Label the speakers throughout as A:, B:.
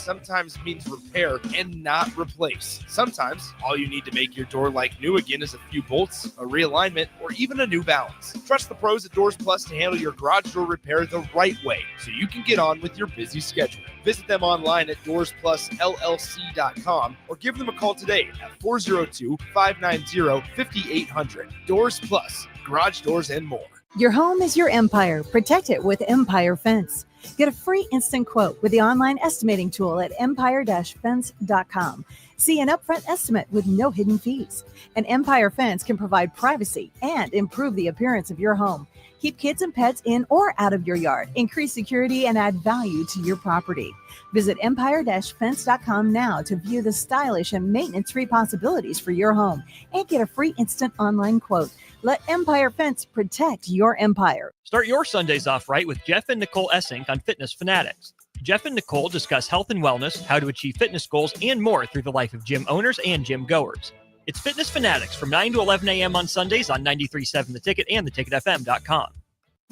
A: sometimes means repair and not replace. Sometimes all you need to make your door like new again is a few bolts, a realignment, or even a new balance. Trust the pros at Doors Plus to handle your garage door repair the right way so you can get on with your busy schedule. Visit them online at DoorsPlusLLC.com or give them a call today at 402-590-5800. Doors Plus, garage doors and more.
B: Your home is your empire. Protect it with Empire Fence. Get a free instant quote with the online estimating tool at empire-fence.com. See an upfront estimate with no hidden fees. An Empire Fence can provide privacy and improve the appearance of your home. Keep kids and pets in or out of your yard. Increase security and add value to your property. Visit empire-fence.com now to view the stylish and maintenance-free possibilities for your home and get a free instant online quote. Let Empire Fence protect your empire.
C: Start your Sundays off right with Jeff and Nicole Essink on Fitness Fanatics. Jeff and Nicole discuss health and wellness, how to achieve fitness goals, and more through the life of gym owners and gym goers. It's Fitness Fanatics from 9 to 11 a.m. on Sundays on 93.7 The Ticket and theticketfm.com.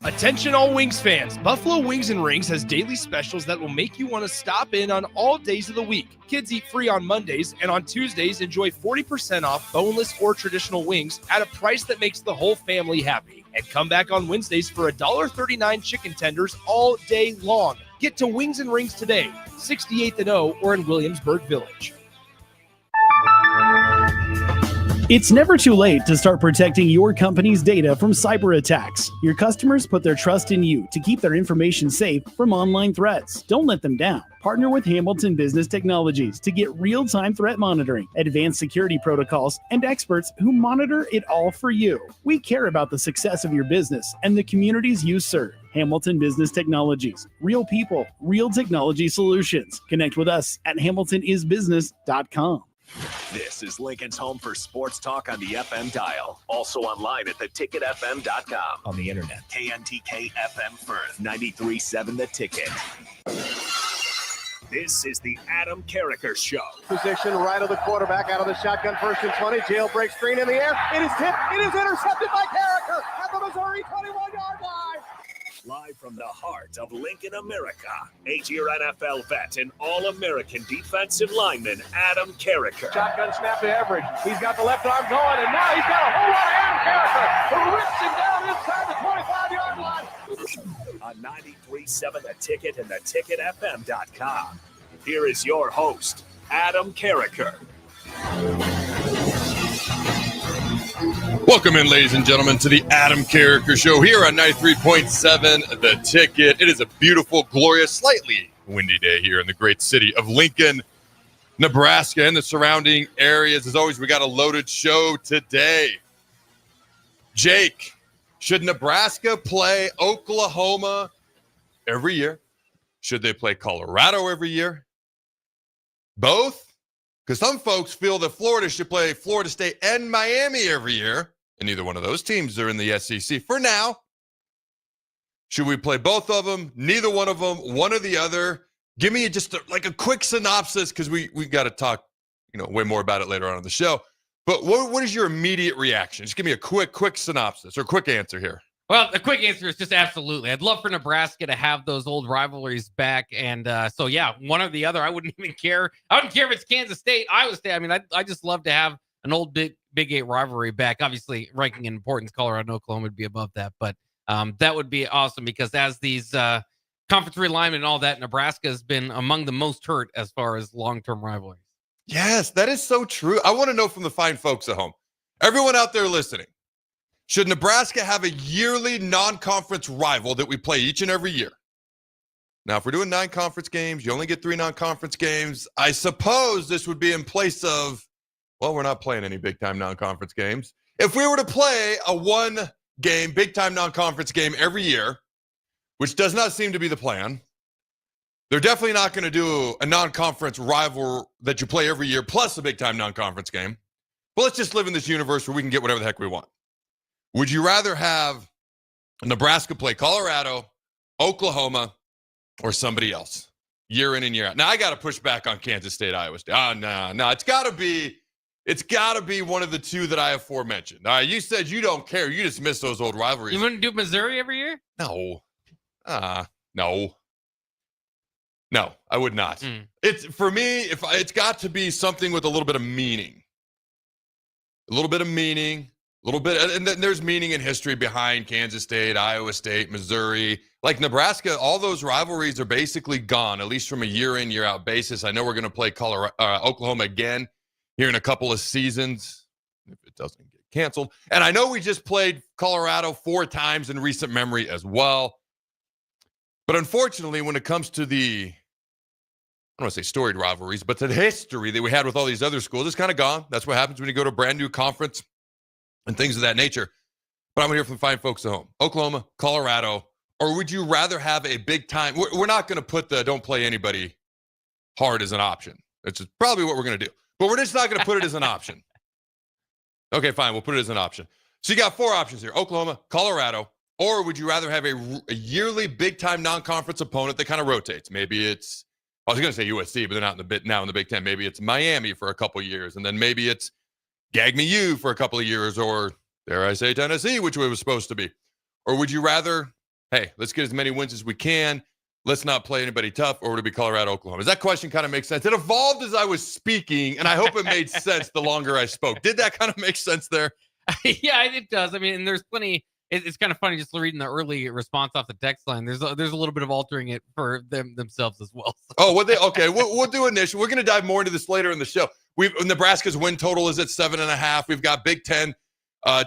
A: Attention all Wings fans, Buffalo Wings and Rings has daily specials that will make you want to stop in on all days of the week. Kids eat free on Mondays, and on Tuesdays enjoy 40% off boneless or traditional wings at a price that makes the whole family happy. And come back on Wednesdays for $1.39 chicken tenders all day long. Get to Wings and Rings today, 68th and O or in Williamsburg Village.
D: It's never too late to start protecting your company's data from cyber attacks. Your customers put their trust in you to keep their information safe from online threats. Don't let them down. Partner with Hamilton Business Technologies to get real-time threat monitoring, advanced security protocols, and experts who monitor it all for you. We care about the success of your business and the communities you serve. Hamilton Business Technologies. Real people, real technology solutions. Connect with us at hamiltonisbusiness.com.
E: This is Lincoln's home for sports talk on the FM dial. Also online at theticketfm.com. On the internet. KNTK FM Firth, 93.7 The Ticket. This is the Adam Carriker Show.
F: Position right of the quarterback, out of the shotgun, 1st and 20. Jailbreak screen in the air. It is tipped. It is intercepted by Carriker at the Missouri 21-yard line.
E: Live from the heart of Lincoln, America, 8-year NFL vet and All-American defensive lineman Adam Carriker.
F: Shotgun snap to Everidge. He's got the left arm going, and now he's got a whole lot of Adam Carriker who rips him down inside the 25-yard line.
E: On 93.7 The Ticket and theticketfm.com. Here is your host, Adam Carriker.
G: Welcome in, ladies and gentlemen, to the Adam Carriker Show here on 93.7 The Ticket. It is a beautiful, glorious, slightly windy day here in the great city of Lincoln, Nebraska, and the surrounding areas. As always, we got a loaded show today. Jake, should Nebraska play Oklahoma every year? Should they play Colorado every year? Both? Because some folks feel that Florida should play Florida State and Miami every year, and neither one of those teams are in the SEC for now. Should we play both of them? Neither one of them, one or the other. Give me just a quick synopsis, because we got to talk, way more about it later on in the show. But what is your immediate reaction? Just give me a quick synopsis or quick answer here.
H: Well, the quick answer is just absolutely. I'd love for Nebraska to have those old rivalries back. And so, yeah, one or the other. I wouldn't even care. I wouldn't care if it's Kansas State, Iowa State. I mean, I just love to have an old Big 8 rivalry back. Obviously, ranking in importance, Colorado and Oklahoma would be above that. But that would be awesome, because as these conference realignment and all that, Nebraska has been among the most hurt as far as long-term rivalries.
G: Yes, that is so true. I want to know from the fine folks at home, everyone out there listening, should Nebraska have a yearly non-conference rival that we play each and every year? Now, if we're doing 9 conference games, you only get 3 non-conference games. I suppose this would be in place of, well, we're not playing any big-time non-conference games. If we were to play a 1-game big-time non-conference game every year, which does not seem to be the plan, they're definitely not going to do a non-conference rival that you play every year plus a big-time non-conference game. But let's just live in this universe where we can get whatever the heck we want. Would you rather have Nebraska play Colorado, Oklahoma, or somebody else year in and year out? Now, I got to push back on Kansas State, Iowa State. Oh, no. It's got to be one of the two that I aforementioned. All right, you said you don't care. You just miss those old rivalries.
H: You wouldn't do Missouri every year?
G: No. No. No, I would not. It's for me. It's got to be something with a little bit of meaning. A little bit of meaning. A little bit, and then there's meaning and history behind Kansas State, Iowa State, Missouri. Like Nebraska, all those rivalries are basically gone, at least from a year in, year out basis. I know we're going to play Oklahoma again here in a couple of seasons, if it doesn't get canceled. And I know we just played Colorado 4 times in recent memory as well. But unfortunately, when it comes to I don't want to say storied rivalries, but to the history that we had with all these other schools, it's kind of gone. That's what happens when you go to a brand new conference and things of that nature. But I'm going to hear from fine folks at home. Oklahoma, Colorado, or would you rather have a big time? We're not going to put the don't play anybody hard as an option. It's probably what we're going to do. But we're just not going to put it as an option. Okay, fine. We'll put it as an option. So you got 4 options here. Oklahoma, Colorado, or would you rather have a yearly big-time non-conference opponent that kind of rotates? Maybe it's, I was going to say USC, but they're not now in the Big Ten. Maybe it's Miami for a couple years, and then maybe it's Gag Me U for a couple of years, or dare I say Tennessee, which it was supposed to be. Or would you rather, hey, let's get as many wins as we can, let's not play anybody tough, or would it be Colorado, Oklahoma? Does that question kind of make sense? It evolved as I was speaking, and I hope it made sense the longer I spoke. Did that kind of make sense there?
H: Yeah, it does. I mean, and there's plenty. It's kind of funny just reading the early response off the text line. There's a little bit of altering it for themselves as well. So.
G: Oh, okay. We'll do initial. We're going to dive more into this later in the show. Nebraska's win total is at 7.5. We've got Big Ten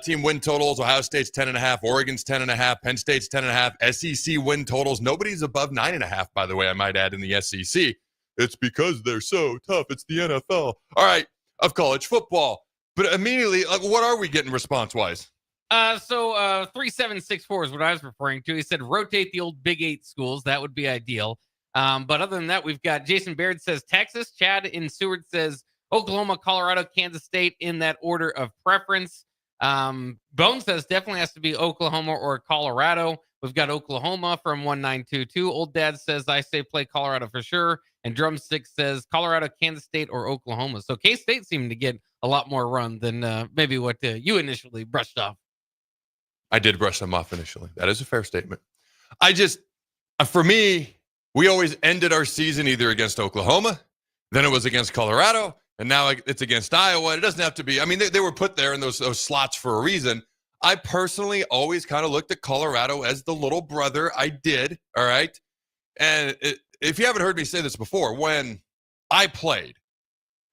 G: team win totals. Ohio State's 10.5. Oregon's 10.5. Penn State's 10.5. SEC win totals. Nobody's above 9.5. By the way, I might add in the SEC. It's because they're so tough. It's the NFL. All right, of college football. But immediately, what are we getting response-wise?
H: 3764 is what I was referring to. He said rotate the old Big 8 schools. That would be ideal. But other than that, we've got Jason Baird says Texas. Chad in Seward says Oklahoma, Colorado, Kansas State in that order of preference. Bone says definitely has to be Oklahoma or Colorado. We've got Oklahoma from 1922. Old Dad says I say play Colorado for sure. And Drumstick says Colorado, Kansas State, or Oklahoma. So K-State seemed to get a lot more run than maybe what you initially brushed off.
G: I did brush them off initially. That is a fair statement. For me, we always ended our season either against Oklahoma, then it was against Colorado, and now it's against Iowa. It doesn't have to be. I mean, they were put there in those slots for a reason. I personally always kind of looked at Colorado as the little brother. I did, all right? And if you haven't heard me say this before, when I played,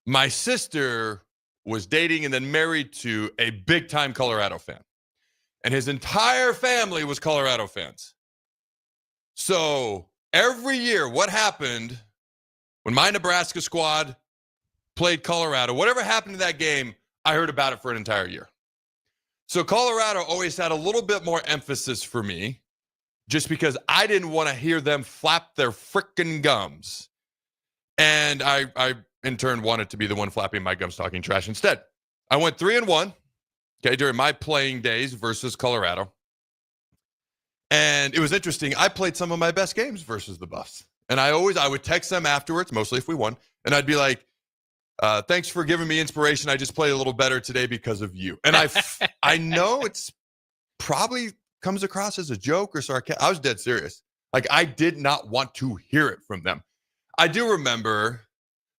G: my sister was dating and then married to a big-time Colorado fan. And his entire family was Colorado fans. So every year, what happened when my Nebraska squad played Colorado, whatever happened in that game, I heard about it for an entire year. So Colorado always had a little bit more emphasis for me just because I didn't want to hear them flap their frickin' gums. And I in turn, wanted to be the one flapping my gums talking trash instead. I went 3-1. Okay, during my playing days versus Colorado. And it was interesting. I played some of my best games versus the Buffs. And I would text them afterwards, mostly if we won. And I'd be like, thanks for giving me inspiration. I just played a little better today because of you. And I know it's probably comes across as a joke or sarcastic. I was dead serious. Like, I did not want to hear it from them. I do remember,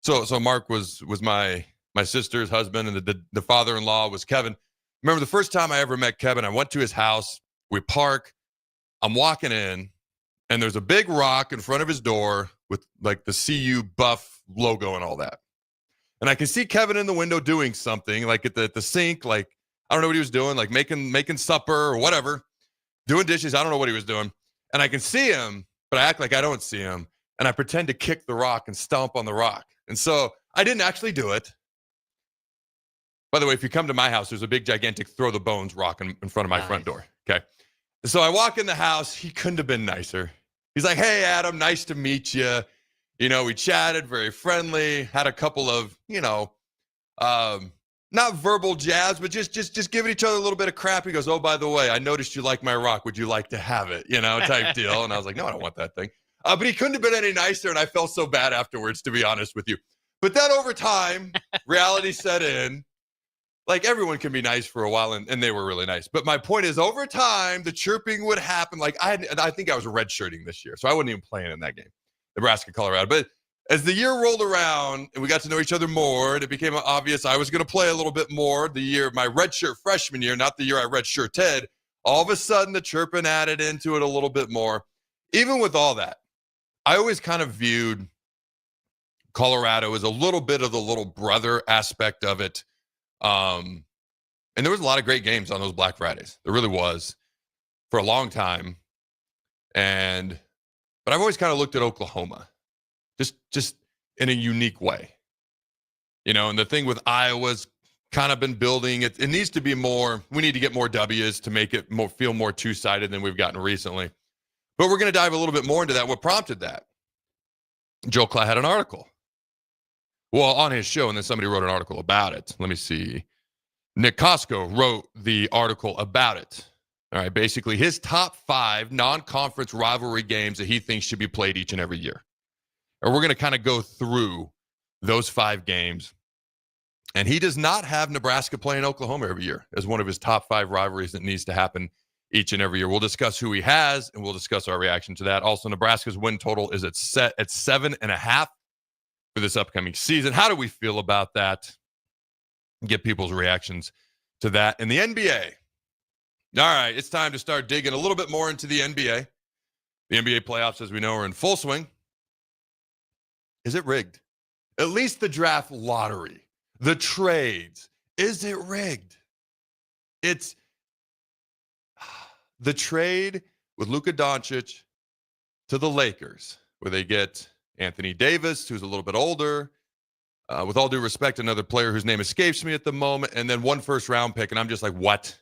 G: so Mark was my sister's husband, and the father-in-law was Kevin. Remember the first time I ever met Kevin, I went to his house. We park. I'm walking in, and there's a big rock in front of his door with like the CU Buff logo and all that. And I can see Kevin in the window doing something, like at the sink, like I don't know what he was doing, like making supper or whatever, doing dishes. I don't know what he was doing. And I can see him, but I act like I don't see him. And I pretend to kick the rock and stomp on the rock. And so I didn't actually do it. By the way, if you come to my house, there's a big, gigantic throw the bones rock in front of my front door. Okay. So I walk in the house. He couldn't have been nicer. He's like, hey, Adam, nice to meet you. You know, we chatted, very friendly, had a couple of, not verbal jabs, but just giving each other a little bit of crap. He goes, oh, by the way, I noticed you like my rock. Would you like to have it? Type deal. And I was like, no, I don't want that thing. But he couldn't have been any nicer. And I felt so bad afterwards, to be honest with you. But then over time, reality set in. Like, everyone can be nice for a while, and they were really nice. But my point is, over time, the chirping would happen. Like, I think I was redshirting this year, so I wasn't even playing in that game. Nebraska, Colorado. But as the year rolled around and we got to know each other more, and it became obvious I was going to play a little bit more the year, my redshirt freshman year, not the year I redshirted, all of a sudden the chirping added into it a little bit more. Even with all that, I always kind of viewed Colorado as a little bit of the little brother aspect of it. And there was a lot of great games on those Black Fridays. There really was for a long time. But I've always kind of looked at Oklahoma just in a unique way. And the thing with Iowa's kind of been building. It needs to be more. We need to get more W's to make it feel more two-sided than we've gotten recently. But we're going to dive a little bit more into that. What prompted that? Joe Klatt had an article. Well, on his show, and then somebody wrote an article about it. Let me see. Nick Costco wrote the article about it. All right, basically his top 5 non-conference rivalry games that he thinks should be played each and every year. And we're going to kind of go through those 5 games. And he does not have Nebraska playing Oklahoma every year as one of his top 5 rivalries that needs to happen each and every year. We'll discuss who he has, and we'll discuss our reaction to that. Also, Nebraska's win total is at 7.5 for this upcoming season. How do we feel about that? Get people's reactions to that. And the NBA. All right, it's time to start digging a little bit more into the NBA. The NBA playoffs, as we know, are in full swing. Is it rigged? At least the draft lottery, the trades. Is it rigged? It's the trade with Luka Doncic to the Lakers, where they get Anthony Davis, who's a little bit older. With all due respect, another player whose name escapes me at the moment, and then 1 first-round pick, and I'm just like, what?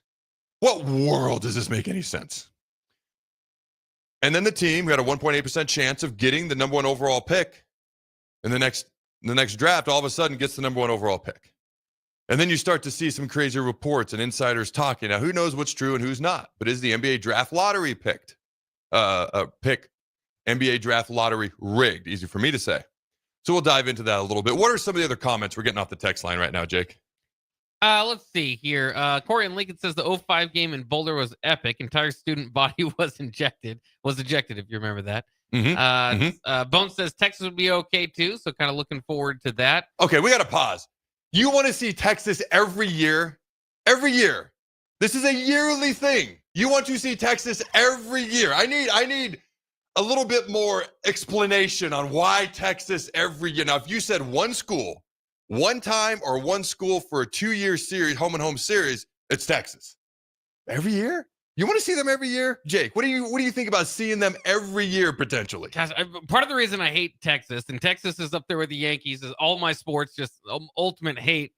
G: What world does this make any sense? And then the team who had a 1.8% chance of getting the number 1 overall pick in the next draft all of a sudden gets the number 1 overall pick. And then you start to see some crazy reports and insiders talking. Now, who knows what's true and who's not? But is the NBA draft lottery NBA draft lottery rigged? Easy for me to say. So we'll dive into that a little bit. What are some of the other comments we're getting off the text line right now, Jake?
H: Let's see here. Corey and Lincoln says the 05 game in Boulder was epic. Entire student body was ejected, if you remember that. Bone says Texas would be okay too, so kind of looking forward to that.
G: Okay, we got to pause. You want to see Texas every year? Every year. This is a yearly thing. You want to see Texas every year. I need a little bit more explanation on why Texas every year. Now, if you said one school, one time, or one school for a 2-year series, home and home series, it's Texas. Every year? You want to see them every year? Jake, what do you think about seeing them every year potentially?
H: Gosh, part of the reason I hate Texas, and Texas is up there with the Yankees, is all my sports, just ultimate hate,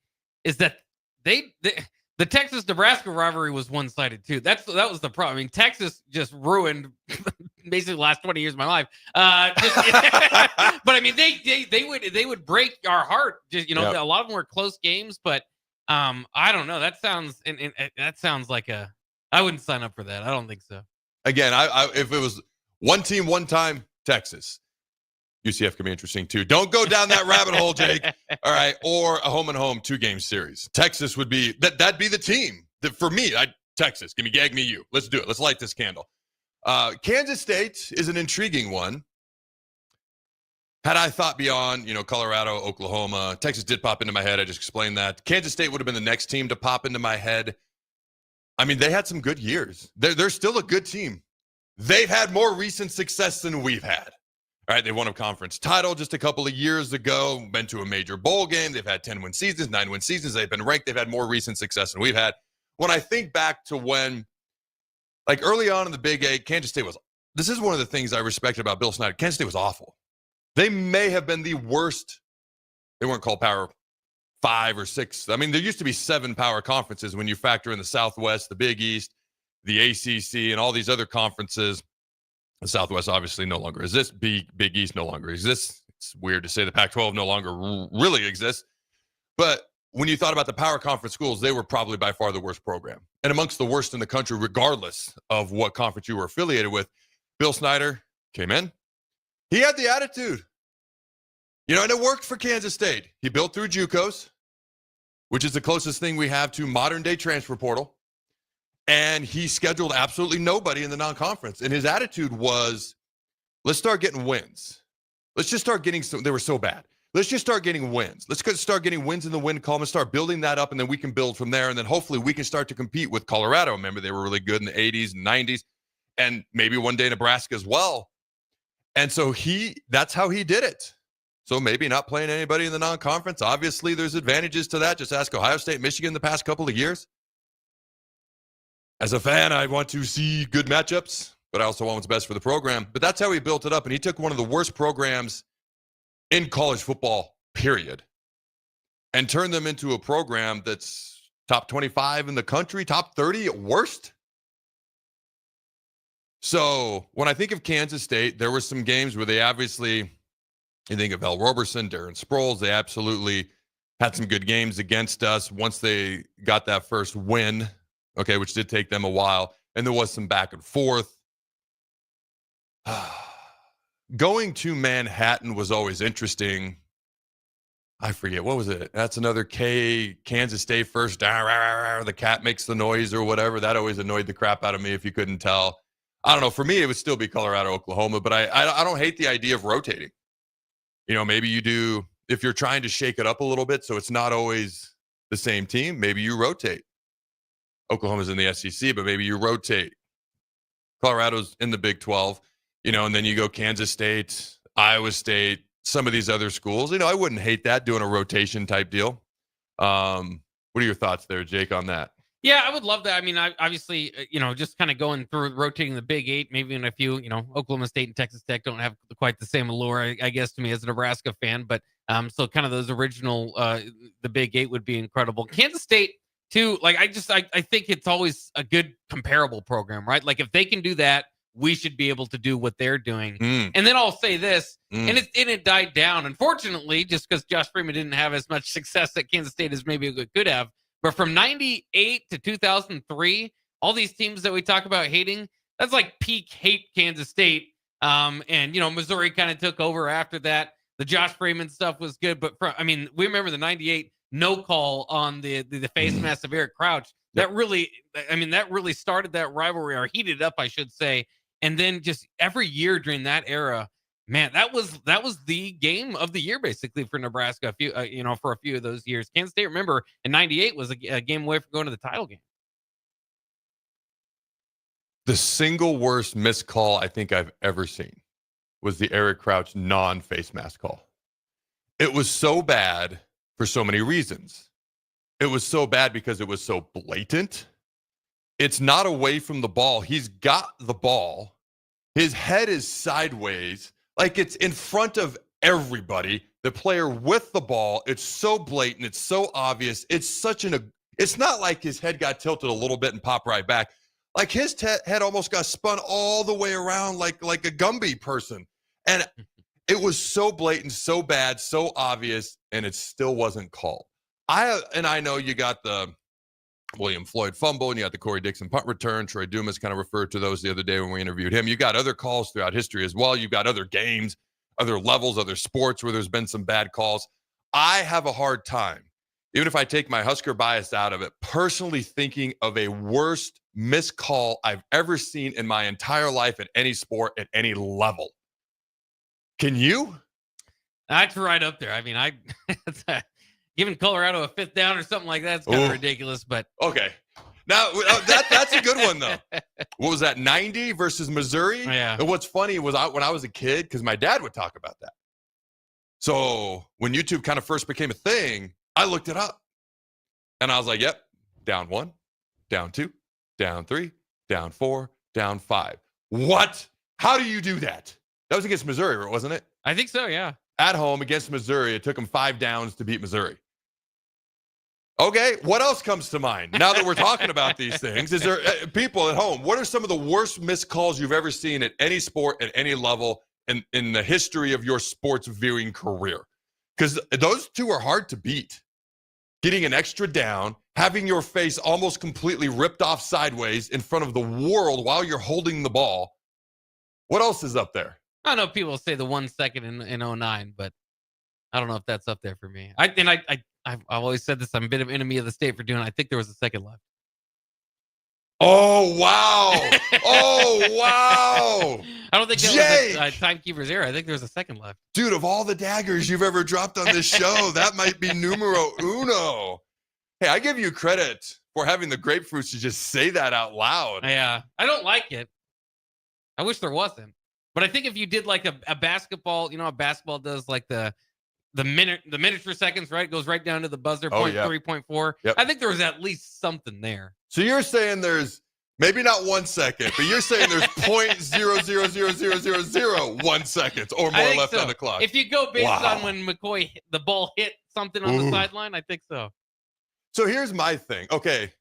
H: is that the Texas-Nebraska rivalry was one-sided too. That was the problem. I mean, Texas just ruined basically the last 20 years of my life. But I mean, they would break our heart. Just A lot of them were close games, but I don't know. That sounds like I wouldn't sign up for that. I don't think so.
G: Again, if it was one team, one time, Texas. UCF can be interesting too. Don't go down that rabbit hole, Jake. All right. Or a home and home 2-game series. Texas would be that'd be the team. For me, Texas. Give me Gag me you. Let's do it. Let's light this candle. Kansas State is an intriguing one. Had I thought beyond, Colorado, Oklahoma, Texas did pop into my head. I just explained that. Kansas State would have been the next team to pop into my head. I mean, they had some good years. They're still a good team. They've had more recent success than we've had. All right, they won a conference title just a couple of years ago, been to a major bowl game. They've had 10-win seasons, 9-win seasons. They've been ranked. They've had more recent success than we've had. When I think back to when, early on in the Big 8, Kansas State this is one of the things I respected about Bill Snyder. Kansas State was awful. They may have been the worst. They weren't called Power 5 or 6. I mean, there used to be 7 power conferences when you factor in the Southwest, the Big East, the ACC, and all these other conferences. The Southwest obviously no longer exists. Big East no longer exists. It's weird to say the Pac-12 no longer really exists. But when you thought about the power conference schools, they were probably by far the worst program. And amongst the worst in the country, regardless of what conference you were affiliated with. Bill Snyder came in. He had the attitude. And it worked for Kansas State. He built through JUCOs, which is the closest thing we have to modern-day transfer portal. And he scheduled absolutely nobody in the non-conference. And his attitude was, let's start getting wins. Let's just start getting they were so bad. Let's just start getting wins. Let's start getting wins in the win column and start building that up, and then we can build from there. And then hopefully we can start to compete with Colorado. Remember, they were really good in the 80s and 90s, and maybe one day Nebraska as well. And so that's how he did it. So maybe not playing anybody in the non-conference. Obviously, there's advantages to that. Just ask Ohio State, Michigan the past couple of years. As a fan, I want to see good matchups, but I also want what's best for the program. But that's how he built it up, and he took one of the worst programs in college football, period, and turned them into a program that's top 25 in the country, top 30 at worst. So when I think of Kansas State, there were some games where they obviously, you think of Al Roberson, Darren Sproles, they absolutely had some good games against us once they got that first win, okay, which did take them a while, and there was some back and forth. Going to Manhattan was always interesting. I forget, what was it? That's another Kansas State first down, the cat makes the noise or whatever. That always annoyed the crap out of me if you couldn't tell. I don't know. For me, it would still be Colorado, Oklahoma, but I don't hate the idea of rotating. You know, maybe you do, if you're trying to shake it up a little bit so it's not always the same team, maybe you rotate. Oklahoma's in the SEC, but maybe you rotate. Colorado's in the Big 12. You know, and then you go Kansas State, Iowa State, some of these other schools. You know, I wouldn't hate that, doing a rotation type deal. What are your thoughts there, Jake, on that?
H: Yeah, I would love that. I mean, obviously, just kind of going through rotating the Big Eight, maybe in a few, Oklahoma State and Texas Tech don't have quite the same allure, I guess, to me as a Nebraska fan. But so kind of those original, the Big Eight would be incredible. Kansas State, too, like I think it's always a good comparable program, right? Like if they can do that, we should be able to do what they're doing. And then I'll say this, and it died down, unfortunately, just because Josh Freeman didn't have as much success at Kansas State as maybe it could have. But from 98 to 2003, all these teams that we talk about hating, that's like peak hate Kansas State. And, Missouri kind of took over after that. The Josh Freeman stuff was good. But, we remember the 98 no call on the face mask of Eric Crouch. That really started that rivalry, or heated up, I should say. And then just every year during that era, man, that was the game of the year basically for Nebraska. For a few of those years, Kansas State, remember, in '98 was a game away from going to the title game.
G: The single worst missed call I think I've ever seen was the Eric Crouch non-face mask call. It was so bad for so many reasons. It was so bad because it was so blatant. It's not away from the ball. He's got the ball. His head is sideways, like it's in front of everybody. The player with the ball, it's so blatant. It's so obvious. It's not like his head got tilted a little bit and popped right back. Like his head almost got spun all the way around like a Gumby person. And it was so blatant, so bad, so obvious, and it still wasn't called. I know you got the William Floyd fumble, and you got the Corey Dixon punt return. Troy Dumas kind of referred to those the other day when we interviewed him. You got other calls throughout history as well. You've got other games, other levels, other sports where there's been some bad calls. I have a hard time, even if I take my Husker bias out of it, personally thinking of a worst missed call I've ever seen in my entire life at any sport at any level. Can you?
H: That's right up there. I mean, giving Colorado a fifth down or something like that's kind of ridiculous, but
G: okay. Now that's a good one though. What was that? 90 versus Missouri?
H: Yeah.
G: And what's funny was when I was a kid, because my dad would talk about that. So when YouTube kind of first became a thing, I looked it up, and I was like, "Yep, down 1, down 2, down 3, down 4, down 5. What? How do you do that?" That was against Missouri, wasn't it?
H: I think so. Yeah.
G: At home against Missouri, it took them 5 downs to beat Missouri. Okay, what else comes to mind? Now that we're talking about these things, is there people at home, what are some of the worst missed calls you've ever seen at any sport at any level in the history of your sports viewing career? Because those two are hard to beat. Getting an extra down, having your face almost completely ripped off sideways in front of the world while you're holding the ball. What else is up there?
H: I know people say the 1 second in 09, but I don't know if that's up there for me. I've always said this. I'm a bit of enemy of the state for doing it. I think there was a second left.
G: Oh, wow. Oh, wow.
H: I don't think that was a timekeeper's error. I think there's a second left.
G: Dude, of all the daggers you've ever dropped on this show, that might be numero uno. Hey, I give you credit for having the grapefruits to just say that out loud.
H: Yeah, I don't like it. I wish there wasn't. But I think if you did like a basketball, you know, a basketball does like the minutes per seconds, right? It goes right down to the buzzer, 0.3, 0.4.
G: Yep.
H: I think there was at least something there.
G: So you're saying there's maybe not 1 second, but you're saying there's 0.0000001 seconds or more left on the clock.
H: If you go based on when McCoy the ball hit something on the sideline, I think so.
G: So here's my thing. Okay.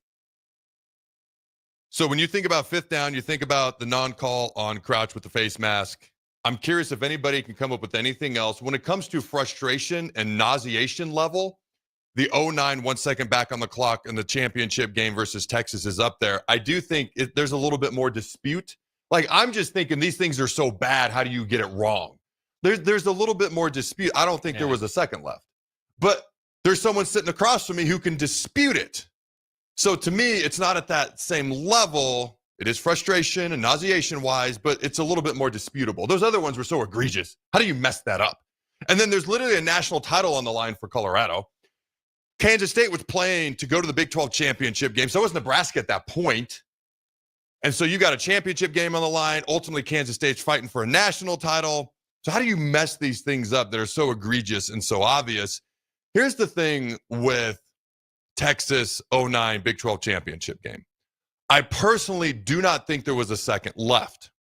G: So when you think about fifth down, you think about the non-call on Crouch with the face mask. I'm curious if anybody can come up with anything else. When it comes to frustration and nauseation level, the 0-9 1 second back on the clock in the championship game versus Texas is up there. I do think there's a little bit more dispute. Like, I'm just thinking these things are so bad. How do you get it wrong? There's a little bit more dispute. I don't think there was a second left. But there's someone sitting across from me who can dispute it. So to me, it's not at that same level. It is frustration and nauseation-wise, but it's a little bit more disputable. Those other ones were so egregious. How do you mess that up? And then there's literally a national title on the line for Colorado. Kansas State was playing to go to the Big 12 championship game. So was Nebraska at that point. And so you got a championship game on the line. Ultimately, Kansas State's fighting for a national title. So how do you mess these things up that are so egregious and so obvious? Here's the thing with Texas 09 Big 12 championship game. I personally do not think there was a second left.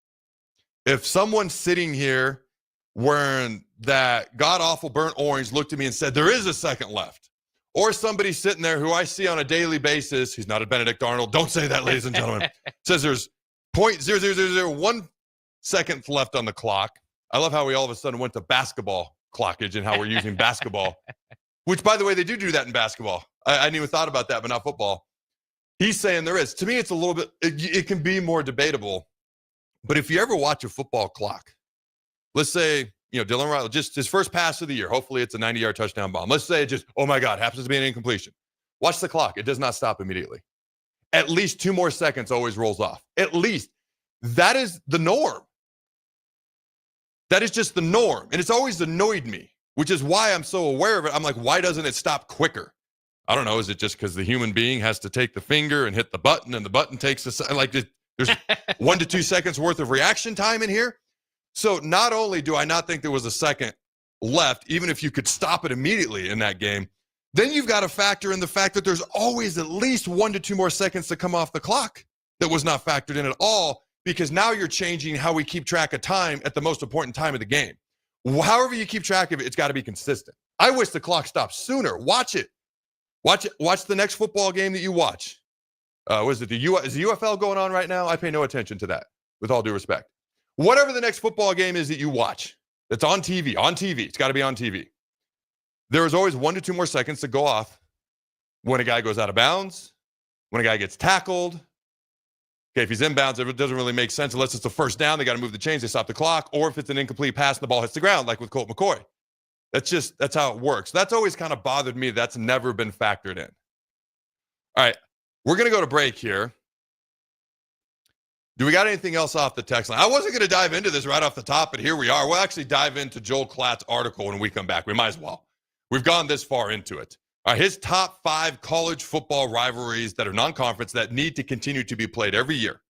G: If someone sitting here wearing that god-awful burnt orange looked at me and said, there is a second left, or somebody sitting there who I see on a daily basis, he's not a Benedict Arnold, don't say that, ladies and gentlemen, says there's 0.00001 seconds left on the clock. I love how we all of a sudden went to basketball clockage and how we're using basketball, which, by the way, they do that in basketball. I hadn't even thought about that, but not football. He's saying there is. To me, it's a little bit, it can be more debatable. But if you ever watch a football clock, let's say, Dylan Riley, just his first pass of the year, hopefully it's a 90-yard touchdown bomb. Let's say it just, oh my God, happens to be an incompletion. Watch the clock. It does not stop immediately. At least 2 more seconds always rolls off. At least. That is the norm. That is just the norm. And it's always annoyed me, which is why I'm so aware of it. I'm like, why doesn't it stop quicker? I don't know. Is it just because the human being has to take the finger and hit the button and the button takes there's 1 to 2 seconds worth of reaction time in here? So not only do I not think there was a second left, even if you could stop it immediately in that game, then you've got to factor in the fact that there's always at least 1 to 2 more seconds to come off the clock that was not factored in at all, because now you're changing how we keep track of time at the most important time of the game. However you keep track of it, it's got to be consistent. I wish the clock stopped sooner. Watch it. Watch the next football game that you watch. Is the UFL going on right now? I pay no attention to that, with all due respect. Whatever the next football game is that you watch, that's on TV, it's got to be on TV. There is always 1 to 2 more seconds to go off when a guy goes out of bounds, when a guy gets tackled. Okay, if he's inbounds, it doesn't really make sense unless it's a first down. They got to move the chains, they stop the clock, or if it's an incomplete pass and the ball hits the ground, like with Colt McCoy. That's how it works. That's always kind of bothered me. That's never been factored in. All right, we're going to go to break here. Do we got anything else off the text line? I wasn't going to dive into this right off the top, but here we are. We'll actually dive into Joel Klatt's article when we come back. We might as well. We've gone this far into it. All right, his top 5 college football rivalries that are non-conference that need to continue to be played every year.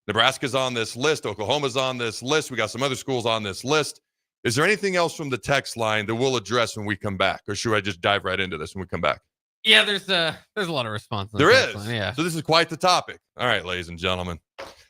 G: Nebraska's on this list. Oklahoma's on this list. We got some other schools on this list. Is there anything else from the text line that we'll address when we come back? Or should I just dive right into this when we come back?
H: Yeah, there's a lot of response.
G: There is. Yeah. So this is quite the topic. All right, ladies and gentlemen,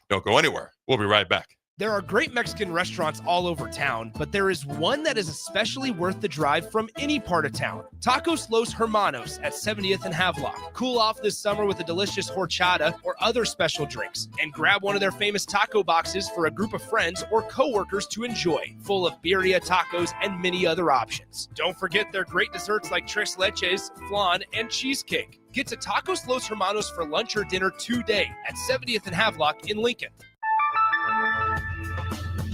G: don't go anywhere. We'll be right back.
A: There are great Mexican restaurants all over town, but there is one that is especially worth the drive from any part of town. Tacos Los Hermanos at 70th and Havelock. Cool off this summer with a delicious horchata or other special drinks, and grab one of their famous taco boxes for a group of friends or coworkers to enjoy, full of birria tacos and many other options. Don't forget their great desserts like tres leches, flan, and cheesecake. Get to Tacos Los Hermanos for lunch or dinner today at 70th and Havelock in Lincoln.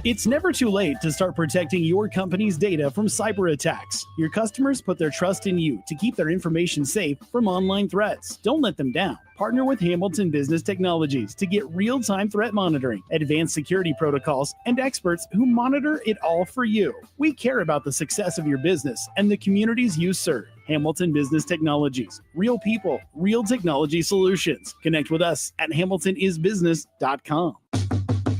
D: It's never too late to start protecting your company's data from cyber attacks. Your customers put their trust in you to keep their information safe from online threats. Don't let them down. Partner with Hamilton Business Technologies to get real-time threat monitoring, advanced security protocols, and experts who monitor it all for you. We care about the success of your business and the communities you serve. Hamilton Business Technologies. Real people, real technology solutions. Connect with us at hamiltonisbusiness.com.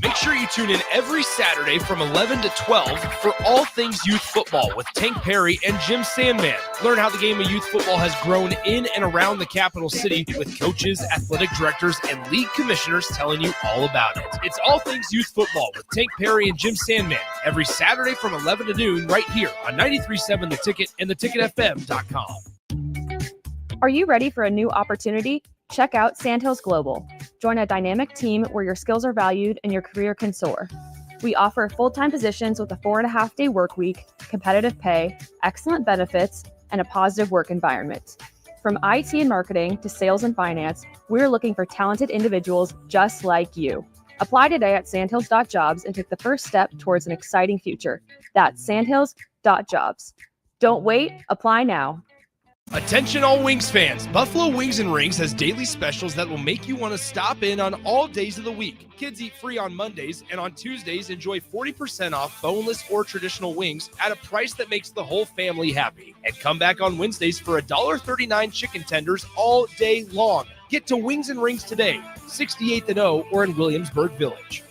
A: Make sure you tune in every Saturday from 11 to 12 for all things youth football with Tank Perry and Jim Sandman. Learn how the game of youth football has grown in and around the capital city with coaches, athletic directors, and league commissioners telling you all about it. It's all things youth football with Tank Perry and Jim Sandman every Saturday from 11 to noon right here on 93.7 The Ticket and theticketfm.com.
I: Are you ready for a new opportunity? Check out Sandhills Global. Join a dynamic team where your skills are valued and your career can soar. We offer full-time positions with a 4.5-day work week, competitive pay, excellent benefits, and a positive work environment. From IT and marketing to sales and finance, we're looking for talented individuals just like you. Apply today at sandhills.jobs and take the first step towards an exciting future. That's sandhills.jobs. Don't wait, apply now.
A: Attention all Wings fans, Buffalo Wings and Rings has daily specials that will make you want to stop in on all days of the week. Kids eat free on Mondays, and on Tuesdays enjoy 40% off boneless or traditional wings at a price that makes the whole family happy. And come back on Wednesdays for $1.39 chicken tenders all day long. Get to Wings and Rings today, 68th and O or in Williamsburg Village.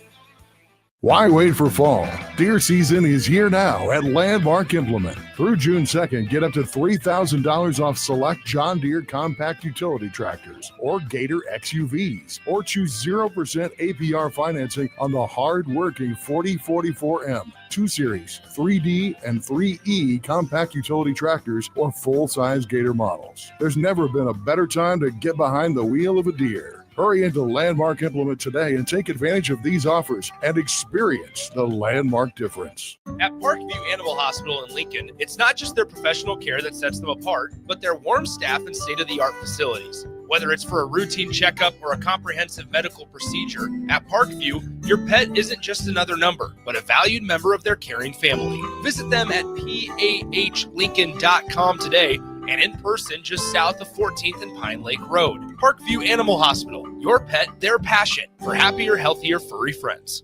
J: Why wait for fall? Deer season is here now at Landmark Implement. Through June 2nd, get up to $3,000 off select John Deere compact utility tractors or Gator XUVs, or choose 0% APR financing on the hard-working 4044M, 2 Series, 3D, and 3E compact utility tractors or full-size Gator models. There's never been a better time to get behind the wheel of a Deere. Hurry into Landmark Implement today and take advantage of these offers and experience the Landmark difference.
A: At Parkview Animal Hospital in Lincoln, it's not just their professional care that sets them apart, but their warm staff and state-of-the-art facilities. Whether it's for a routine checkup or a comprehensive medical procedure, at Parkview, your pet isn't just another number, but a valued member of their caring family. Visit them at pahlincoln.com today and in person just south of 14th and Pine Lake Road. Parkview Animal Hospital, your pet, their passion for happier, healthier, furry friends.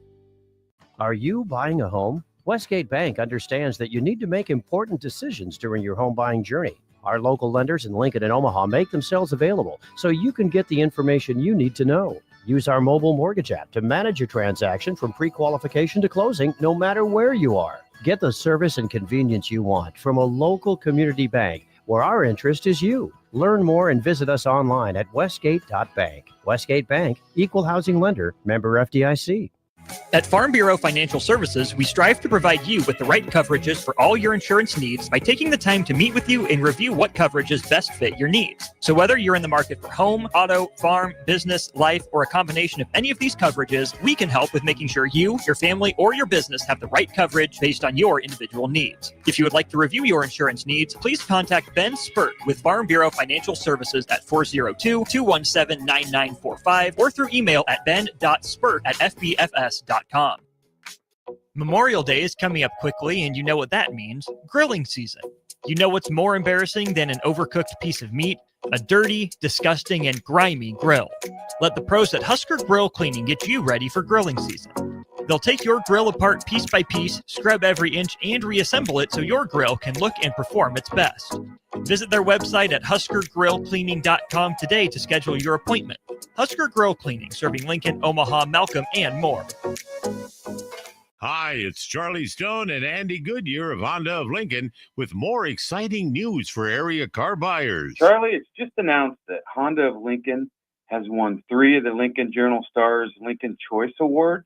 K: Are you buying a home? Westgate Bank understands that you need to make important decisions during your home buying journey. Our local lenders in Lincoln and Omaha make themselves available so you can get the information you need to know. Use our mobile mortgage app to manage your transaction from pre-qualification to closing, no matter where you are. Get the service and convenience you want from a local community bank where our interest is you. Learn more and visit us online at westgate.bank. Westgate Bank, equal housing lender, member FDIC.
C: At Farm Bureau Financial Services, we strive to provide you with the right coverages for all your insurance needs by taking the time to meet with you and review what coverages best fit your needs. So whether you're in the market for home, auto, farm, business, life, or a combination of any of these coverages, we can help with making sure you, your family, or your business have the right coverage based on your individual needs. If you would like to review your insurance needs, please contact Ben Spurt with Farm Bureau Financial Services at 402-217-9945 or through email at ben.spurt@fbfs.com. Memorial Day is coming up quickly, and you know what that means. Grilling season. You know what's more embarrassing than an overcooked piece of meat? A dirty, disgusting, and grimy grill. Let the pros at Husker Grill Cleaning get you ready for grilling season. They'll take your grill apart piece by piece, scrub every inch, and reassemble it so your grill can look and perform its best. Visit their website at huskergrillcleaning.com today to schedule your appointment. Husker Grill Cleaning, serving Lincoln, Omaha, Malcolm, and more.
L: Hi, it's Charlie Stone and Andy Goodyear of Honda of Lincoln with more exciting news for area car buyers.
M: Charlie, it's just announced that Honda of Lincoln has won 3 of the Lincoln Journal-Star's Lincoln Choice Awards: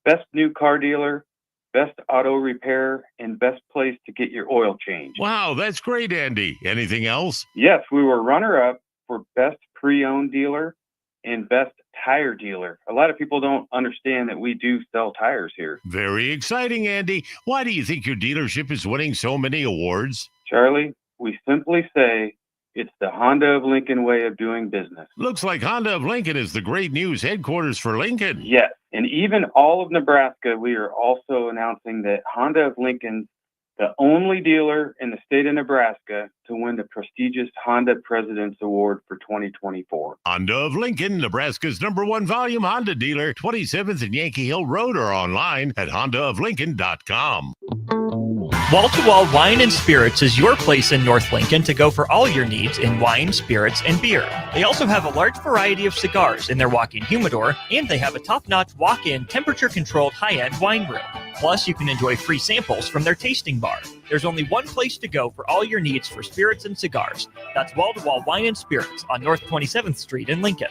M: Best New Car Dealer, Best Auto Repair, and Best Place to Get Your Oil Changed.
L: Wow, that's great, Andy. Anything else?
M: Yes, we were runner-up for Best Pre-Owned Dealer and Best Tire Dealer. A lot of people don't understand that we do sell tires here.
L: Very exciting, Andy. Why do you think your dealership is winning so many awards?
M: Charlie, we simply say It's the Honda of Lincoln way of doing business.
L: Looks like Honda of Lincoln is the great news headquarters for Lincoln.
M: Yes, and even all of Nebraska, we are also announcing that Honda of Lincoln's the only dealer in the state of Nebraska to win the prestigious Honda President's Award for 2024.
L: Honda of Lincoln, Nebraska's #1 volume Honda dealer, 27th and Yankee Hill Road, or online at hondaoflincoln.com.
C: Wall-to-Wall Wine and Spirits is your place in North Lincoln to go for all your needs in wine, spirits, and beer. They also have a large variety of cigars in their walk-in humidor, and they have a top-notch walk-in temperature-controlled high-end wine room. Plus, you can enjoy free samples from their tasting bar. There's only one place to go for all your needs for spirits and cigars. That's Wall-to-Wall Wine and Spirits on North 27th Street in Lincoln.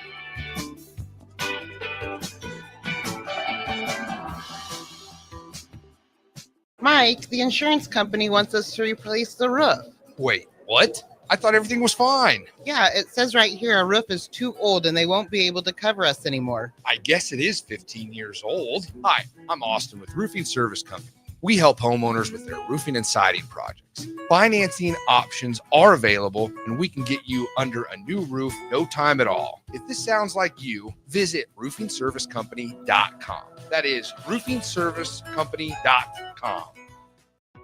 N: Mike, the insurance company wants us to replace the roof.
A: Wait, what? I thought everything was fine.
N: Yeah, it says right here our roof is too old and they won't be able to cover us anymore.
A: I guess it is 15 years old. Hi, I'm Austin with Roofing Service Company. We help homeowners with their roofing and siding projects. Financing options are available, and we can get you under a new roof no time at all. If this sounds like you, visit roofingservicecompany.com. That is roofingservicecompany.com.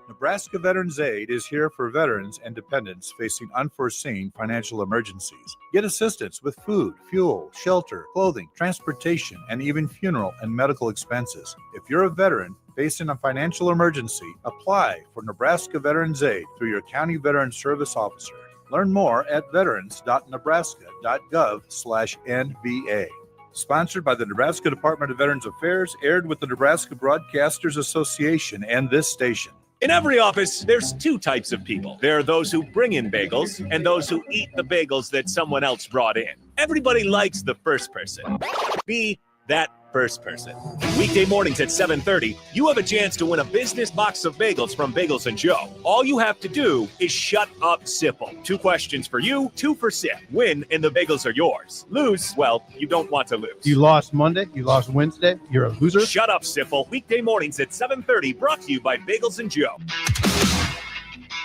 O: Nebraska Veterans Aid is here for veterans and dependents facing unforeseen financial emergencies. Get assistance with food, fuel, shelter, clothing, transportation, and even funeral and medical expenses. If you're a veteran facing a financial emergency, apply for Nebraska Veterans Aid through your county veteran service officer. Learn more at veterans.nebraska.gov/NVA. Sponsored by the Nebraska Department of Veterans Affairs, aired with the Nebraska Broadcasters Association and this station.
P: In every office, there's two types of people. There are those who bring in bagels and those who eat the bagels that someone else brought in. Everybody likes the first person. Be that first person. Weekday mornings at 7:30, you have a chance to win a business box of bagels from Bagels & Joe. All you have to do is shut up, Sipple. 2 questions for you, 2 for Sip. Win, and the bagels are yours. Lose, well, you don't want to lose.
Q: You lost Monday, you lost Wednesday, you're a loser.
P: Shut up, Sipple. Weekday mornings at 7:30, brought to you by Bagels & Joe.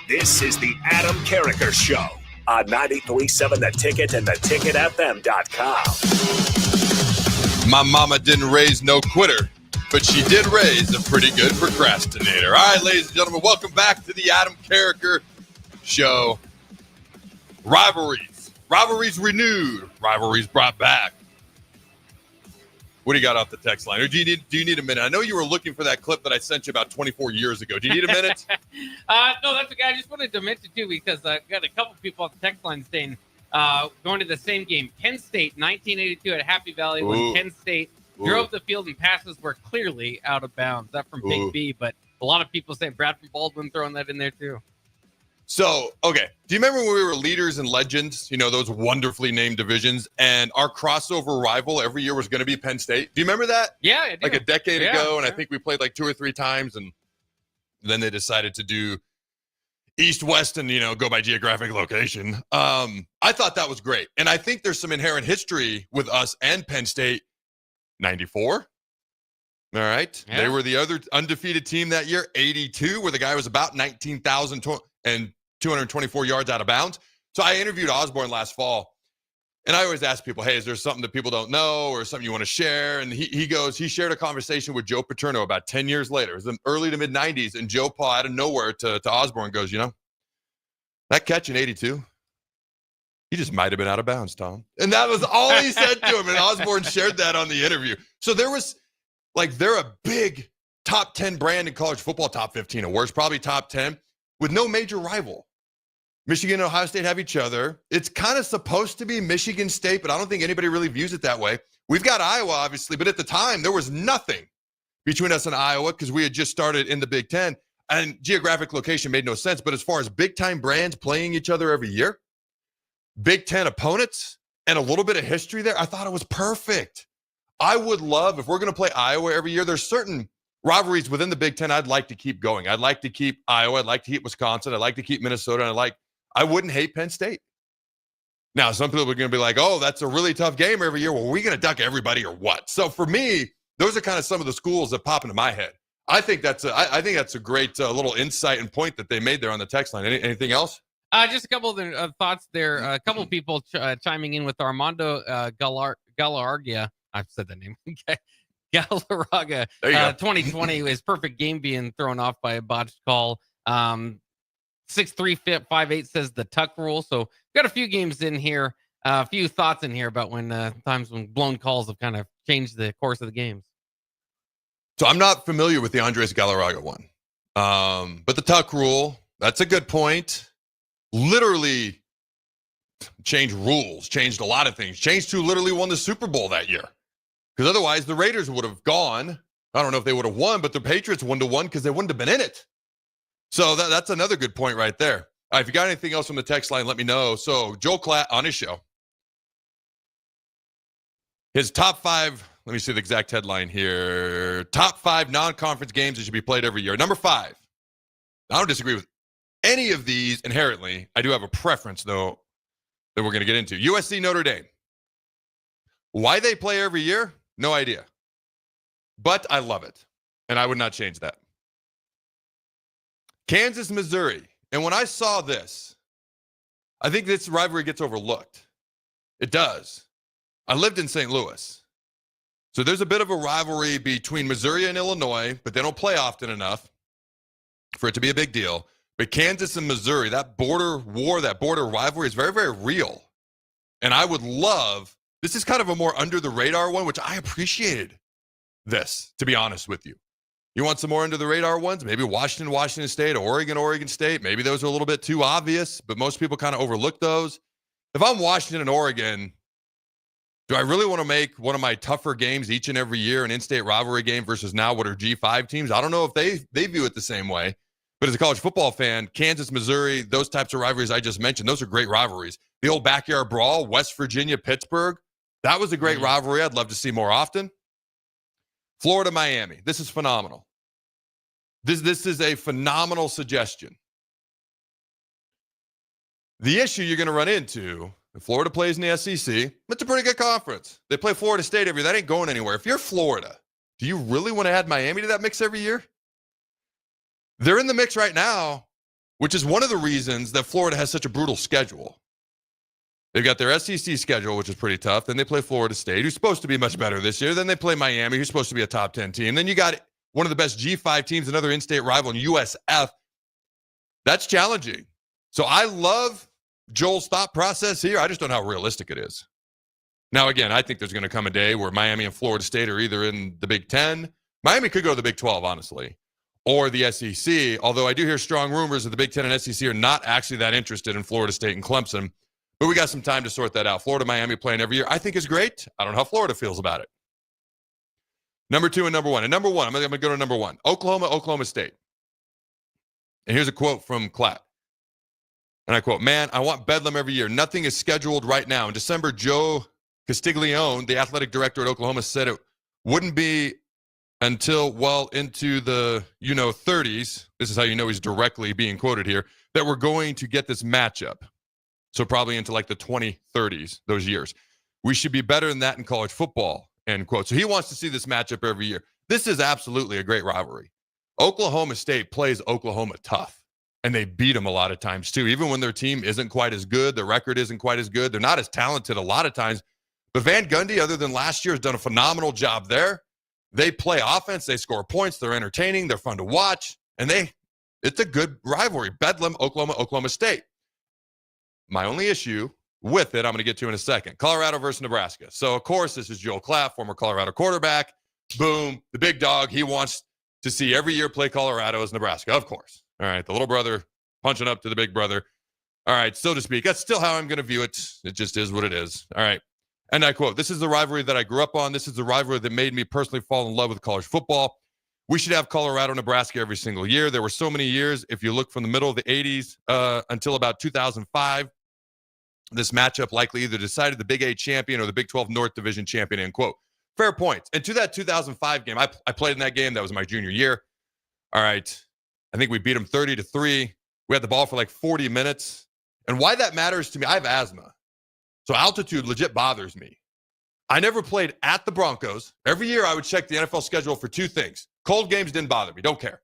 E: This is the Adam Carriker Show on 93.7 The Ticket and theticketfm.com.
G: My mama didn't raise no quitter, but she did raise a pretty good procrastinator. All right, ladies and gentlemen, welcome back to the Adam Carriker Show. Rivalries renewed, rivalries brought back. What do you got off the text line? Or do you need a minute? I know you were looking for that clip that I sent you about 24 years ago. Do you need a minute?
H: No, that's okay. I just wanted to mention, too, because I got a couple people on the text line saying, going to the same game. Penn State, 1982 at Happy Valley, when Penn State drove the field and passes were clearly out of bounds. That from Big B, but a lot of people saying Bradford Baldwin throwing that in there too.
G: So, okay. Do you remember when we were leaders and legends, those wonderfully named divisions, and our crossover rival every year was going to be Penn State? Do you remember that?
H: Yeah, I do.
G: Like a decade ago, and I think we played like 2 or 3 times, and then they decided to do East-West and, go by geographic location. I thought that was great. And I think there's some inherent history with us and Penn State. 94. All right. Yeah. They were the other undefeated team that year. 82, where the guy was about 19,000 and 224 yards out of bounds. So I interviewed Osborne last fall. And I always ask people, hey, is there something that people don't know or something you want to share? And he shared a conversation with Joe Paterno about 10 years later. It was in early to mid-90s. And Joe Paul out of nowhere to Osborne goes, that catch in 82, he just might have been out of bounds, Tom. And that was all he said to him. And Osborne shared that on the interview. So there was, they're a big top 10 brand in college football, top 15 or worse, probably top 10, with no major rival. Michigan and Ohio State have each other. It's kind of supposed to be Michigan State, but I don't think anybody really views it that way. We've got Iowa, obviously, but at the time, there was nothing between us and Iowa because we had just started in the Big Ten, and geographic location made no sense. But as far as big-time brands playing each other every year, Big Ten opponents, and a little bit of history there, I thought it was perfect. I would love, if we're going to play Iowa every year, there's certain rivalries within the Big Ten I'd like to keep going. I'd like to keep Iowa. I'd like to keep Wisconsin. I'd like to keep Minnesota. And I wouldn't hate Penn State. Now, some people are going to be like, oh, that's a really tough game every year. Well, are we going to duck everybody or what? So for me, those are kind of some of the schools that pop into my head. I think that's a great little insight and point that they made there on the text line. Anything else?
H: Just a couple of thoughts there. A couple of people chiming in with Armando Galarraga. I've said that name. Galarraga. 2020 is perfect game being thrown off by a botched call. 6358 says the tuck rule. So got a few games in here, a few thoughts in here about when times when blown calls have kind of changed the course of the games.
G: So I'm not familiar with the Andres Galarraga one. But the tuck rule, that's a good point. Literally changed rules, changed a lot of things. Changed who literally won the Super Bowl that year. Because otherwise the Raiders would have gone. I don't know if they would have won, but the Patriots wouldn't have won because they wouldn't have been in it. So that's another good point right there. All right, if you got anything else from the text line, let me know. So Joel Klatt on his show. His top 5, let me see the exact headline here. Top 5 non-conference games that should be played every year. Number 5. I don't disagree with any of these inherently. I do have a preference, though, that we're going to get into. USC Notre Dame. Why they play every year? No idea. But I love it. And I would not change that. Kansas, Missouri. And when I saw this, I think this rivalry gets overlooked. It does. I lived in St. Louis. So there's a bit of a rivalry between Missouri and Illinois, but they don't play often enough for it to be a big deal. But Kansas and Missouri, that border war, that border rivalry is very, very real. And I would love, this is kind of a more under the radar one, which I appreciated this, to be honest with you. You want some more under the radar ones? Maybe Washington State, Oregon State. Maybe those are a little bit too obvious, but most people kind of overlook those. If I'm Washington and Oregon, do I really want to make one of my tougher games each and every year an in-state rivalry game versus now what are G5 teams? I don't know if they view it the same way. But as a college football fan, Kansas, Missouri, those types of rivalries I just mentioned, those are great rivalries. The old backyard brawl, West Virginia, Pittsburgh, that was a great rivalry I'd love to see more often. Florida, Miami. This is phenomenal. This is a phenomenal suggestion. The issue you're going to run into, if Florida plays in the SEC, it's a pretty good conference. They play Florida State every year. That ain't going anywhere. If you're Florida, do you really want to add Miami to that mix every year? They're in the mix right now, which is one of the reasons that Florida has such a brutal schedule. They've got their SEC schedule, which is pretty tough. Then they play Florida State, who's supposed to be much better this year. Then they play Miami, who's supposed to be a top 10 team. Then you got one of the best G5 teams, another in-state rival in USF. That's challenging. So I love Joel's thought process here. I just don't know how realistic it is. Now, again, I think there's going to come a day where Miami and Florida State are either in the Big Ten. Miami could go to the Big 12, honestly, or the SEC, although I do hear strong rumors that the Big Ten and SEC are not actually that interested in Florida State and Clemson. But we got some time to sort that out. Florida, Miami playing every year, I think is great. I don't know how Florida feels about it. Number 2 and number 1. And number 1, I'm going to go to number 1. Oklahoma State. And here's a quote from Klatt. And I quote, "Man, I want Bedlam every year. Nothing is scheduled right now." In December, Joe Castiglione, the athletic director at Oklahoma, said it wouldn't be until well into the 30s. This is how you know he's directly being quoted here, that we're going to get this matchup. So probably into like the 2030s, those years. We should be better than that in college football, end quote. So he wants to see this matchup every year. This is absolutely a great rivalry. Oklahoma State plays Oklahoma tough, and they beat them a lot of times too. Even when their team isn't quite as good, their record isn't quite as good, they're not as talented a lot of times. But Van Gundy, other than last year, has done a phenomenal job there. They play offense, they score points, they're entertaining, they're fun to watch, and it's a good rivalry. Bedlam, Oklahoma State. My only issue with it, I'm going to get to in a second. Colorado versus Nebraska. So, of course, this is Joel Klatt, former Colorado quarterback. Boom, the big dog. He wants to see every year play Colorado as Nebraska, of course. All right, the little brother punching up to the big brother. All right, so to speak. That's still how I'm going to view it. It just is what it is. All right. And I quote, "This is the rivalry that I grew up on. This is the rivalry that made me personally fall in love with college football. We should have Colorado, Nebraska every single year. There were so many years, if you look from the middle of the 80s until about 2005, this matchup likely either decided the Big 8 champion or the Big 12 North Division champion," end quote. Fair point. And to that 2005 game, I played in that game. That was my junior year. All right. I think we beat them 30-3. We had the ball for like 40 minutes. And why that matters to me, I have asthma. So altitude legit bothers me. I never played at the Broncos. Every year I would check the NFL schedule for 2 things. Cold games didn't bother me. Don't care.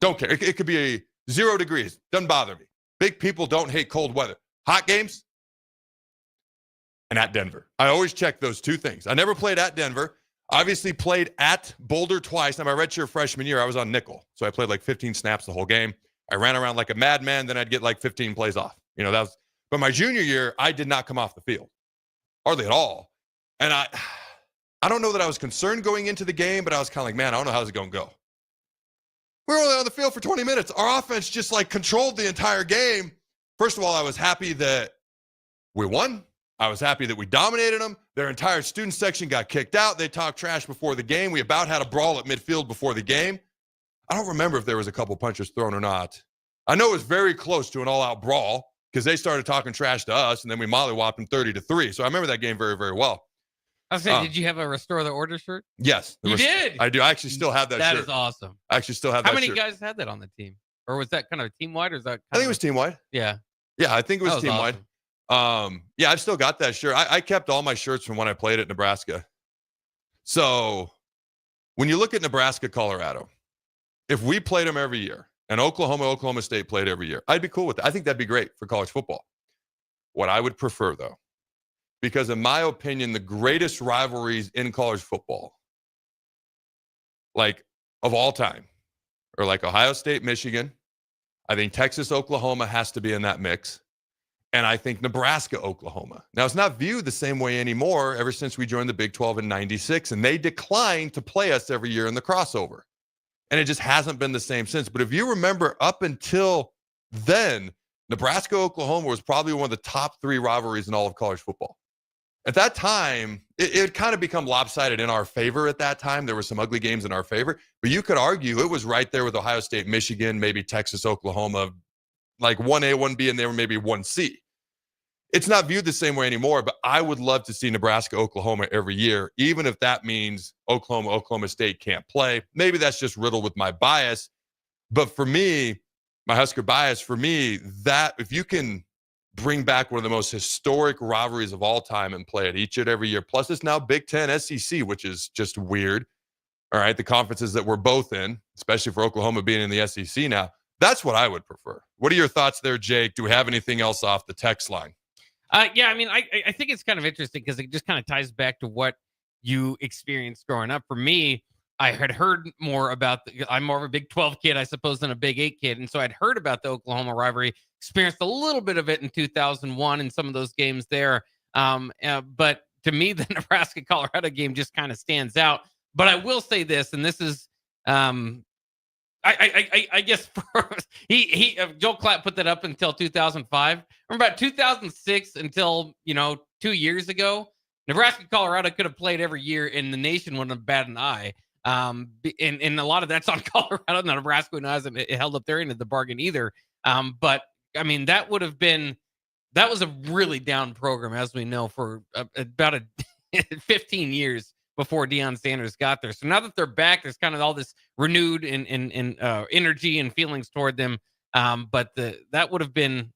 G: It could be 0 degrees. Doesn't bother me. Big people don't hate cold weather. Hot games and at Denver. I always check those two things. I never played at Denver. Obviously played at Boulder twice. Now, my redshirt freshman year, I was on nickel. So I played like 15 snaps the whole game. I ran around like a madman. Then I'd get like 15 plays off. You know, but my junior year, I did not come off the field. Hardly at all. And I don't know that I was concerned going into the game, but I was kind of like, man, I don't know how's it going to go. We were only on the field for 20 minutes. Our offense just like controlled the entire game. First of all, I was happy that we won. I was happy that we dominated them. Their entire student section got kicked out. They talked trash before the game. We about had a brawl at midfield before the game. I don't remember if there was a couple punches thrown or not. I know it was very close to an all-out brawl because they started talking trash to us, and then we mollywopped them 30-3. So I remember that game very, very well.
H: I was saying, did you have a Restore the Order shirt?
G: Yes.
H: You did?
G: I do. I actually still have that shirt.
H: That is awesome.
G: I actually still have that
H: shirt. How many
G: shirt.
H: guys had that on the team? Or was that kind of team-wide? Or is that
G: I think it was team-wide.
H: Yeah.
G: Yeah, I think it was team-wide.
H: Awesome.
G: Yeah, I've still got that shirt. I kept all my shirts from when I played at Nebraska. So when you look at Nebraska, Colorado, if we played them every year and Oklahoma State played every year, I'd be cool with that. I think that'd be great for college football. What I would prefer, though, because in my opinion, the greatest rivalries in college football, like of all time, are like Ohio State, Michigan. I think Texas, Oklahoma has to be in that mix. And I think Nebraska, Oklahoma. Now, it's not viewed the same way anymore ever since we joined the Big 12 in '96, and they declined to play us every year in the crossover. And it just hasn't been the same since. But if you remember, up until then, Nebraska, Oklahoma was probably one of the top 3 rivalries in all of college football. At that time, it had kind of become lopsided in our favor at that time. There were some ugly games in our favor. But you could argue it was right there with Ohio State, Michigan, maybe Texas, Oklahoma, like 1A, 1B, and they were maybe 1C. It's not viewed the same way anymore, but I would love to see Nebraska, Oklahoma every year, even if that means Oklahoma State can't play. Maybe that's just riddled with my bias. But for me, my Husker bias, for me, that if you can bring back one of the most historic rivalries of all time and play it each and every year, plus it's now Big Ten, SEC, which is just weird. All right, the conferences that we're both in, especially for Oklahoma being in the SEC now, that's what I would prefer. What are your thoughts there, Jake? Do we have anything else off the text line?
H: Yeah, I mean, I think it's kind of interesting because it just kind of ties back to what you experienced growing up. For me, I had heard more about I'm more of a Big 12 kid, I suppose, than a Big 8 kid. And so I'd heard about the Oklahoma rivalry, experienced a little bit of it in 2001 in some of those games there. But to me, the Nebraska-Colorado game just kind of stands out. But I will say this, and this is I guess Joel Klatt put that up until 2005. Remember about 2006 until 2 years ago, Nebraska, Colorado could have played every year, and the nation wouldn't have batted an eye. And a lot of that's on Colorado. Nebraska hasn't held up their end of the bargain either. But I mean, that was a really down program, as we know, for about 15 years before Deion Sanders got there. So now that they're back, there's kind of all this renewed energy and feelings toward them. But that would have been,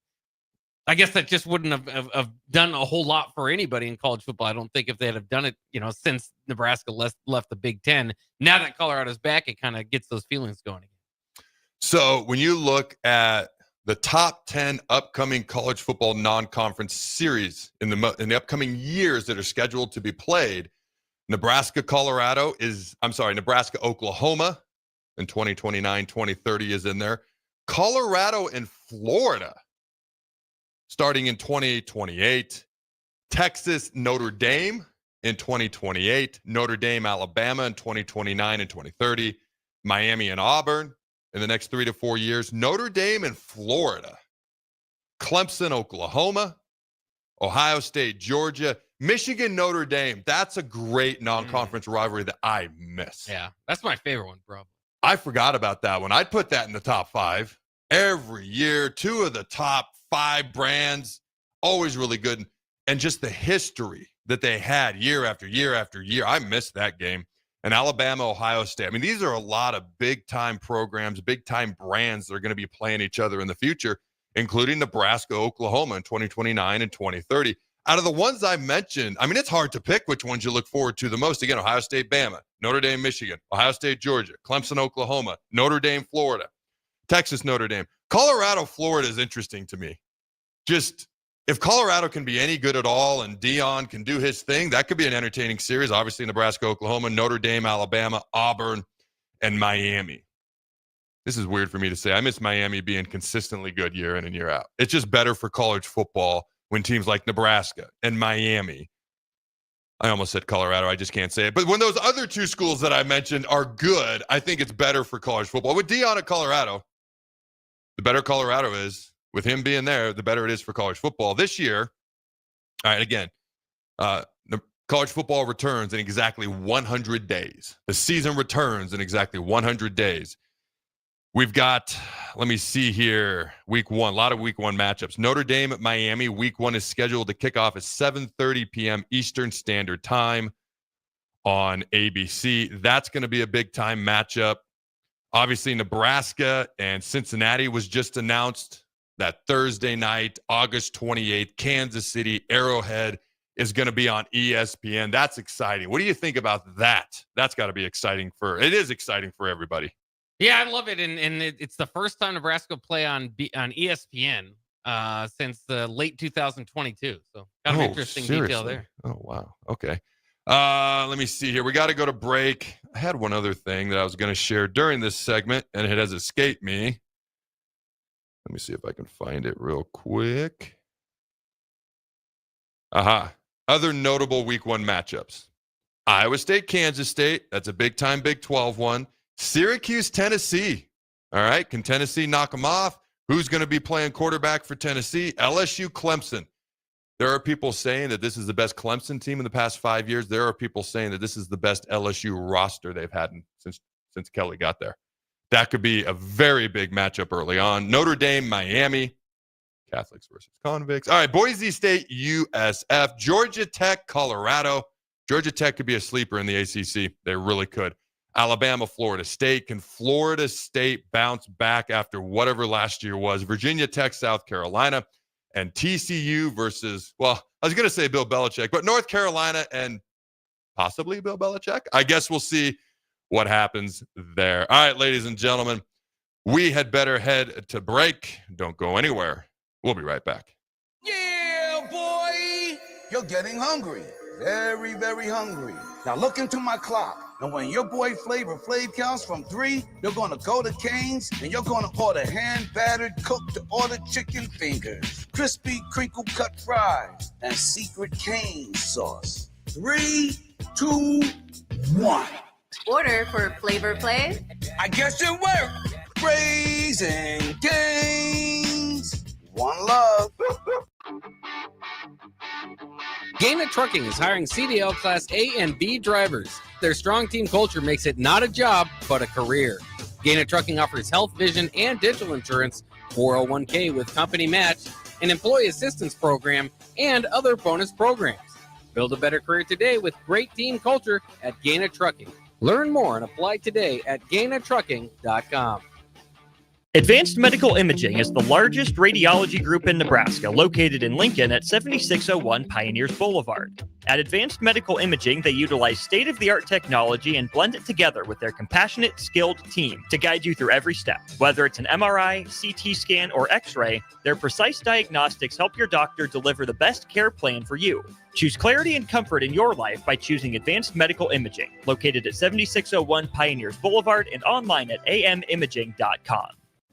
H: I guess that just wouldn't have done a whole lot for anybody in college football. I don't think if they'd have done it, since Nebraska left the Big Ten. Now that Colorado's back, it kind of gets those feelings going again.
G: So when you look at the top 10 upcoming college football non-conference series in the upcoming years that are scheduled to be played, Nebraska, Oklahoma in 2029, 2030 is in there. Colorado and Florida starting in 2028. Texas, Notre Dame in 2028. Notre Dame, Alabama in 2029 and 2030. Miami and Auburn in the next 3 to 4 years. Notre Dame and Florida. Clemson, Oklahoma. Ohio State, Georgia. Michigan, Notre Dame. That's a great non-conference rivalry that I miss.
H: Yeah, that's my favorite one, bro.
G: I forgot about that one. I'd put that in the top 5 every year. 2 of the top 5 brands, always really good. And just the history that they had year after year after year. I missed that game. And Alabama, Ohio State. I mean, these are a lot of big-time programs, big-time brands that are going to be playing each other in the future, including Nebraska, Oklahoma in 2029 and 2030. Out of the ones I mentioned, I mean, it's hard to pick which ones you look forward to the most. Again, Ohio State, Bama, Notre Dame, Michigan, Ohio State, Georgia, Clemson, Oklahoma, Notre Dame, Florida, Texas, Notre Dame. Colorado, Florida is interesting to me. Just if Colorado can be any good at all and Deion can do his thing, that could be an entertaining series. Obviously, Nebraska, Oklahoma, Notre Dame, Alabama, Auburn, and Miami. This is weird for me to say. I miss Miami being consistently good year in and year out. It's just better for college football when teams like Nebraska and Miami, I almost said Colorado, I just can't say it, but when those other two schools that I mentioned are good, I think it's better for college football. With Deion at Colorado, the better Colorado is, with him being there, the better it is for college football. This year, all right, again, the college football returns in exactly 100 days. The season returns in exactly 100 days. We've got, let me see here, week one, a lot of week one matchups. Notre Dame at Miami, week one is scheduled to kick off at 7:30 p.m. Eastern Standard Time on ABC. That's going to be a big time matchup. Obviously, Nebraska and Cincinnati was just announced that Thursday night, August 28th, Kansas City, Arrowhead is going to be on ESPN. That's exciting. What do you think about that? That's got to be exciting it is exciting for everybody.
H: Yeah, I love it. And it's the first time Nebraska will play on ESPN since the late 2022. So kind of interesting detail there.
G: Oh, wow. Okay. Let me see here. We got to go to break. I had one other thing that I was going to share during this segment, and it has escaped me. Let me see if I can find it real quick. Other notable week one matchups. Iowa State, Kansas State. That's a big-time Big 12 one. Syracuse, Tennessee. All right. Can Tennessee knock them off? Who's going to be playing quarterback for Tennessee? LSU, Clemson. There are people saying that this is the best Clemson team in the past 5 years. There are people saying that this is the best LSU roster they've had since Kelly got there. That could be a very big matchup early on. Notre Dame, Miami. Catholics versus convicts. All right. Boise State, USF. Georgia Tech, Colorado. Georgia Tech could be a sleeper in the ACC. They really could. Alabama, Florida State. Can Florida State bounce back after whatever last year was? Virginia Tech, South Carolina, and TCU versus, well, I was going to say Bill Belichick, but North Carolina and possibly Bill Belichick. I guess we'll see what happens there. All right, ladies and gentlemen, we had better head to break. Don't go anywhere. We'll be right back.
R: Yeah, boy! You're getting hungry. Very, very hungry. Now look into my clock. And when your boy Flavor Flav counts from 3, you're going to go to Cane's and you're going to order hand-battered, cooked-to-order chicken fingers, crispy crinkle-cut fries, and secret Cane's sauce. 3, 2, 1.
S: Order for Flavor Flav.
R: I guess it worked. Raising Cane's. One love.
H: Gaina Trucking is hiring CDL Class A and B drivers. Their strong team culture makes it not a job, but a career. Gaina Trucking offers health, vision, and dental insurance, 401k with company match, an employee assistance program, and other bonus programs. Build a better career today with great team culture at Gaina Trucking. Learn more and apply today at GainaTrucking.com.
C: Advanced Medical Imaging is the largest radiology group in Nebraska, located in Lincoln at 7601 Pioneers Boulevard. At Advanced Medical Imaging, they utilize state-of-the-art technology and blend it together with their compassionate, skilled team to guide you through every step. Whether it's an MRI, CT scan, or X-ray, their precise diagnostics help your doctor deliver the best care plan for you. Choose clarity and comfort in your life by choosing Advanced Medical Imaging, located at 7601 Pioneers Boulevard and online at amimaging.com.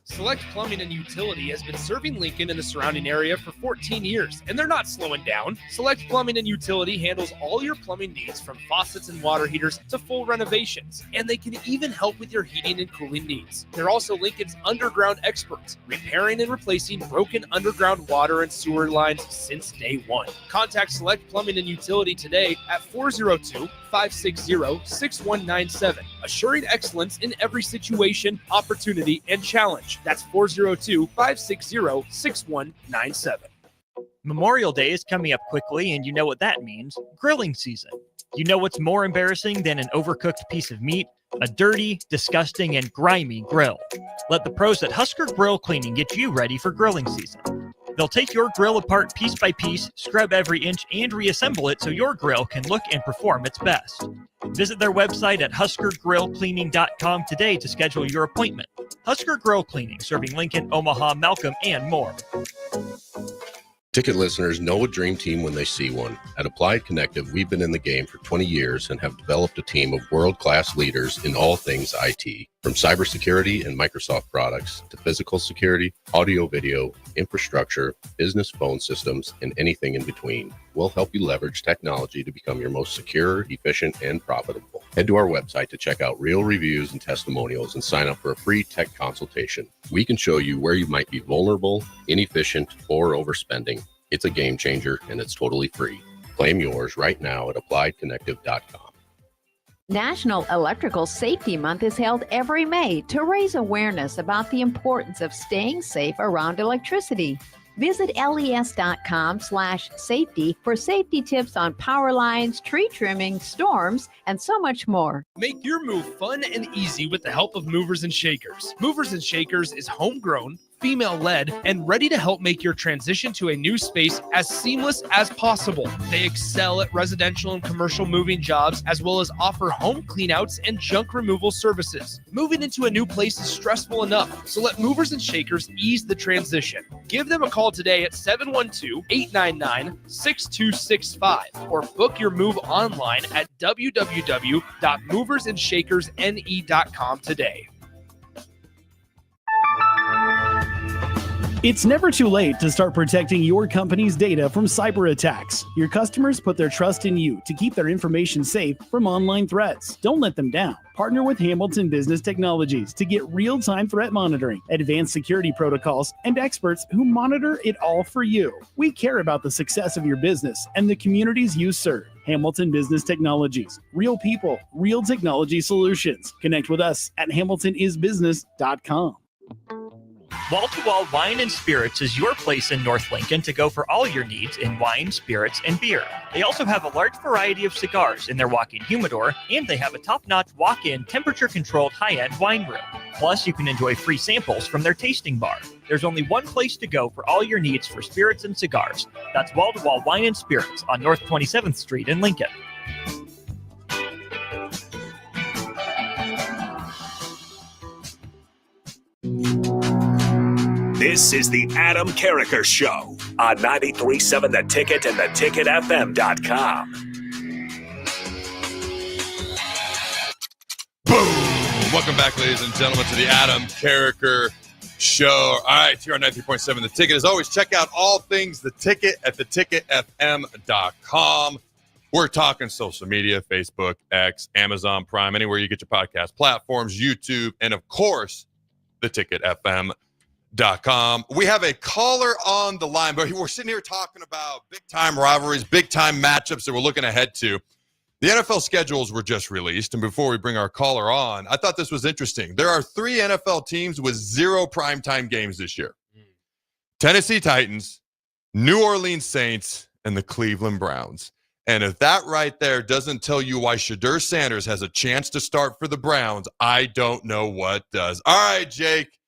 A: Select Plumbing and Utility has been serving Lincoln and the surrounding area for 14 years, and they're not slowing down. Select Plumbing and Utility handles all your plumbing needs, from faucets and water heaters to full renovations, and they can even help with your heating and cooling needs. They're also Lincoln's underground experts, repairing and replacing broken underground water and sewer lines since day one. Contact Select Plumbing and Utility today at 402-560-6197, assuring excellence in every situation, opportunity, and challenge. That's 402-560-6197.
C: Memorial Day is coming up quickly, and you know what that means. Grilling season. You know what's more embarrassing than an overcooked piece of meat? A dirty, disgusting, and grimy grill. Let the pros at Husker Grill Cleaning get you ready for grilling season. They'll take your grill apart piece by piece, scrub every inch, and reassemble it so your grill can look and perform its best. Visit their website at huskergrillcleaning.com today to schedule your appointment. Husker Grill Cleaning, serving Lincoln, Omaha, Malcolm, and more.
T: Ticket listeners know a dream team when they see one. At Applied Connective, we've been in the game for 20 years and have developed a team of world-class leaders in all things IT. From cybersecurity and Microsoft products to physical security, audio-video, infrastructure, business phone systems, and anything in between. We'll help you leverage technology to become your most secure, efficient, and profitable. Head to our website to check out real reviews and testimonials and sign up for a free tech consultation. We can show you where you might be vulnerable, inefficient, or overspending. It's a game changer, and it's totally free. Claim yours right now at appliedconnective.com.
U: National Electrical Safety Month is held every May to raise awareness about the importance of staying safe around electricity. Visit les.com/safety for safety tips on power lines, tree trimming, storms, and so much more.
A: Make your move fun and easy with the help of Movers and Shakers. Movers and Shakers is homegrown, female-led, and ready to help make your transition to a new space as seamless as possible. They excel at residential and commercial moving jobs, as well as offer home cleanouts and junk removal services. Moving into a new place is stressful enough, so let Movers and Shakers ease the transition. Give them a call today at 712-899-6265 or book your move online at www.moversandShakersNE.com today.
D: It's never too late to start protecting your company's data from cyber attacks. Your customers put their trust in you to keep their information safe from online threats. Don't let them down. Partner with Hamilton Business Technologies to get real-time threat monitoring, advanced security protocols, and experts who monitor it all for you. We care about the success of your business and the communities you serve. Hamilton Business Technologies. Real people, real technology solutions. Connect with us at hamiltonisbusiness.com.
C: Wall-to-Wall Wine and Spirits is your place in North Lincoln to go for all your needs in wine, spirits, and beer. They also have a large variety of cigars in their walk-in humidor, and they have a top-notch walk-in, temperature-controlled high-end wine room. Plus, you can enjoy free samples from their tasting bar. There's only one place to go for all your needs for spirits and cigars. That's Wall-to-Wall Wine and Spirits on North 27th Street in Lincoln.
E: This is the Adam Carriker Show on 93.7 The Ticket and theticketfm.com.
G: Boom! Welcome back, ladies and gentlemen, to the Adam Carriker Show. All right, here on 93.7 The Ticket. As always, check out all things The Ticket at theticketfm.com. We're talking social media, Facebook, X, Amazon Prime, anywhere you get your podcast platforms, YouTube, and of course, theticketfm.com. We have a caller on the line, but we're sitting here talking about big-time rivalries, big-time matchups that we're looking ahead to. The NFL schedules were just released, and before we bring our caller on, I thought this was interesting. There are 3 NFL teams with 0 primetime games this year. Tennessee Titans, New Orleans Saints, and the Cleveland Browns. And if that right there doesn't tell you why Shedeur Sanders has a chance to start for the Browns, I don't know what does. All right, Jake.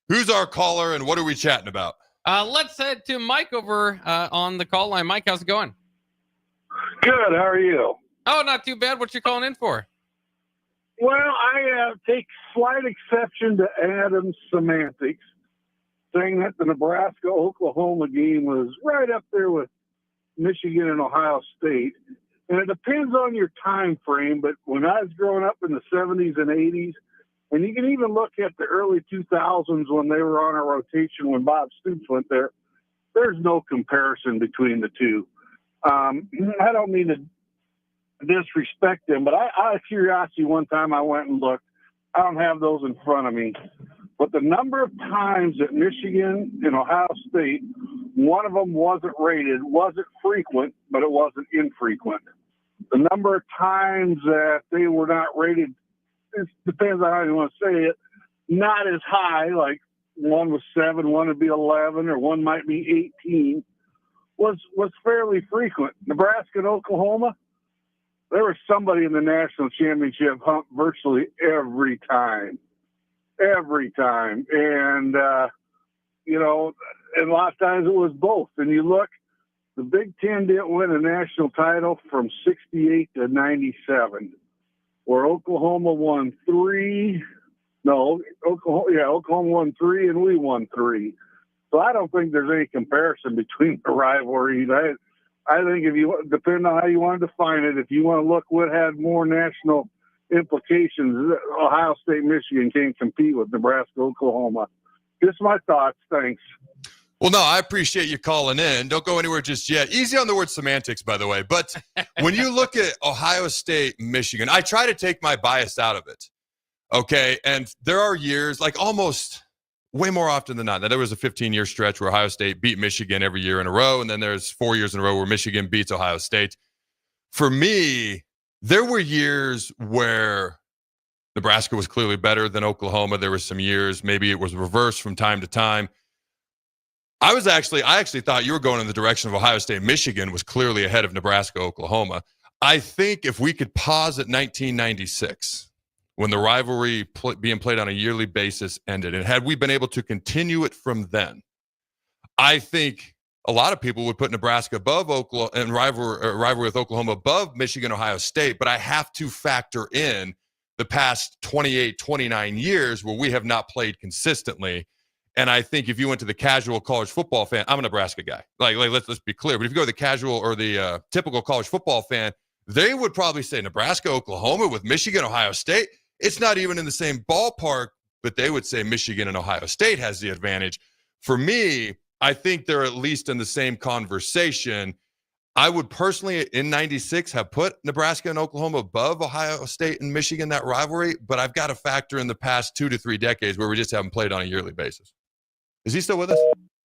G: Who's our caller and what are we chatting about?
H: Let's head to Mike over on the call line. Mike, how's it going?
V: Good. How are you?
H: Oh, not too bad. What you calling in for?
V: Well, I take slight exception to Adam's semantics, saying that the Nebraska-Oklahoma game was right up there with Michigan and Ohio State. And it depends on your time frame, but when I was growing up in the 70s and 80s, and you can even look at the early 2000s when they were on a rotation when Bob Stoops went there. There's no comparison between the two. I don't mean to disrespect them, but out of curiosity, one time I went and looked. I don't have those in front of me. But the number of times that Michigan and Ohio State, one of them wasn't rated, wasn't frequent, but it wasn't infrequent. The number of times that they were not rated, it depends on how you want to say it, not as high, like one was 7, one would be 11, or one might be 18, was fairly frequent. Nebraska and Oklahoma, there was somebody in the national championship hunt virtually every time. And, and a lot of times it was both. And you look, the Big Ten didn't win a national title from 68 to 97, where Oklahoma won 3. No, Oklahoma won 3 and we won 3. So I don't think there's any comparison between the rivalries. I think if you, depending on how you want to define it, if you want to look what had more national implications, Ohio State, Michigan can't compete with Nebraska, Oklahoma. Just my thoughts. Thanks.
G: Well, no, I appreciate you calling in. Don't go anywhere just yet. Easy on the word semantics, by the way. But when you look at Ohio State, Michigan, I try to take my bias out of it. Okay. And there are years, like almost way more often than not. Now, there was a 15-year stretch where Ohio State beat Michigan every year in a row. And then there's 4 years in a row where Michigan beats Ohio State. For me, there were years where Nebraska was clearly better than Oklahoma. There were some years, maybe it was reversed from time to time. I actually thought you were going in the direction of Ohio State, Michigan was clearly ahead of Nebraska, Oklahoma. I think if we could pause at 1996, when the rivalry being played on a yearly basis ended, and had we been able to continue it from then, I think a lot of people would put Nebraska above Oklahoma and rivalry with Oklahoma above Michigan, Ohio State. But I have to factor in the past 28, 29 years where we have not played consistently. And I think if you went to the casual college football fan, I'm a Nebraska guy. Like let's be clear. But if you go to the casual or the typical college football fan, they would probably say Nebraska, Oklahoma with Michigan, Ohio State. It's not even in the same ballpark, but they would say Michigan and Ohio State has the advantage. For me, I think they're at least in the same conversation. I would personally, in 96, have put Nebraska and Oklahoma above Ohio State and Michigan, that rivalry, but I've got to factor in the past 2 to 3 decades where we just haven't played on a yearly basis. Is he still with us?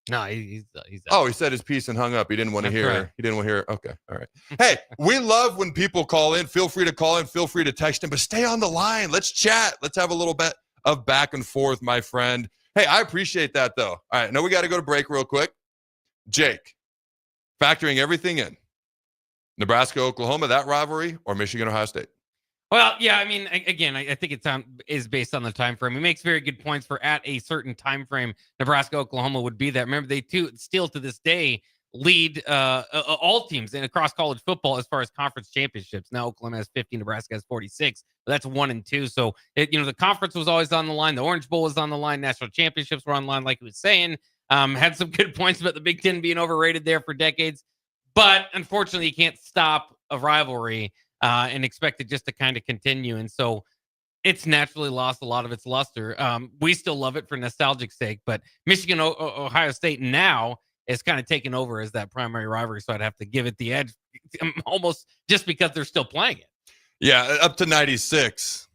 H: No, he's
G: Oh, he said his piece and hung up. He didn't want to hear.
H: Right.
G: He didn't want to hear. Okay, all right. Hey, we love when people call in. Feel free to call in. Feel free to text in, but stay on the line. Let's chat. Let's have a little bit of back and forth, my friend. Hey, I appreciate that, though. All right, now we got to go to break real quick. Jake, factoring everything in, Nebraska, Oklahoma, that rivalry, or Michigan, Ohio State?
H: Well, yeah, I mean, again, I think it is based on the time frame. He makes very good points for at a certain time frame. Nebraska, Oklahoma would be that. Remember, they still to this day lead all teams across college football as far as conference championships. Now Oklahoma has 50, Nebraska has 46. But that's 1 and 2. So the conference was always on the line. The Orange Bowl was on the line. National championships were on the line, like he was saying. Had some good points about the Big Ten being overrated there for decades. But unfortunately, you can't stop a rivalry and expect it just to kind of continue. And so it's naturally lost a lot of its luster. We still love it for nostalgic sake, but Michigan, Ohio State now is kind of taken over as that primary rivalry. So I'd have to give it the edge almost just because they're still playing it.
G: Yeah, up to 96.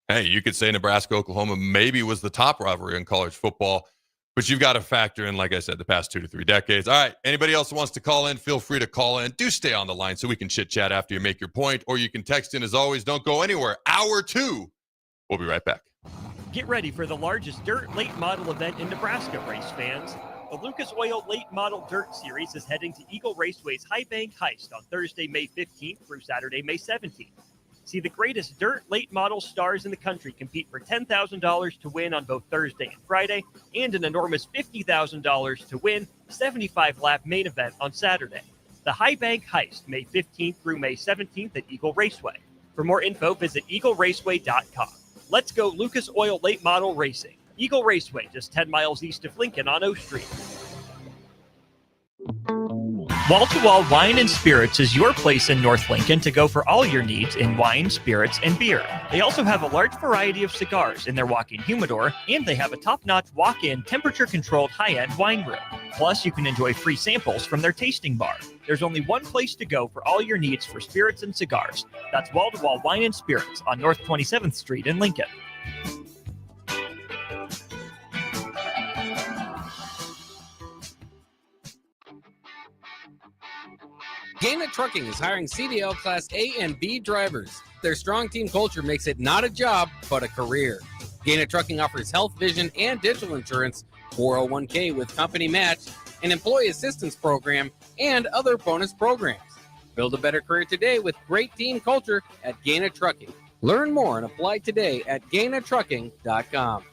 G: Hey, you could say Nebraska, Oklahoma maybe was the top rivalry in college football. But you've got to factor in, like I said, the past 2 to 3 decades. All right, anybody else who wants to call in, feel free to call in. Do stay on the line so we can chit-chat after you make your point, or you can text in as always. Don't go anywhere. Hour 2. We'll be right back.
C: Get ready for the largest dirt late model event in Nebraska, race fans. The Lucas Oil Late Model Dirt Series is heading to Eagle Raceway's High Bank Heist on Thursday, May 15th through Saturday, May 17th. See the greatest dirt late model stars in the country compete for $10,000 to win on both Thursday and Friday, and an enormous $50,000 to win 75-lap main event on Saturday. The High Bank Heist, May 15th through May 17th at Eagle Raceway. For more info, visit eagleraceway.com. Let's go Lucas Oil Late Model Racing. Eagle Raceway, just 10 miles east of Lincoln on O Street. Wall to Wall Wine and Spirits is your place in North Lincoln to go for all your needs in wine, spirits, and beer. They also have a large variety of cigars in their walk-in humidor, and they have a top-notch walk-in temperature-controlled high-end wine room. Plus, you can enjoy free samples from their tasting bar. There's only one place to go for all your needs for spirits and cigars. That's Wall to Wall Wine and Spirits on North 27th Street in Lincoln.
B: Gaina Trucking is hiring CDL Class A and B drivers. Their strong team culture makes it not a job, but a career. Gaina Trucking offers health, vision, and dental insurance, 401k with company match, an employee assistance program, and other bonus programs. Build a better career today with great team culture at Gaina Trucking. Learn more and apply today at GainaTrucking.com.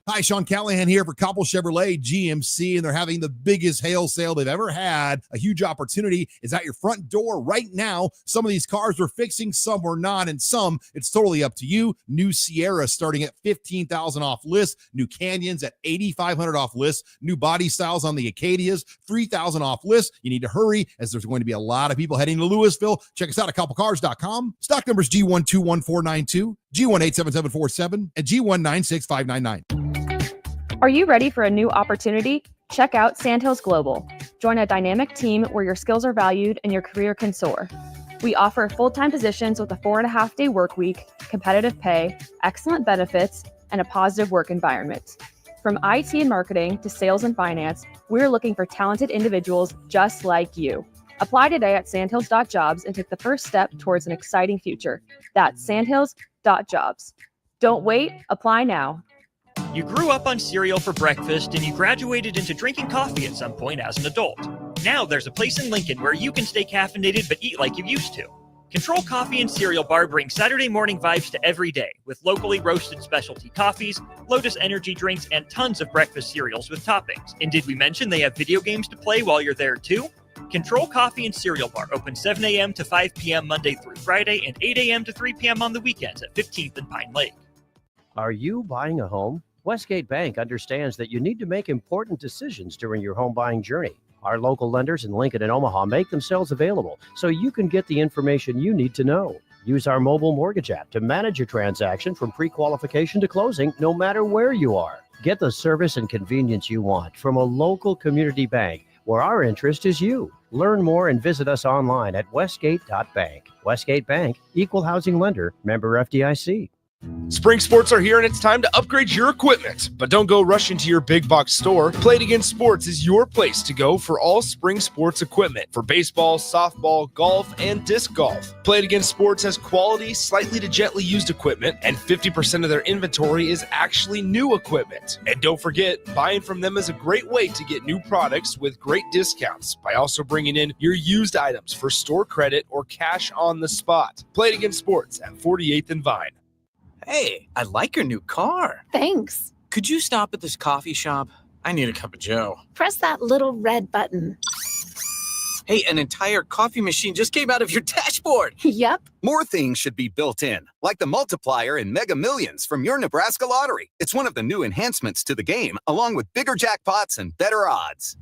F: Hi, Sean Callahan here for Copple Chevrolet GMC, and they're having the biggest hail sale they've ever had. A huge opportunity is at your front door right now. Some of these cars we're fixing, some we're not, and some it's totally up to you. New Sierra starting at $15,000 off list. New Canyons at $8,500 off list. New body styles on the Acadias, $3,000 off list. You need to hurry as there's going to be a lot of people heading to Louisville. Check us out at copplecars.com. Stock numbers G121492, G187747, and G196599.
I: Are you ready for a new opportunity? Check out Sandhills Global. Join a dynamic team where your skills are valued and your career can soar. We offer full-time positions with a 4.5-day work week, competitive pay, excellent benefits, and a positive work environment. From IT and marketing to sales and finance, we're looking for talented individuals just like you. Apply today at sandhills.jobs and take the first step towards an exciting future. That's sandhills.jobs. Don't wait, apply now.
C: You grew up on cereal for breakfast and you graduated into drinking coffee at some point as an adult. Now there's a place in Lincoln where you can stay caffeinated but eat like you used to. Control Coffee and Cereal Bar brings Saturday morning vibes to every day with locally roasted specialty coffees, Lotus energy drinks, and tons of breakfast cereals with toppings. And did we mention they have video games to play while you're there too? Control Coffee and Cereal Bar open 7 a.m. to 5 p.m. Monday through Friday and 8 a.m. to 3 p.m. on the weekends at 15th and Pine Lake.
K: Are you buying a home? Westgate Bank understands that you need to make important decisions during your home buying journey. Our local lenders in Lincoln and Omaha make themselves available so you can get the information you need to know. Use our mobile mortgage app to manage your transaction from pre-qualification to closing, no matter where you are. Get the service and convenience you want from a local community bank where our interest is you. Learn more and visit us online at westgate.bank. Westgate Bank, equal housing lender, member FDIC.
A: Spring sports are here and it's time to upgrade your equipment. But don't go rushing to your big box store. Play It Again Sports is your place to go for all spring sports equipment for baseball, softball, golf, and disc golf. Play It Again Sports has quality, slightly to gently used equipment, and 50% of their inventory is actually new equipment. And don't forget, buying from them is a great way to get new products with great discounts by also bringing in your used items for store credit or cash on the spot. Play It Again Sports at 48th and Vine.
W: Hey, I like your new car.
X: Thanks.
W: Could you stop at this coffee shop? I need a cup of joe.
X: Press that little red button.
W: Hey, an entire coffee machine just came out of your dashboard.
X: Yep.
Y: More things should be built in, like the multiplier in Mega Millions from your Nebraska lottery. It's one of the new enhancements to the game, along with bigger jackpots and better odds.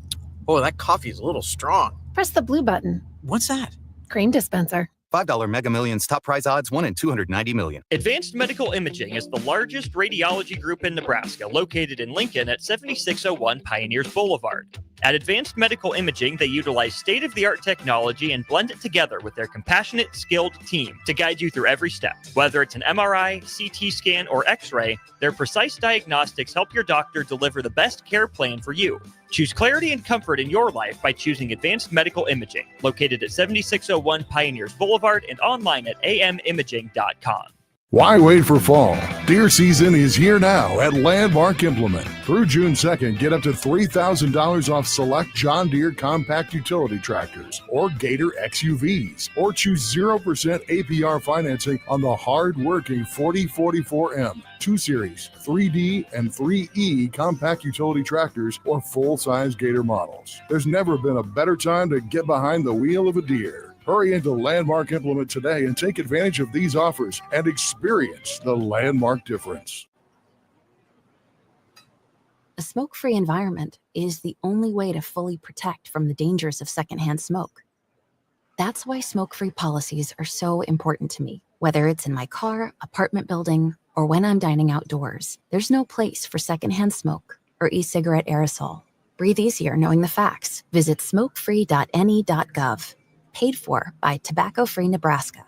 W: Oh, that coffee is a little strong.
X: Press the blue button.
W: What's that?
X: Cream dispenser.
Y: $5 Mega Millions top prize odds, 1 in 290 million.
C: Advanced Medical Imaging is the largest radiology group in Nebraska, located in Lincoln at 7601 Pioneers Boulevard. At Advanced Medical Imaging, they utilize state-of-the-art technology and blend it together with their compassionate, skilled team to guide you through every step. Whether it's an MRI, CT scan, or X-ray, their precise diagnostics help your doctor deliver the best care plan for you. Choose clarity and comfort in your life by choosing Advanced Medical Imaging, located at 7601 Pioneers Boulevard and online at amimaging.com.
J: Why wait for fall? Deer season is here now at Landmark Implement. Through June 2nd, get up to $3,000 off select John Deere compact utility tractors or Gator XUVs, or choose 0% APR financing on the hard-working 4044M, 2 Series, 3D, and 3E compact utility tractors or full-size Gator models. There's never been a better time to get behind the wheel of a Deere. Hurry into Landmark Implement today and take advantage of these offers and experience the Landmark difference.
Z: A smoke-free environment is the only way to fully protect from the dangers of secondhand smoke. That's why smoke-free policies are so important to me. Whether it's in my car, apartment building, or when I'm dining outdoors, there's no place for secondhand smoke or e-cigarette aerosol. Breathe easier knowing the facts. Visit smokefree.ne.gov. Paid for by Tobacco Free Nebraska.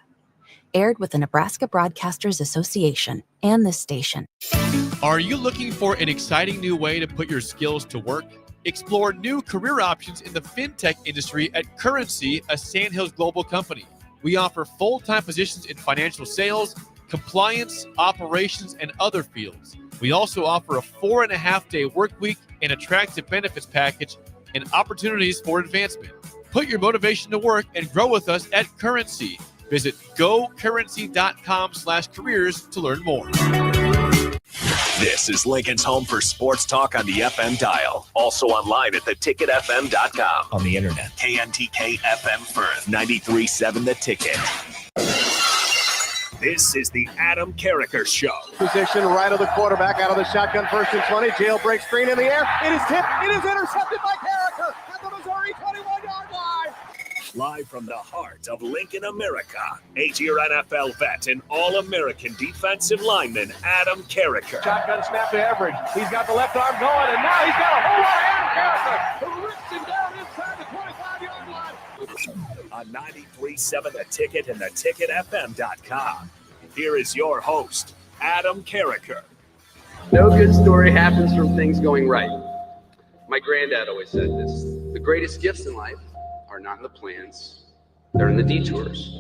Z: Aired with the Nebraska Broadcasters Association and this station.
A: Are you looking for an exciting new way to put your skills to work? Explore new career options in the fintech industry at Currency, a Sandhills Global company. We offer full-time positions in financial sales, compliance, operations, and other fields. We also offer a 4.5-day work week, an attractive benefits package, and opportunities for advancement. Put your motivation to work and grow with us at Currency. Visit gocurrency.com/careers to learn more.
E: This is Lincoln's home for sports talk on the FM dial. Also online at theticketfm.com. On the internet. KNTK FM Firth, 93.7 The Ticket. This is the Adam Carriker Show.
L: Position right of the quarterback, out of the shotgun, 1st and 20. Jailbreak screen in the air. It is tipped. It is intercepted by Carriker at the Missouri 21-yard line.
E: Live from the heart of Lincoln, America, 8-year NFL vet and All-American defensive lineman Adam Carriker.
L: Shotgun snap to Everett. He's got the left arm going, and now he's got a whole lot of Adam Carriker, who rips him down inside the 25-yard line.
E: On 93.7 The Ticket and theticketfm.com. Here is your host, Adam Carriker.
M: No good story happens from things going right. My granddad always said this: the greatest gifts in life are not in the plans, they're in the detours.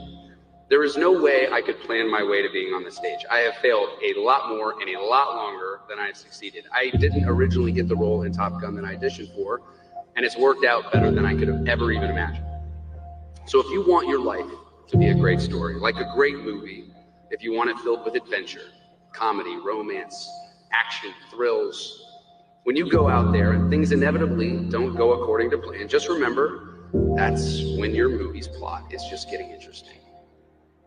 M: There is no way I could plan my way to being on the stage. I have failed a lot more and a lot longer than I have succeeded. I didn't originally get the role in Top Gun that I auditioned for, and it's worked out better than I could have ever even imagined. So if you want your life to be a great story, like a great movie, if you want it filled with adventure, comedy, romance, action, thrills, when you go out there and things inevitably don't go according to plan, just remember, that's when your movie's plot is just getting interesting.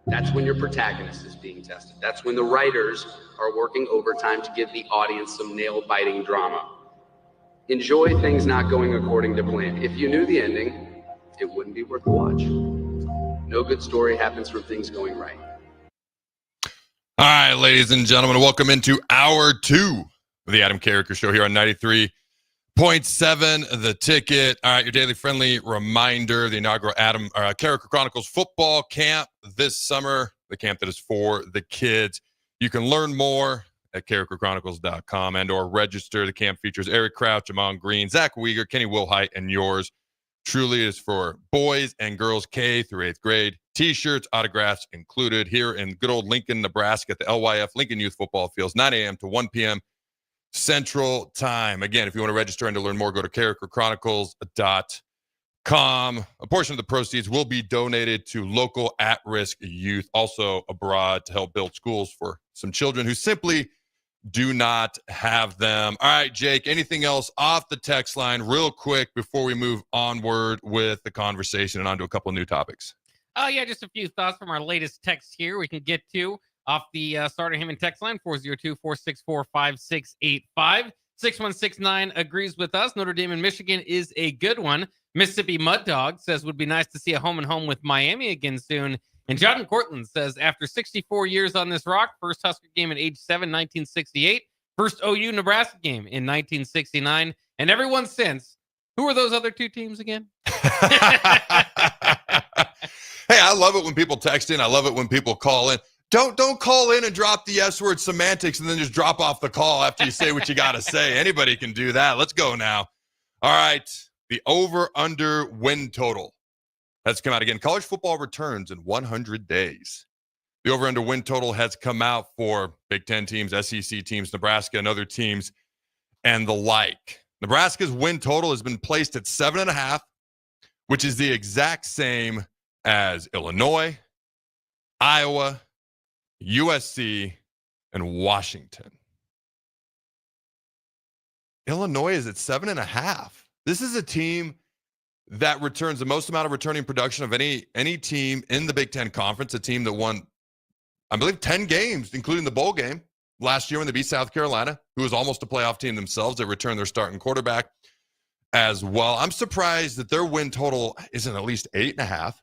M: That's when your protagonist is being tested. That's when the writers are working overtime to give the audience some nail-biting drama. Enjoy things not going according to plan. If you knew the ending, it wouldn't be worth the watch. No good story happens from things going right.
G: All right, ladies and gentlemen, welcome into hour 2 of the Adam Carriker Show here on 93.7 The Ticket. All right, your daily friendly reminder, the inaugural Carriker Chronicles football camp this summer, the camp that is for the kids. You can learn more at carrikerchronicles.com and or register. The camp features Eric Crouch, Amon Green, Zach Weger, Kenny Wilhite, and yours truly is for boys and girls K through 8th grade. T-shirts, autographs included here in good old Lincoln, Nebraska at the LYF Lincoln Youth Football Fields, 9 a.m. to 1 p.m. Central Time. Again, if you want to register and to learn more, go to carrikerchronicles.com. A portion of the proceeds will be donated to local at-risk youth, also abroad, to help build schools for some children who simply do not have them. All right, Jake, anything else off the text line real quick before we move onward with the conversation and on to a couple of new topics?
H: Yeah, just a few thoughts from our latest text here we can get to off the Starter Heyman text line, 402-464-5685. 6169 agrees with us. Notre Dame and Michigan is a good one. Mississippi Mud Dog says would be nice to see a home and home with Miami again soon. And John Cortland says, after 64 years on this rock, first Husker game at age 7, 1968, first OU Nebraska game in 1969, and everyone since. Who are those other two teams again?
G: Hey, I love it when people text in. I love it when people call in. Don't call in and drop the S-word semantics and then just drop off the call after you say what you got to say. Anybody can do that. Let's go now. All right, the over-under win total has come out again. College football returns in 100 days. The over-under win total has come out for Big Ten teams, SEC teams, Nebraska, and other teams, and the like. Nebraska's win total has been placed at 7.5, which is the exact same as Illinois, Iowa, USC, and Washington. Illinois is at 7.5. This is a team that returns the most amount of returning production of any team in the Big Ten Conference, a team that won, I believe, 10 games, including the bowl game last year when they beat South Carolina, who was almost a playoff team themselves. They returned their starting quarterback as well. I'm surprised that their win total isn't at least 8.5.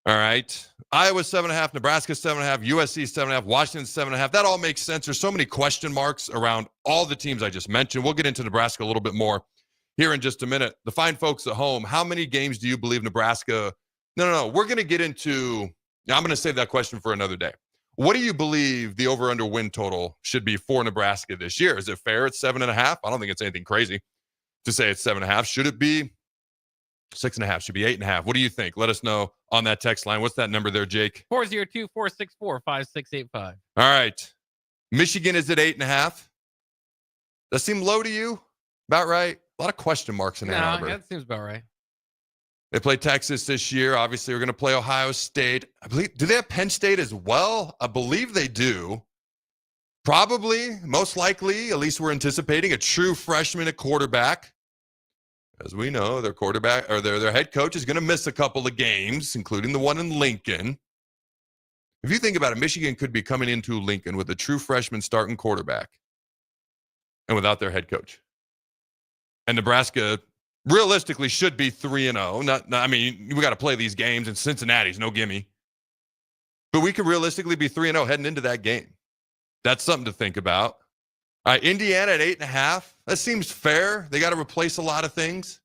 G: All right. Iowa 7.5, Nebraska 7.5, USC 7.5, Washington 7.5. That all makes sense. There's so many question marks around all the teams I just mentioned. We'll get into Nebraska a little bit more here in just a minute. The fine folks at home, how many games do you believe Nebraska? No. We're going to get into, I'm going to save that question for another day. What do you believe the over-under win total should be for Nebraska this year? Is it fair at 7.5? I don't think it's anything crazy to say it's 7.5. Should it be 6.5? Should be 8.5? What do you think? Let us know on that text line. What's that number there, Jake?
H: 402-464-5685.
G: All right. Michigan is at 8.5. Does that seem low to you? About right? A lot of question marks in Ann Arbor.
H: That seems about right.
G: They play Texas this year. Obviously, we're going to play Ohio State. I believe, do they have Penn State as well? I believe they do. Probably, most likely, at least we're anticipating, a true freshman at quarterback. As we know, their quarterback or their head coach is going to miss a couple of games, including the one in Lincoln. If you think about it, Michigan could be coming into Lincoln with a true freshman starting quarterback and without their head coach. And Nebraska realistically should be 3-0. I mean, we got to play these games, and Cincinnati's no gimme. But we could realistically be 3-0 heading into that game. That's something to think about. All right, Indiana at 8.5. That seems fair. They got to replace a lot of things,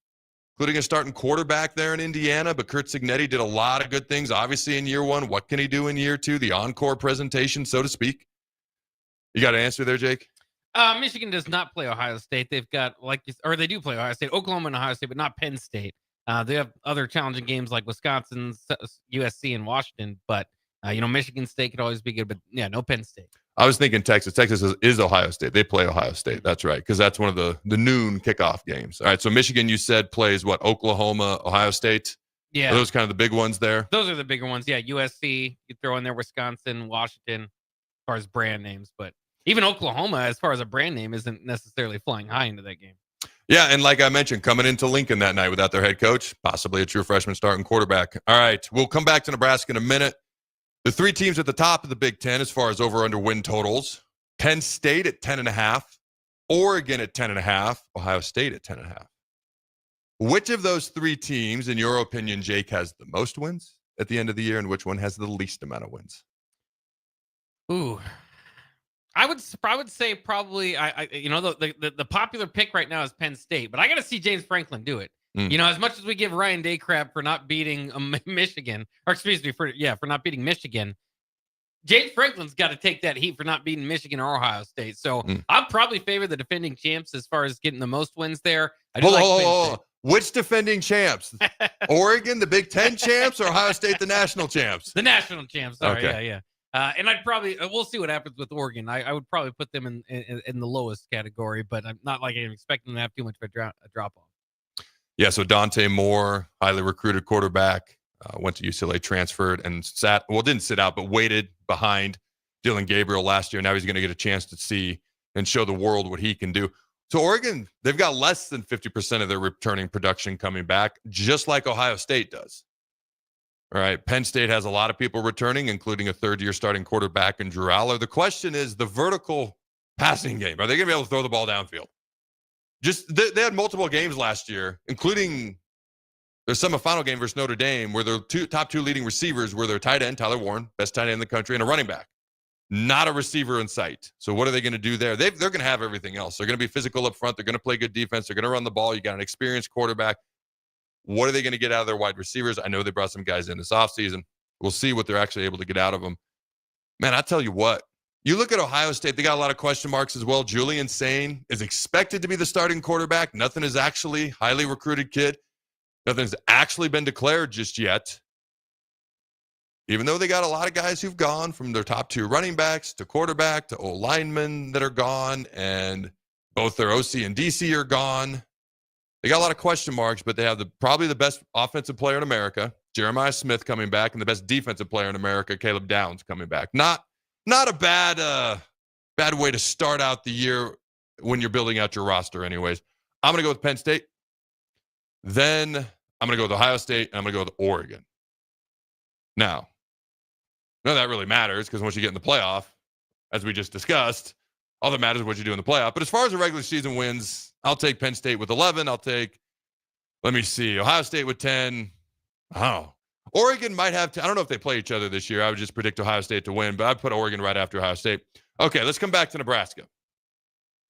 G: including a starting quarterback there in Indiana. But Curt Cignetti did a lot of good things, obviously, in year one. What can he do in year two? The encore presentation, so to speak. You got an answer there, Jake?
H: Michigan does not play Ohio State. They've got, or they do play Ohio State, Oklahoma and Ohio State, but not Penn State. They have other challenging games like Wisconsin, USC, and Washington. But, Michigan State could always be good. But, yeah, no Penn State.
G: I was thinking Texas. Texas is Ohio State. They play Ohio State. That's right, because that's one of the noon kickoff games. All right, so Michigan, you said, plays what? Oklahoma, Ohio State?
H: Yeah.
G: Are those kind of the big ones there?
H: Those are the bigger ones. Yeah, USC, you throw in there Wisconsin, Washington, as far as brand names. But even Oklahoma, as far as a brand name, isn't necessarily flying high into that game.
G: Yeah, and like I mentioned, coming into Lincoln that night without their head coach, possibly a true freshman starting quarterback. All right, we'll come back to Nebraska in a minute. The three teams at the top of the Big Ten as far as over-under win totals. Penn State at 10.5, Oregon at 10.5, Ohio State at 10.5. Which of those three teams, in your opinion, Jake, has the most wins at the end of the year, and which one has the least amount of wins?
H: Ooh, I would say probably the popular pick right now is Penn State, but I got to see James Franklin do it. As much as we give Ryan Day crap for not beating Michigan, or excuse me, for not beating Michigan. James Franklin's got to take that heat for not beating Michigan or Ohio State. So I'll probably favor the defending champs as far as getting the most wins there.
G: Which defending champs? Oregon, the Big Ten champs, or Ohio State, the national champs?
H: The national champs. Sorry,
G: okay.
H: Yeah. And I'd probably we'll see what happens with Oregon. I would probably put them in the lowest category, but I'm not like I'm expecting them to have too much of a drop off.
G: Yeah. So Dante Moore, highly recruited quarterback. Went to UCLA, transferred, and didn't sit out, but waited behind Dylan Gabriel last year. Now he's going to get a chance to see and show the world what he can do. So Oregon, they've got less than 50% of their returning production coming back, just like Ohio State does. All right, Penn State has a lot of people returning, including a third-year starting quarterback in Drew Aller. The question is the vertical passing game. Are they going to be able to throw the ball downfield? They had multiple games last year, including their semifinal game versus Notre Dame, where their top two leading receivers were their tight end, Tyler Warren, best tight end in the country, and a running back. Not a receiver in sight. So what are they going to do there? They're going to have everything else. They're going to be physical up front. They're going to play good defense. They're going to run the ball. You got an experienced quarterback. What are they going to get out of their wide receivers? I know they brought some guys in this offseason. We'll see what they're actually able to get out of them. Man, I tell you what. You look at Ohio State, they got a lot of question marks as well. Julian Sain is expected to be the starting quarterback. Nothing is actually highly recruited kid. Nothing's actually been declared just yet. Even though they got a lot of guys who've gone from their top two running backs to quarterback to old linemen that are gone, and both their OC and DC are gone. They got a lot of question marks, but they have probably the best offensive player in America, Jeremiah Smith, coming back, and the best defensive player in America, Caleb Downs, coming back. Not a bad way to start out the year when you're building out your roster anyways. I'm going to go with Penn State. Then I'm going to go with Ohio State, and I'm going to go with Oregon. Now, none of that really matters because once you get in the playoff, as we just discussed, all that matters is what you do in the playoff. But as far as the regular season wins, I'll take Penn State with 11. Let me see, Ohio State with 10. Oh, Oregon might have I don't know if they play each other this year. I would just predict Ohio State to win, but I'd put Oregon right after Ohio State. Okay, let's come back to Nebraska.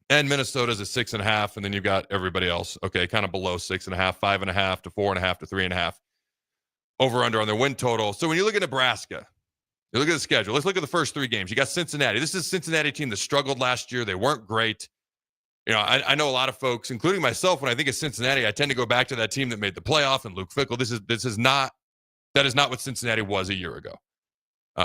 G: And Minnesota's at 6.5, and then you've got everybody else. Okay, kind of below 6.5, 5.5 to 4.5 to 3.5. Over under on their win total. So when you look at Nebraska, you look at the schedule. Let's look at the first three games. You got Cincinnati. This is a Cincinnati team that struggled last year. They weren't great. I know a lot of folks, including myself, when I think of Cincinnati, I tend to go back to that team that made the playoff and Luke Fickell. That is not what Cincinnati was a year ago.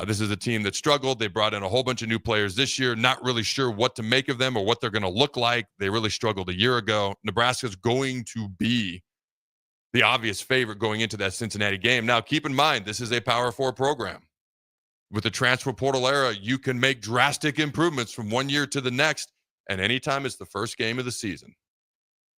G: This is a team that struggled. They brought in a whole bunch of new players this year, not really sure what to make of them or what they're going to look like. They really struggled a year ago. Nebraska's going to be the obvious favorite going into that Cincinnati game. Now, keep in mind, this is a Power 4 program. With the transfer portal era, you can make drastic improvements from one year to the next. And anytime it's the first game of the season,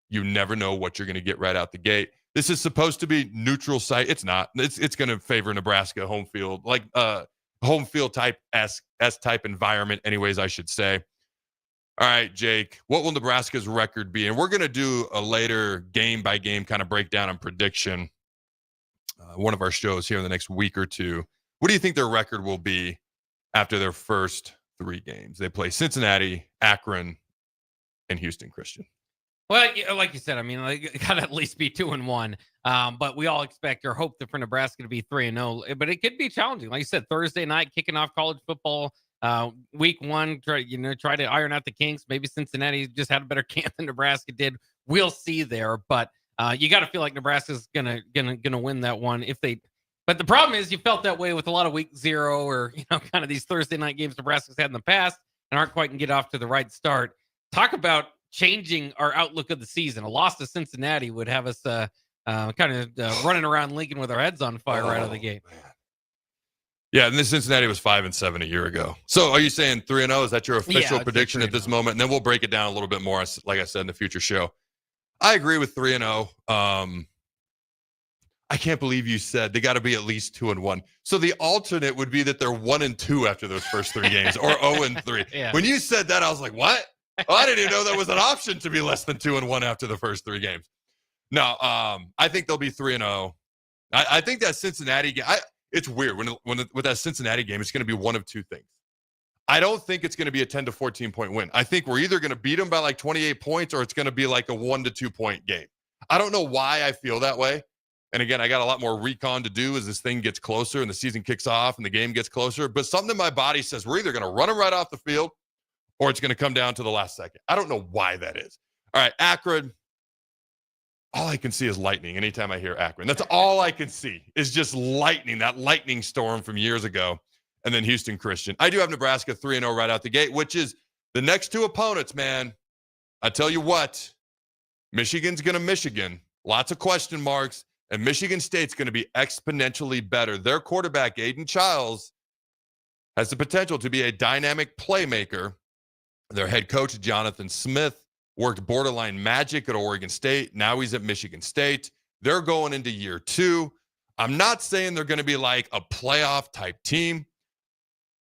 G: you never know what you're going to get right out the gate. This is supposed to be neutral site. It's not. It's going to favor Nebraska home field, like home field type S-type environment anyways, I should say. All right, Jake, what will Nebraska's record be? And we're going to do a later game-by-game kind of breakdown and prediction, one of our shows here in the next week or two. What do you think their record will be after their first 3 games? They play Cincinnati, Akron, and Houston Christian.
H: Well, like you said, I mean, like, it got to at least be 2-1. But we all expect or hope that for Nebraska to be 3-0. But it could be challenging. Like you said, Thursday night, kicking off college football, week 1. Try to iron out the kinks. Maybe Cincinnati just had a better camp than Nebraska did. We'll see there. But you got to feel like Nebraska's gonna win that one if they. But the problem is, you felt that way with a lot of week 0 or kind of these Thursday night games Nebraska's had in the past and aren't quite can get off to the right start. Talk about changing our outlook of the season. A loss to Cincinnati would have us running around Lincoln with our heads on fire right out of the gate.
G: Man. Yeah, and this Cincinnati was 5-7 a year ago. So are you saying 3-0? Is that your official prediction at this moment? And then we'll break it down a little bit more, like I said, in the future show. I agree with 3-0. I can't believe you said they got to be at least 2-1. So the alternate would be that they're 1-2 after those first 3 games, or 0-3.
H: Yeah.
G: When you said that, I was like, what? Oh, I didn't even know that was an option to be less than 2-1 after the first 3 games. No, I think they'll be 3-0. I think that Cincinnati game, it's weird. With that Cincinnati game, it's going to be one of 2 things. I don't think it's going to be a 10 to 14 point win. I think we're either going to beat them by like 28 points or it's going to be like a 1 to 2 point game. I don't know why I feel that way. And again, I got a lot more recon to do as this thing gets closer and the season kicks off and the game gets closer. But something in my body says we're either going to run them right off the field or it's going to come down to the last second. I don't know why that is. All right, Akron. All I can see is lightning anytime I hear Akron. That's all I can see is just lightning, that lightning storm from years ago. And then Houston Christian. I do have Nebraska 3-0 right out the gate, which is the next 2 opponents, man. I tell you what, Michigan's going to Michigan. Lots of question marks. And Michigan State's going to be exponentially better. Their quarterback, Aiden Childs, has the potential to be a dynamic playmaker. Their head coach, Jonathan Smith, worked borderline magic at Oregon State. Now he's at Michigan State. They're going into year 2. I'm not saying they're going to be like a playoff type team,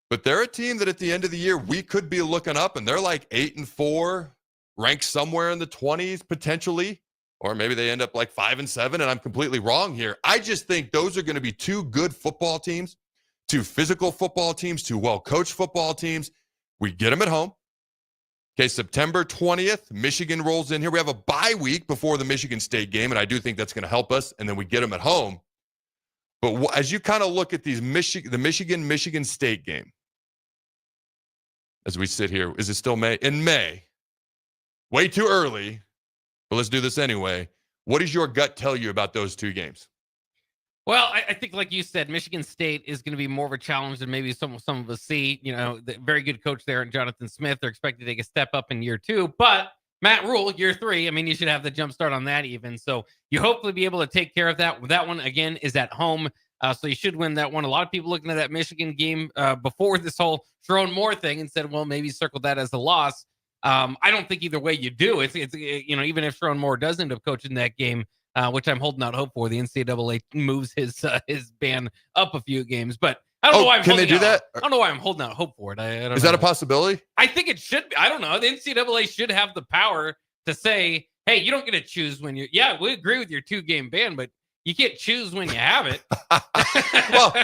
G: but they're a team that at the end of the year, we could be looking up and they're like 8-4, ranked somewhere in the 20s potentially. Or maybe they end up like 5-7, and I'm completely wrong here. I just think those are going to be 2 good football teams, 2 physical football teams, 2 well-coached football teams. We get them at home. Okay, September 20th, Michigan rolls in here. We have a bye week before the Michigan State game, and I do think that's going to help us, and then we get them at home. But as you kind of look at these the Michigan State game, as we sit here, is it still May? In May, way too early. But let's do this anyway. What does your gut tell you about those 2 games?
H: Well, I think, like you said, Michigan State is going to be more of a challenge than maybe some of us see. The very good coach there, Jonathan Smith. They're expected to take a step up in year 2. But Matt Rule, year 3, I mean, you should have the jump start on that even. So you hopefully be able to take care of that. That one, again, is at home. So you should win that one. A lot of people looking at that Michigan game before this whole Sharon Moore thing and said, well, maybe circle that as a loss. I don't think either way you do. It's even if Sharon Moore does end up coaching that game, which I'm holding out hope for, the NCAA moves his ban up a few games. But I don't know why I'm holding out. That? I don't know why I'm holding out hope for it. I don't
G: Is that a possibility?
H: I think it should be. I don't know. The NCAA should have the power to say, hey, you don't get to choose when you. Yeah, we agree with your 2-game ban, but you can't choose when you have it.
G: Well,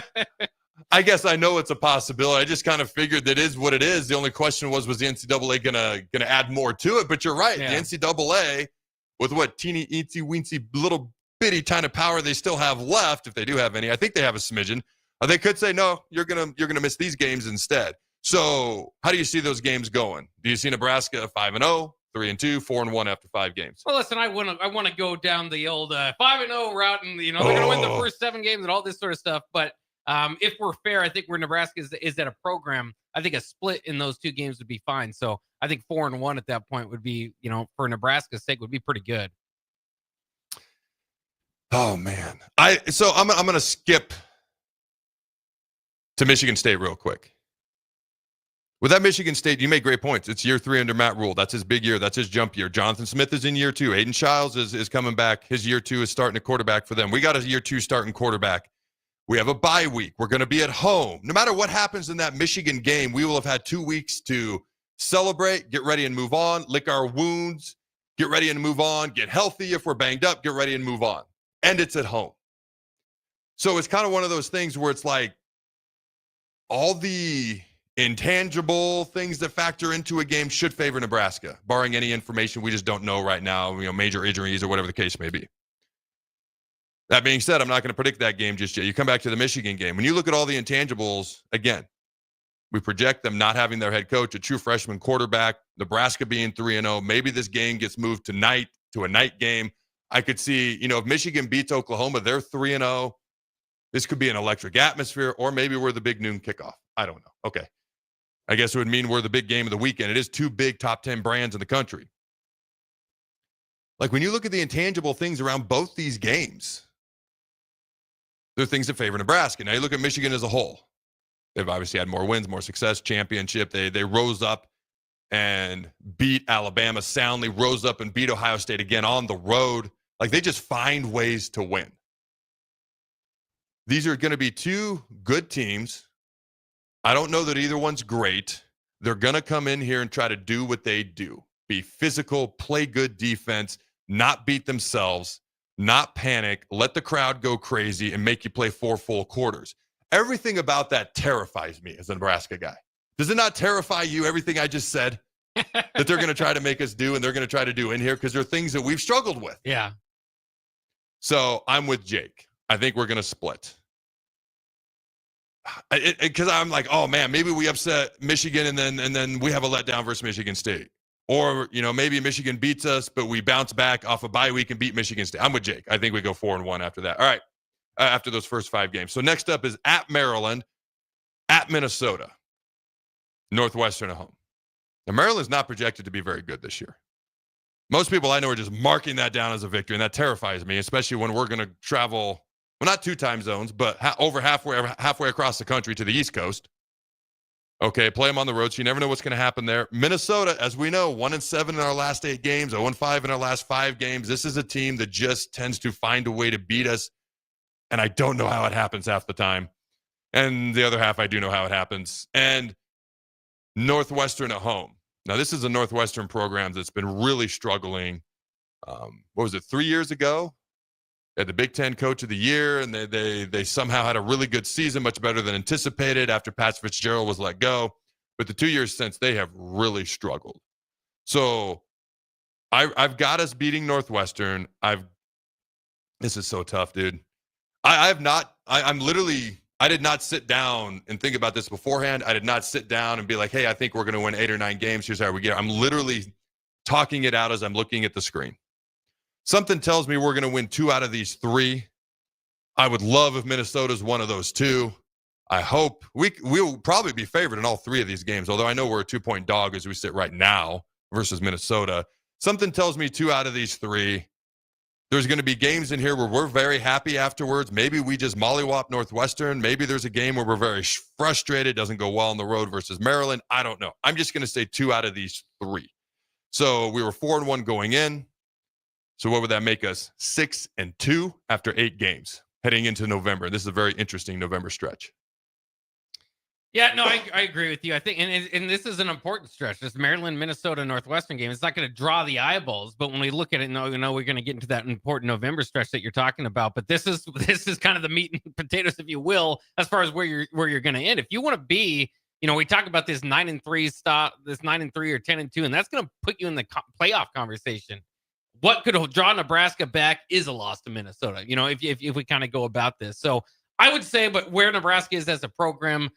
G: I guess I know it's a possibility. I just kind of figured that is what it is. The only question was the NCAA gonna add more to it? But you're right. Yeah. The NCAA, with what teeny, eensy, weensy, little bitty kind of power they still have left, if they do have any, I think they have a smidgen. They could say, no, you're gonna miss these games instead. So how do you see those games going? Do you see Nebraska 5-0, 3-2, 4-1 after 5 games?
H: Well, listen, I want to go down the old 5-0 route, and they're gonna win the first 7 games and all this sort of stuff, but. If we're fair, I think where Nebraska is at a program, I think a split in those 2 games would be fine. So I think 4-1 at that point would be, for Nebraska's sake, would be pretty good.
G: Oh man, I'm gonna skip to Michigan State real quick. With that Michigan State, you make great points. It's year 3 under Matt Rule. That's his big year. That's his jump year. Jonathan Smith is in year 2. Aiden Childs is coming back. His year 2 is starting a quarterback for them. We got a year 2 starting quarterback. We have a bye week. We're going to be at home. No matter what happens in that Michigan game, we will have had 2 weeks to celebrate, get ready and move on, lick our wounds, get ready and move on, get healthy if we're banged up, get ready and move on. And it's at home. So it's kind of one of those things where it's like all the intangible things that factor into a game should favor Nebraska, barring any information we just don't know right now, major injuries or whatever the case may be. That being said, I'm not going to predict that game just yet. You come back to the Michigan game. When you look at all the intangibles, again, we project them not having their head coach, a true freshman quarterback, Nebraska being 3-0. Maybe this game gets moved tonight to a night game. I could see, if Michigan beats Oklahoma, they're 3-0. This could be an electric atmosphere, or maybe we're the big noon kickoff. I don't know. Okay. I guess it would mean we're the big game of the weekend. It is 2 big top 10 brands in the country. Like when you look at the intangible things around both these games, there are things that favor Nebraska. Now you look at Michigan as a whole. They've obviously had more wins, more success, championship. They rose up and beat Alabama soundly, rose up and beat Ohio State again on the road. Like they just find ways to win. These are going to be 2 good teams. I don't know that either one's great. They're going to come in here and try to do what they do. Be physical, play good defense, not beat themselves, not panic, let the crowd go crazy, and make you play 4 full quarters. Everything about that terrifies me as a Nebraska guy. Does it not terrify you, everything I just said, that they're going to try to make us do and they're going to try to do in here? Because there are things that we've struggled with.
H: Yeah.
G: So I'm with Jake. I think we're going to split. Because I'm like, oh man, maybe we upset Michigan and then we have a letdown versus Michigan State, or maybe Michigan beats us, but we bounce back off a bye week and beat Michigan State. I'm with Jake. I think we go 4-1 after that. All right, after those first 5 games. So next up is at Maryland, at Minnesota, Northwestern at home. Now Maryland's not projected to be very good this year. Most people I know are just marking that down as a victory, and that terrifies me, especially when we're going to travel. Well, not 2 time zones, but over halfway across the country to the East Coast. Okay, play them on the road, so you never know what's going to happen there. Minnesota, as we know, 1-7 in our last 8 games, 0-5 in our last 5 games. This is a team that just tends to find a way to beat us, and I don't know how it happens half the time. And the other half, I do know how it happens. And Northwestern at home. Now, this is a Northwestern program that's been really struggling. 3 years ago? They had the Big Ten Coach of the Year, and they somehow had a really good season, much better than anticipated after Pat Fitzgerald was let go. But the 2 years since, they have really struggled. So I've got us beating Northwestern. This is so tough, dude. I did not sit down and think about this beforehand. I did not sit down and be like, hey, I think we're going to win 8 or 9 games. Here's how we get it. I'm literally talking it out as I'm looking at the screen. Something tells me we're going to win 2 out of these 3. I would love if Minnesota's one of those 2. I hope we'll probably be favored in all 3 of these games, although I know we're a 2-point dog as we sit right now versus Minnesota. Something tells me 2 out of these 3. There's going to be games in here where we're very happy afterwards. Maybe we just mollywop Northwestern. Maybe there's a game where we're very frustrated, doesn't go well on the road versus Maryland. I don't know. I'm just going to say 2 out of these 3. So we were 4-1 going in. So what would that make us? 6-2 after 8 games heading into November. This is a very interesting November stretch.
H: Yeah, no, I agree with you. I think, and this is an important stretch. This Maryland, Minnesota, Northwestern game. It's not going to draw the eyeballs, but when we look at it, we're going to get into that important November stretch that you're talking about. But this is kind of the meat and potatoes, if you will, as far as where you're going to end. If you want to be, we talk about this 9-3 stop, this 9-3 or 10-2, and that's going to put you in the playoff conversation. What could draw Nebraska back is a loss to Minnesota. If we kind of go about this, so I would say, but where Nebraska is as a program,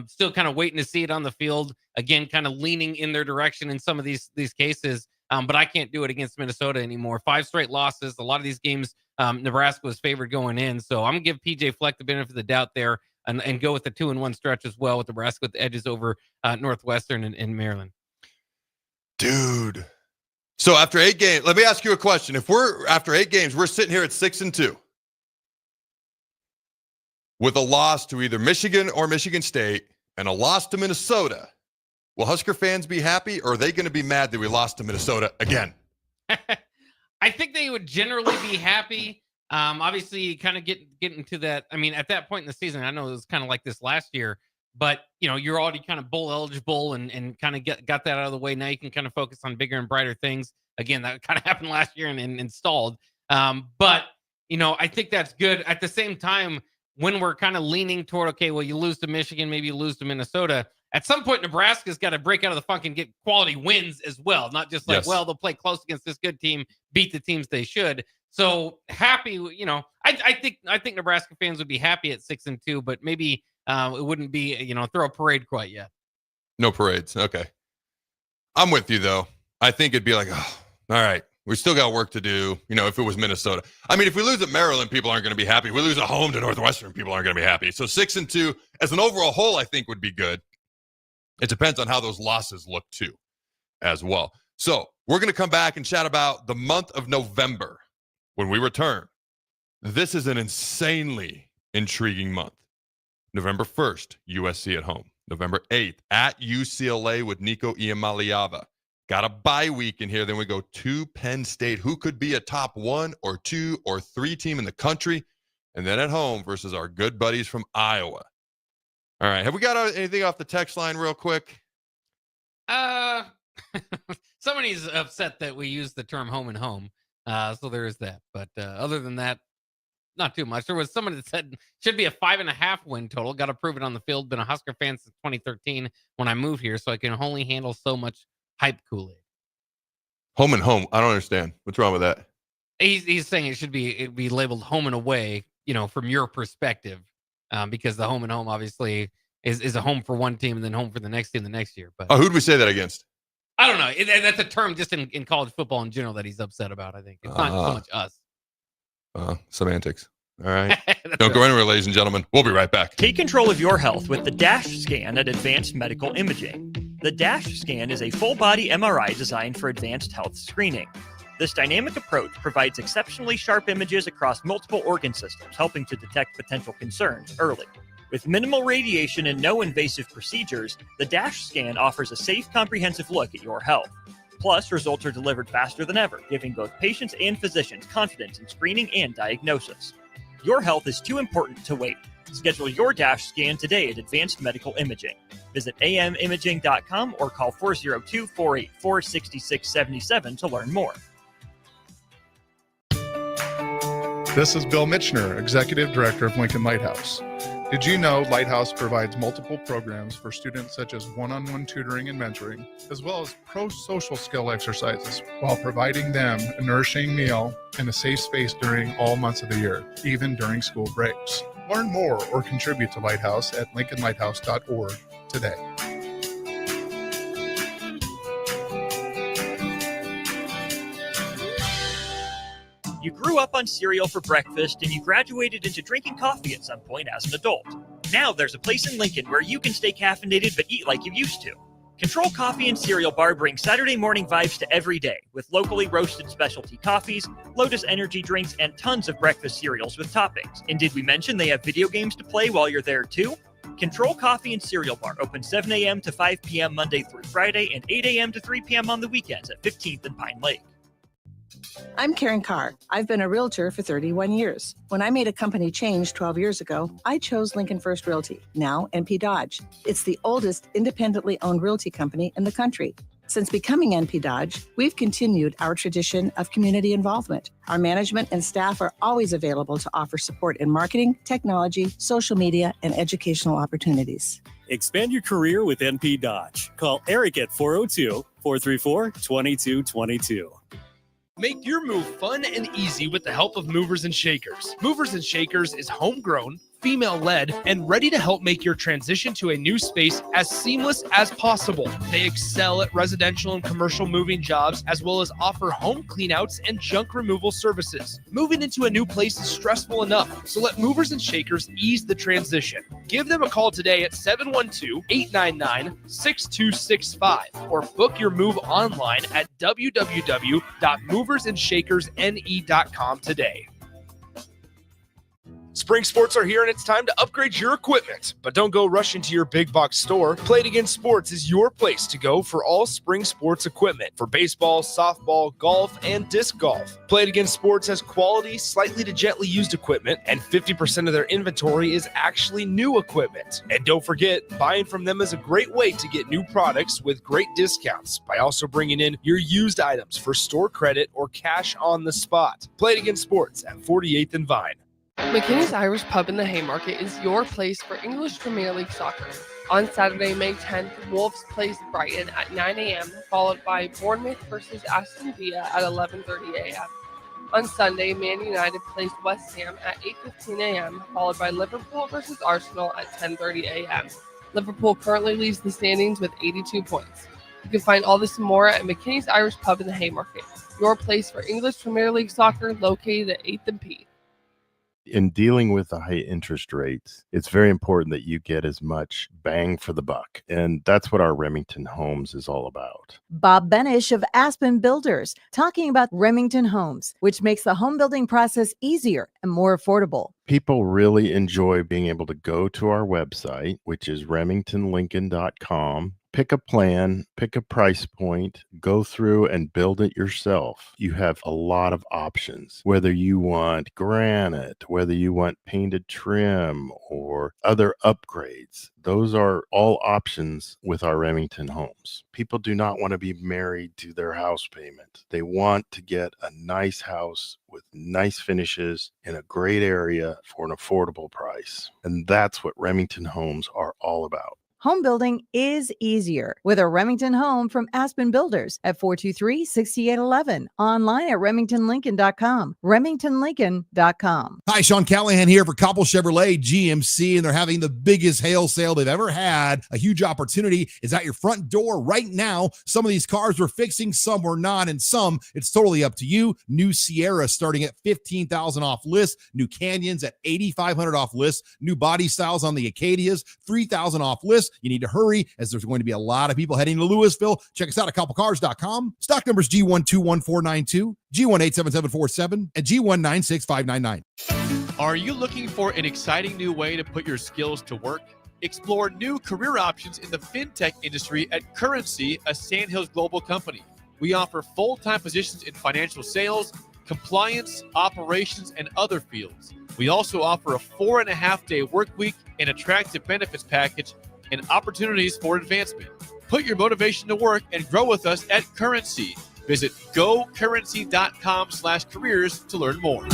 H: still kind of waiting to see it on the field. Again, kind of leaning in their direction in some of these cases. But I can't do it against Minnesota anymore. 5 straight losses. A lot of these games, Nebraska was favored going in. So I'm going to give PJ Fleck the benefit of the doubt there and go with the 2-1 stretch as well with Nebraska with the edges over Northwestern and Maryland.
G: Dude. So after 8 games, let me ask you a question. If after 8 games, we're sitting here at 6-2. with a loss to either Michigan or Michigan State and a loss to Minnesota, will Husker fans be happy, or are they going to be mad that we lost to Minnesota again?
H: I think they would generally be happy. Obviously, kind of get into that. I mean, at that point in the season, I know it was kind of like this last year, but you're already kind of bowl eligible and kind of got that out of the way. Now you can kind of focus on bigger and brighter things. Again, that kind of happened last year and installed. But I think that's good. At the same time, when we're kind of leaning toward, okay, well, you lose to Michigan, maybe you lose to Minnesota. At some point, Nebraska's got to break out of the funk and get quality wins as well. Not just like,
G: Yes.
H: well, they'll play close against this good team, beat the teams they should. So happy, I think Nebraska fans would be happy at 6-2, but maybe it wouldn't be, throw a parade quite yet.
G: No parades. Okay. I'm with you, though. I think it'd be like, oh, all right, we still got work to do, if it was Minnesota. I mean, if we lose at Maryland, people aren't going to be happy. If we lose at home to Northwestern, people aren't going to be happy. So 6-2 as an overall whole, I think would be good. It depends on how those losses look, too, as well. So we're going to come back and chat about the month of November when we return. This is an insanely intriguing month. November 1st, USC at home. November 8th, at UCLA with Nico Iamaleava. Got a bye week in here. Then we go to Penn State, who could be a top 1 or 2 or 3 team in the country. And then at home versus our good buddies from Iowa. All right. Have we got anything off the text line real quick?
H: Somebody's upset that we use the term home and home. So there is that. But other than that, not too much. There was someone that said should be a 5.5 win total. Got to prove it on the field. Been a Husker fan since 2013 when I moved here, so I can only handle so much hype Kool-Aid.
G: Home and home. I don't understand. What's wrong with that?
H: He's saying it'd be labeled home and away, from your perspective, because the home and home obviously is a home for one team and then home for the next team the next year. But
G: who'd we say that against?
H: I don't know. That's a term just in college football in general that he's upset about. I think it's not so much us.
G: Semantics. All right. Don't go anywhere, ladies and gentlemen. We'll be right back.
C: Take control of your health with the DASH scan at Advanced Medical Imaging. The DASH scan is a full-body MRI designed for advanced health screening. This dynamic approach provides exceptionally sharp images across multiple organ systems, helping to detect potential concerns early. With minimal radiation and no invasive procedures, the DASH scan offers a safe, comprehensive look at your health. Plus, results are delivered faster than ever, giving both patients and physicians confidence in screening and diagnosis. Your health is too important to wait. Schedule your DASH scan today at Advanced Medical Imaging. Visit amimaging.com or call 402-484-6677 to learn more.
N: This is Bill Mitchner, Executive Director of Lincoln Lighthouse. Did you know Lighthouse provides multiple programs for students such as one-on-one tutoring and mentoring, as well as pro-social skill exercises, while providing them a nourishing meal and a safe space during all months of the year, even during school breaks? Learn more or contribute to Lighthouse at lincolnlighthouse.org today.
C: You grew up on cereal for breakfast and you graduated into drinking coffee at some point as an adult. Now there's a place in Lincoln where you can stay caffeinated but eat like you used to. Control Coffee and Cereal Bar brings Saturday morning vibes to every day with locally roasted specialty coffees, Lotus energy drinks, and tons of breakfast cereals with toppings. And did we mention they have video games to play while you're there too? Control Coffee and Cereal Bar open 7 a.m. to 5 p.m. Monday through Friday and 8 a.m. to 3 p.m. on the weekends at 15th and Pine Lake.
O: I'm Karen Carr. I've been a realtor for 31 years. When I made a company change 12 years ago, I chose Lincoln First Realty, now NP Dodge. It's the oldest independently owned realty company in the country. Since becoming NP Dodge, we've continued our tradition of community involvement. Our management and staff are always available to offer support in marketing, technology, social media, and educational opportunities.
P: Expand your career with NP Dodge. Call Eric at 402-434-2222.
A: Make your move fun and easy with the help of Movers and Shakers. Movers and Shakers is homegrown, female-led, and ready to help make your transition to a new space as seamless as possible. They excel at residential and commercial moving jobs, as well as offer home cleanouts and junk removal services. Moving into a new place is stressful enough, so let Movers and Shakers ease the transition. Give them a call today at 712-899-6265 or book your move online at www.moversandShakersNE.com today. Spring sports are here and it's time to upgrade your equipment. But don't go rushing to your big box store. Play It Again Sports is your place to go for all spring sports equipment for baseball, softball, golf, and disc golf. Play It Again Sports has quality, slightly to gently used equipment, and 50% of their inventory is actually new equipment. And don't forget, buying from them is a great way to get new products with great discounts by also bringing in your used items for store credit or cash on the spot. Play It Again Sports at 48th and Vine.
D: McKinney's Irish Pub in the Haymarket is your place for English Premier League soccer. On Saturday, May 10th, Wolves plays Brighton at 9 a.m., followed by Bournemouth versus Aston Villa at 11:30 a.m. On Sunday, Man United plays West Ham at 8:15 a.m., followed by Liverpool versus Arsenal at 10:30 a.m. Liverpool currently leads the standings with 82 points. You can find all this and more at McKinney's Irish Pub in the Haymarket, your place for English Premier League soccer located at 8th and P.
Q: In dealing with the high interest rates, it's very important that you get as much bang for the buck. And that's what our Remington Homes is all about.
R: Bob Benish of Aspen Builders talking about Remington Homes, which makes the home building process easier and more affordable.
Q: People really enjoy being able to go to our website, which is remingtonlincoln.com, pick a plan, pick a price point, go through and build it yourself. You have a lot of options, whether you want granite, whether you want painted trim or other upgrades. Those are all options with our Remington Homes. People do not want to be married to their house payment. They want to get a nice house with nice finishes in a great area for an affordable price. And that's what Remington Homes are all about.
R: Home building is easier with a Remington home from Aspen Builders at 423-6811. Online at remingtonlincoln.com. remingtonlincoln.com.
F: Hi, Sean Callahan here for Coppell Chevrolet GMC, and they're having the biggest hail sale they've ever had. A huge opportunity is at your front door right now. Some of these cars we're fixing, some we're not, and some it's totally up to you. New Sierra starting at $15,000 off list. New Canyons at $8,500 off list. New body styles on the Acadias, $3,000 off list. You need to hurry as there's going to be a lot of people heading to Louisville. Check us out at coppellcars.com. Stock numbers G121492, G187747, and G196599.
S: Are you looking for an exciting new way to put your skills to work? Explore new career options in the fintech industry at Currency, a Sandhills Global company. We offer full-time positions in financial sales, compliance, operations, and other fields. We also offer a 4.5-day work week, an attractive benefits package, and opportunities for advancement. Put your motivation to work and grow with us at Currency. Visit gocurrency.com/careers to learn more.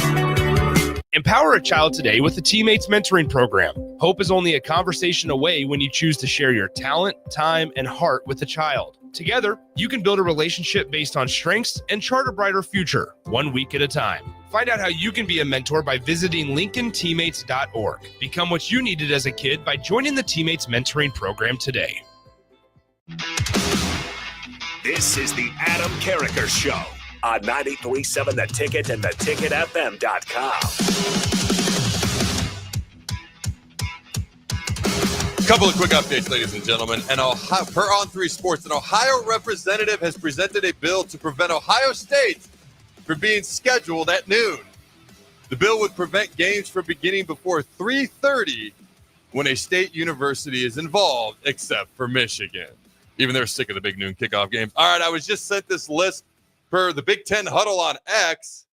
A: Empower a child today with the Teammates Mentoring Program. Hope is only a conversation away when you choose to share your talent, time, and heart with a child. Together, you can build a relationship based on strengths and chart a brighter future, 1 week at a time. Find out how you can be a mentor by visiting LincolnTeammates.org. Become what you needed as a kid by joining the Teammates Mentoring Program today.
E: This is the Adam Carriker Show on 93.7 The Ticket and theticketfm.com.
G: Couple of quick updates, ladies and gentlemen. Per On3 Sports, an Ohio representative has presented a bill to prevent Ohio State from being scheduled at noon. The bill would prevent games from beginning before 3:30 when a state university is involved, except for Michigan. Even they're sick of the big noon kickoff games. All right, I was just sent this list per the Big Ten Huddle on X.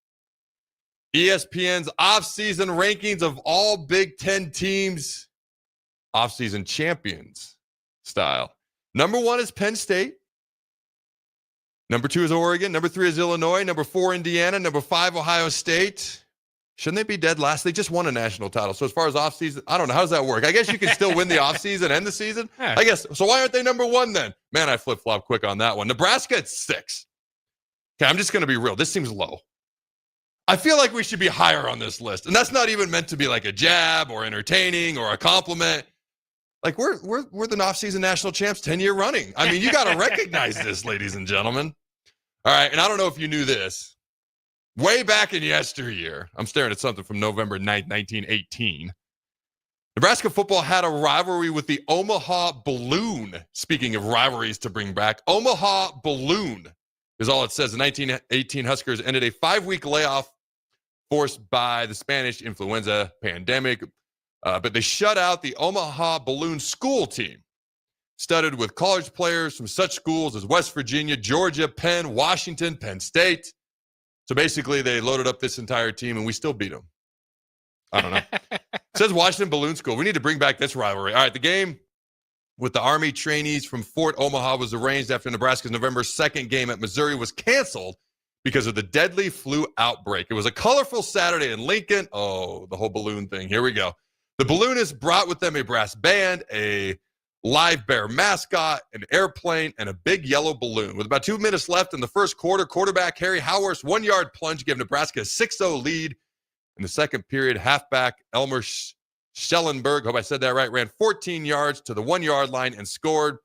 G: ESPN's offseason rankings of all Big Ten teams, offseason champions style. Number 1 is Penn State. Number 2 is Oregon. Number 3 is Illinois. Number 4, Indiana. Number 5, Ohio State. Shouldn't they be dead last? They just won a national title. So as far as offseason, I don't know. How does that work? I guess you can still win the offseason and the season. I guess. So why aren't they number 1 then? Man, I flip-flop quick on that one. Nebraska at 6. Okay, I'm just going to be real. This seems low. I feel like we should be higher on this list. And that's not even meant to be like a jab or entertaining or a compliment. Like, we're the off-season national champs 10-year running. I mean, you got to recognize this, ladies and gentlemen. All right, and I don't know if you knew this. Way back in yesteryear, I'm staring at something from November 9th, 1918. Nebraska football had a rivalry with the Omaha Balloon. Speaking of rivalries to bring back, Omaha Balloon is all it says. The 1918 Huskers ended a 5-week layoff forced by the Spanish influenza pandemic. But they shut out the Omaha Balloon School team, studded with college players from such schools as West Virginia, Georgia, Penn, Washington, Penn State. So basically, they loaded up this entire team, and we still beat them. I don't know. It says Washington Balloon School. We need to bring back this rivalry. All right, the game with the Army trainees from Fort Omaha was arranged after Nebraska's November 2nd game at Missouri was canceled because of the deadly flu outbreak. It was a colorful Saturday in Lincoln. Oh, the whole balloon thing. Here we go. The balloonists brought with them a brass band, a live bear mascot, an airplane, and a big yellow balloon. With about 2 minutes left in the first quarter, quarterback Harry Howarth's 1-yard plunge gave Nebraska a 6-0 lead. In the second period, halfback Elmer Schellenberg, hope I said that right, ran 14 yards to the 1-yard line and scored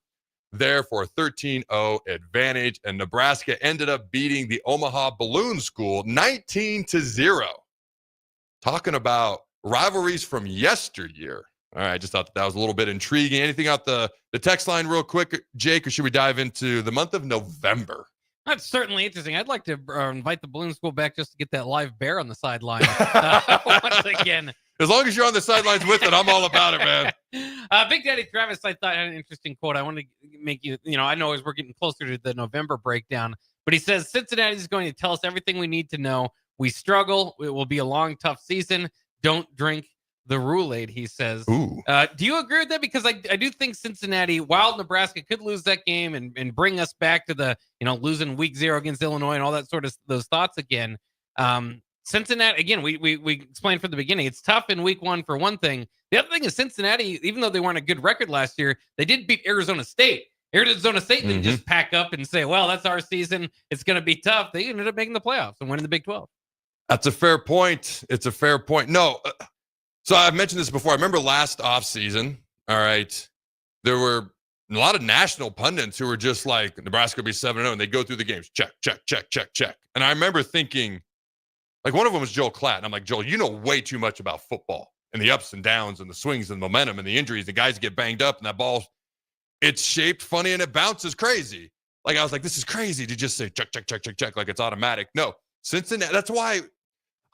G: there for a 13-0 advantage. And Nebraska ended up beating the Omaha Balloon School 19-0. Talking about rivalries from yesteryear. All right, I just thought that was a little bit intriguing. Anything out the text line real quick, Jake, or should we dive into the month of November?
H: That's certainly interesting. I'd like to invite the Balloon School back just to get that live bear on the sideline once again.
G: As long as you're on the sidelines with it, I'm all about it, man.
H: Big Daddy Travis, I thought, had an interesting quote. I want to make you, I know as we're getting closer to the November breakdown, but he says, Cincinnati is going to tell us everything we need to know. We struggle. It will be a long, tough season. Don't drink the Roulade, he says.
G: Ooh.
H: Do you agree with that? Because I do think Cincinnati, while Nebraska could lose that game and bring us back to the, losing week 0 against Illinois and all that sort of those thoughts again. Cincinnati, again, we explained from the beginning, it's tough in week 1 for one thing. The other thing is Cincinnati, even though they weren't a good record last year, they did beat Arizona State. Arizona State didn't just pack up and say, well, that's our season. It's going to be tough. They ended up making the playoffs and winning the Big 12.
G: That's a fair point. It's a fair point. No, so I've mentioned this before. I remember last offseason, all right, there were a lot of national pundits who were just like, Nebraska will be 7-0, and they go through the games. Check, check, check, check, check. And I remember thinking, like one of them was Joel Klatt. And I'm like, Joel, you know way too much about football and the ups and downs and the swings and the momentum and the injuries. The guys get banged up and that ball, it's shaped funny and it bounces crazy. Like I was like, this is crazy to just say check, check, check, check, check, like it's automatic. No, Cincinnati,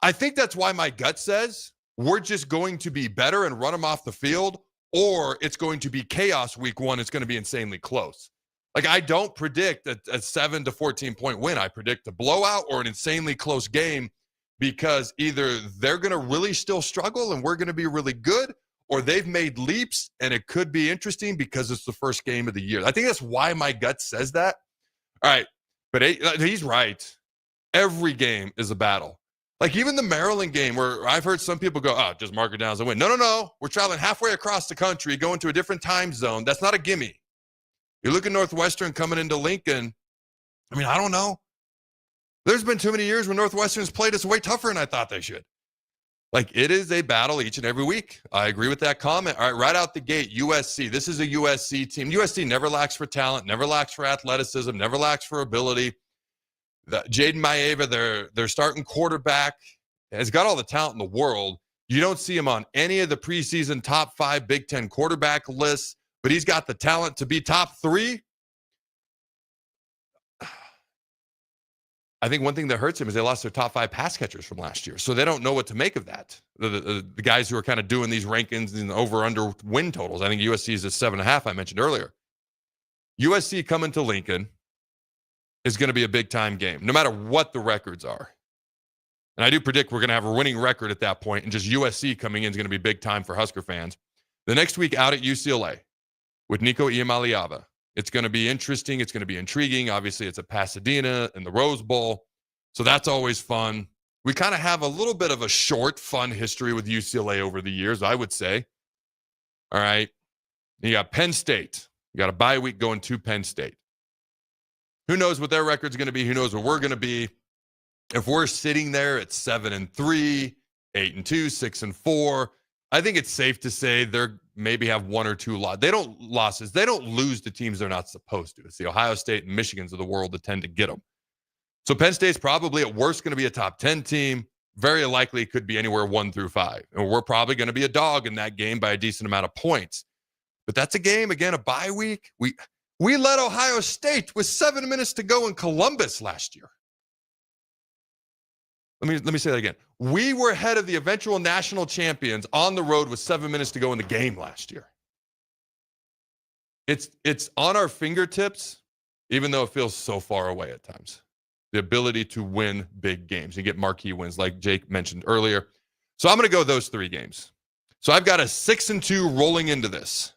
G: I think that's why my gut says we're just going to be better and run them off the field, or it's going to be chaos week 1. It's going to be insanely close. Like I don't predict a 7 to 14 point win. I predict a blowout or an insanely close game, because either they're going to really still struggle and we're going to be really good, or they've made leaps and it could be interesting because it's the first game of the year. I think that's why my gut says that. All right. But he's right. Every game is a battle. Like even the Maryland game, where I've heard some people go, just mark it down as a win. No. We're traveling halfway across the country, going to a different time zone. That's not a gimme. You look at Northwestern coming into Lincoln. I mean, I don't know. There's been too many years when Northwestern's played us way tougher than I thought they should. Like, it is a battle each and every week. I agree with that comment. All right, right out the gate, USC. This is a USC team. USC never lacks for talent, never lacks for athleticism, never lacks for ability. Jaden Maeva, their starting quarterback, has got all the talent in the world. You don't see him on any of the preseason top 5 Big Ten quarterback lists, but he's got the talent to be top 3. I think one thing that hurts him is they lost their top 5 pass catchers from last year, so they don't know what to make of that. The guys who are kind of doing these rankings and over-under win totals, I think USC is at 7.5, I mentioned earlier. USC coming to Lincoln is going to be a big-time game, no matter what the records are. And I do predict we're going to have a winning record at that point, and just USC coming in is going to be big time for Husker fans. The next week out at UCLA with Nico Iamaleava. It's going to be interesting. It's going to be intriguing. Obviously, it's at Pasadena and the Rose Bowl, so that's always fun. We kind of have a little bit of a short, fun history with UCLA over the years, I would say. All right. You got Penn State. You got a bye week going to Penn State. Who knows what their record's going to be? Who knows what we're going to be? If we're sitting there at 7-3, 8-2, 6-4, I think it's safe to say they're maybe have 1 or 2 losses. They don't lose to teams they're not supposed to. It's the Ohio State and Michigans of the world that tend to get them. So Penn State's probably at worst going to be a top 10 team. Very likely it could be anywhere 1 through 5. And we're probably going to be a dog in that game by a decent amount of points. But that's a game, again, a bye week. We led Ohio State with 7 minutes to go in Columbus last year. Let me say that again. We were ahead of the eventual national champions on the road with 7 minutes to go in the game last year. It's on our fingertips, even though it feels so far away at times. The ability to win big games and get marquee wins, like Jake mentioned earlier. So I'm going to go those 3 games. So I've got a 6-2 rolling into this.